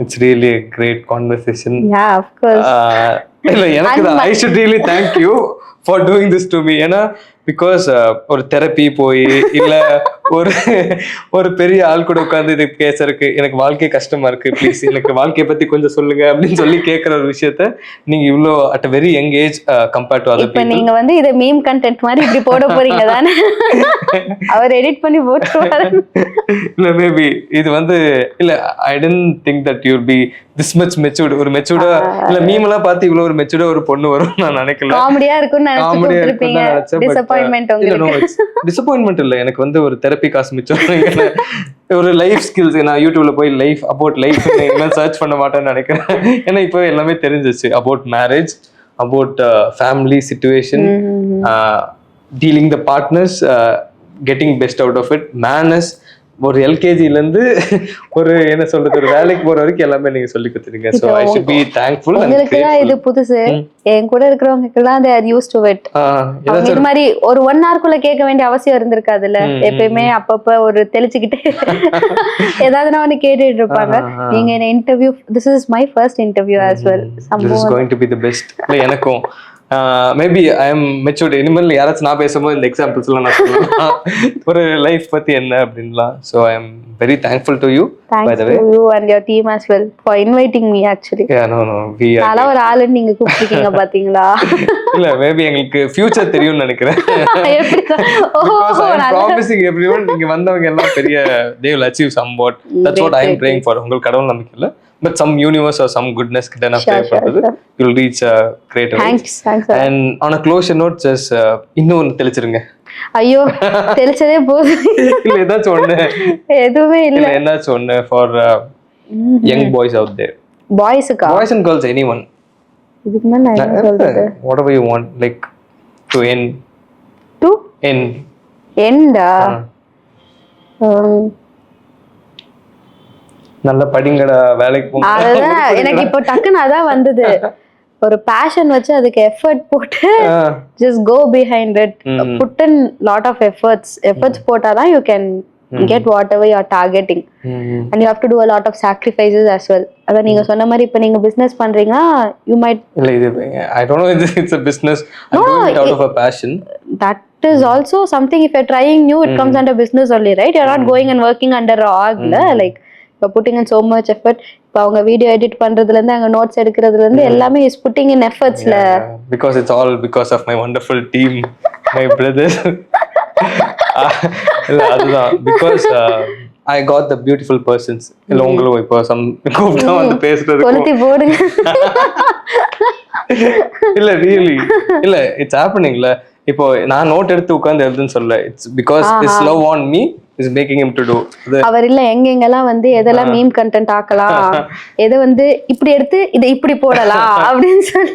it's really a great conversation. Yeah, of course. இல்ல எனக்கு I should really thank you for doing this to me. ஏன்னா பிகாஸ் ஒரு தெரப்பி போய் இல்ல ஒரு பெரிய ஆள் கூட உட்கார்ந்து இது பேசுறதுக்கு எனக்கு வாழ்க்கை கஷ்டமா இருக்கு, ப்ளீஸ் எனக்கு வாழ்க்கையை பத்தி கொஞ்சம் சொல்லுங்க அப்படின்னு சொல்லி கேட்கிற ஒரு விஷயத்த நீங்க இவ்வளோ at very young age compared to other people. நீங்க வந்து இத மீம் கண்டென்ட் மாதிரி இப்படி போட போறீங்க தானே? அவர் எடிட் பண்ணி போட்டுருவாரு. இல்ல மேபி இது வந்து இல்ல I don't think that you will be this much matured. ஒரு மெச்சூர்டா இல்ல மீம் எல்லாம் பார்த்து இவ்வளவு ஒரு மெச்சூர்டா ஒரு பொண்ணு வரும் நான் நினைக்கல. காமெடியா இருக்கும்னு நினைச்சிருப்பீங்க. டிசப்பாயின்ட்மென்ட் உங்களுக்கு? டிசப்பாயின்ட்மென்ட் இல்ல, எனக்கு வந்து ஒரு தெரப்பி காசு மிச்சம். ஒரு லைஃப் ஸ்கில்ஸ் நான் யூடியூப்ல போய் லைஃப் அபவுட் லைஃப் சர்ச் பண்ண மாட்டேன்னு நினைக்கிறேன். ஏன்னா இப்போ எல்லாமே தெரிஞ்சிச்சு about marriage, about family situation, dealing the partners, getting best out of it, manners. ஒரு எல்கேஜில இருந்து ஒரு என்ன சொல்றது ஒரு வேலைக்கு போற வரைக்கும் எல்லாமே நீங்க சொல்லி கொடுத்துருங்க. So I should be thankful. உங்களுக்கு தான் இது புதுசு, என் கூட இருக்கிறவங்களுக்குலாம் they are used to it. இது மாதிரி ஒரு 1 hour குள்ள கேட்க வேண்டிய அவசியம் இருந்திருக்காதுல்ல. எப்பயுமே அப்பப்ப ஒரு தெளிச்சுக்கிட்டு ஏதாவது ஒண்ணு கேட்டுட்டு இருப்பாங்க. நீங்க என்ன interview, this is my first interview as well. This is going to be the best. எனக்கும் மேபி ஐ எம் மெச்சூர்ட். இனிமேல் யாராச்சும் நான் பேசும்போது இந்த எக்ஸாம்பிள்ஸ் எல்லாம் நான் சொல்லுவேன் ஒரு லைஃப் பத்தி என்ன அப்படின்லாம். So I am very thankful to you. By the way, you and your team as well for inviting me actually. Yeah, no we are நாளா ஒரு ஆளு நீங்க கூப்பிட்டீங்க பாத்தீங்களா? இல்ல மேபி எங்களுக்கு ஃபியூச்சர் தெரியும்னு நினைக்கிறேன். Because I am promising everyone நீங்க வந்தவங்க எல்லாம் பெரிய they will achieve somewhat. That's what I am praying for. உங்களுக்கு கடவுள் நம்பிக்கை இல்ல, but some universe or some goodness கிட்ட நான் pray பண்றது you will reach a great height. Thanks. And on a closure note, just இன்னொன்னு தெளிச்சிருங்க. ஐயோ தெளிச்சதே போதும். இல்ல ஏதாச்சும் ஒண்ணு எதுவுமே இல்ல ஏதாச்சும் ஒண்ணு for young boys out there. Boys and girls, anyone. இதுக்கு மேல நான் என்ன சொல்றது? Whatever you want, like to end. நல்ல படிங்கடா, வேலைக்கு போங்க. அதுதான் எனக்கு இப்போ டக்குன்னு அதான் வந்தது. ஒரு பேஷன் வச்சு அதுக்கு எஃபர்ட் போட்டு just go behind it, put in lot of efforts போட்டாதான் you can get whatever you are targeting, and you have to do a lot of sacrifices as well. அத நீங்க சொன்ன மாதிரி இப்ப நீங்க business பண்றீங்கன்னா you might இல்ல இது I don't know if it's a business. I'm doing it out of a passion. That is also something. If you're trying new, it comes under business only, right? You're not going and working under a org, like you're putting in so much effort. இப்போ அவங்க video edit பண்றதுல இருந்து அங்க notes எடுக்கிறதுல இருந்து எல்லாமே is putting in effortsல. Because it's all because of my wonderful team, my brothers. இல்ல அதுதான் because I got the beautiful persons. இல்ல உங்களுக்கு இப்போ some கூப்பிட்டா வந்து பேசுறது கொளுத்தி போடுங்க. இல்ல really இல்ல it's happening. இல்ல இப்போ நான் நோட் எடுத்து உட்கார்ந்து எழுதுன்னு சொல்ல, it's because this love on me is making him to do. அவர் இல்ல எங்கெங்கெல்லாம் வந்து எதெல்லாம் மீம் கண்டென்ட் ஆக்கலாம், எதை வந்து இப்படி எடுத்து இதை இப்படி போடலாம் அப்படின்னு சொல்லி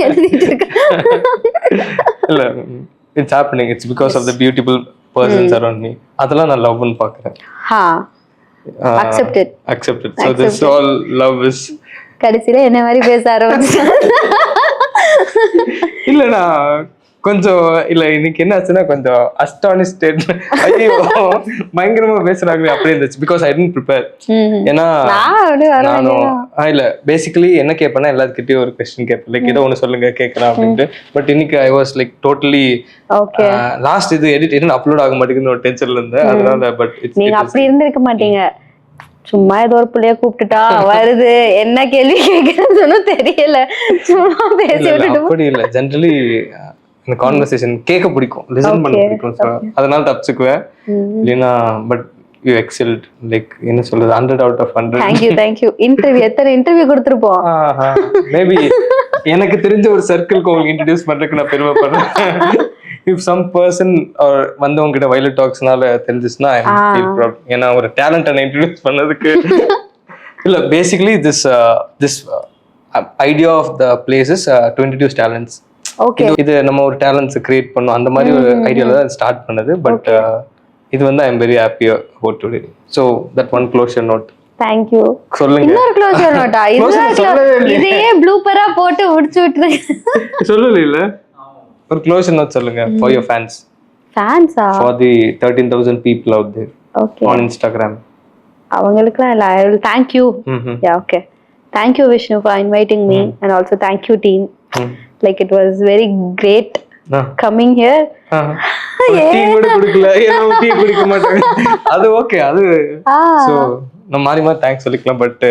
எழுதிட்டு இருக்காங்க. இல்ல, it's happening. It's because of the beautiful persons around me. அதெல்லாம் நான் லவ்னு பார்க்குறேன். Accepted. Accepted. So this all love is. கடைசியில என்ன மாதிரி பேச ஆரம்பிச்சு. இல்லைண்ணா கொஞ்சம் இல்லை, இன்னைக்கு என்ன ஆச்சுன்னா கொஞ்சம் அஸ்டானிஸ்டட், ஐயோ பயங்கரமா பேசுறாங்களே அப்படி இருந்துச்சு. Because I tend prepare. ஏன்னா நானும் இல்லை பேசிக்கலி என்ன கேட்பேன்னா எல்லாத்துக்கிட்டையும் ஒரு கொஸ்டின் கேட்பேன், லைக் ஏதோ ஒன்று சொல்லுங்க கேட்கலாம் அப்படின்ட்டு. பட் இன்னைக்கு I was like totally last இது எடிட் என்ன அப்லோட் ஆக மாட்டேங்குதுன்னு ஒரு டென்ஷன்ல இருந்தேன். அதனால பட் நீங்க அப்படி இருந்திருக்க மாட்டீங்க. சும்மா ஏதோ ஒரு புள்ளைய கூப்பிட்டுட்டா வருது, என்ன கேள்வி கேட்கறதுன்னு தெரியல, சும்மா பேசி விட்டுட்டு. அப்படி இல்லை, ஜென்ரலி இந்த கான்வர்சேஷன் கேட்க பிடிக்கும், லிசன் பண்ண பிடிக்கும். அதனால தப்பிச்சுக்குவேன். இல்லைன்னா பட் யூ எக்ஸெல்ட், லைக் என்ன சொல்றது, 100 out of 100. தேங்க்யூ. இன்டர்வியூ எத்தனை இன்டர்வியூ கொடுத்துருப்போம். மேபி எனக்கு தெரிஞ்ச ஒரு சர்க்கிள்க்கு உங்களுக்கு இன்ட்ரடியூஸ் பண்றதுக்கு நான் பெருமைப்படுறேன். இஃப் சம் பர்சன் வந்தவங்க கிட்ட வயலட் டாக்ஸ்னால தெரிஞ்சிச்சுன்னா ஐ ஃபீல் ப்ரவுட். ஏன்னா ஒரு டேலண்ட் இன்ட்ரடியூஸ் பண்ணதுக்கு. இல்ல basically this idea of the places to introduce talents. இது நம்ம ஒரு டேலண்ட்ஸ் கிரியேட் பண்ணோம், அந்த மாதிரி ஒரு ஐடியால தான் ஸ்டார்ட் பண்ணது. பட் இது வந்து I am very happy about today. So that one closure note. Thank you. சொல்லுங்க. இன்னொரு க்ளோஷர் நோட்டா? இதையே ப்ளூப்பரா போட்டு முடிச்சு விட்டுருங்க. சொல்லல இல்ல, ஒரு க்ளோஷர் நோட் சொல்லுங்க for your fans. ஃபேன்ஸா? For the 13,000 people out there on Instagram. அவங்களுக்குலாம் இல்ல, I will thank you. Yeah, okay. Thank you Vishnu for inviting me and also thank you team. Like it was very great coming here. Tea கூட குடிக்கல, ஏன்னா tea குடிக்க மாட்டேன். அது okay, அது so நம்ம மாறி மாறி தேங்க்ஸ் சொல்லிக்கலாம். பட்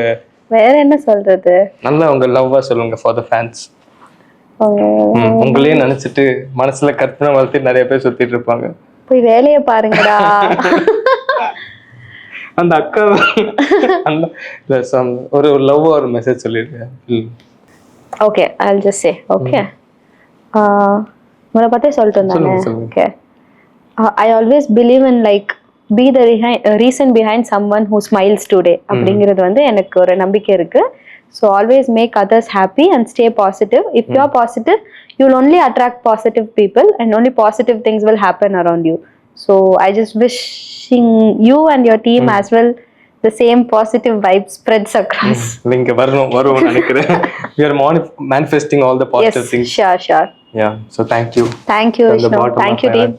வேற என்ன சொல்றது, நல்லா உங்க லவ்வா சொல்லுங்க for the fans. உங்களையே நினைச்சிட்டு மனசுல கற்பனை வளர்த்து நிறைய பேர் சுத்திட்டு இருப்பாங்க. போய் வேலையை பாருங்கடா. அந்த அக்கா அந்த ஒரு லவ் ஒரு மெசேஜ் சொல்லிருக்கேன். Okay, I'll just say okay. உங்களை பத்தி சொல்லிட்டு இருந்தானே. Okay, I always believe in like be the reason behind someone who smiles today அப்படிங்கிறது வந்து எனக்கு ஒரு நம்பிக்கை இருக்கு. So always make others happy and stay positive. If you are positive, you will only attract positive people and only positive things will happen around you. So I just wishing you and your team as well the same positive vibe spreads across. நீங்க வரும் நினைக்கிறேன். We are manifesting all the positive things. Sure. Yeah, so thank you. Thank you Vishnu. Thank you team.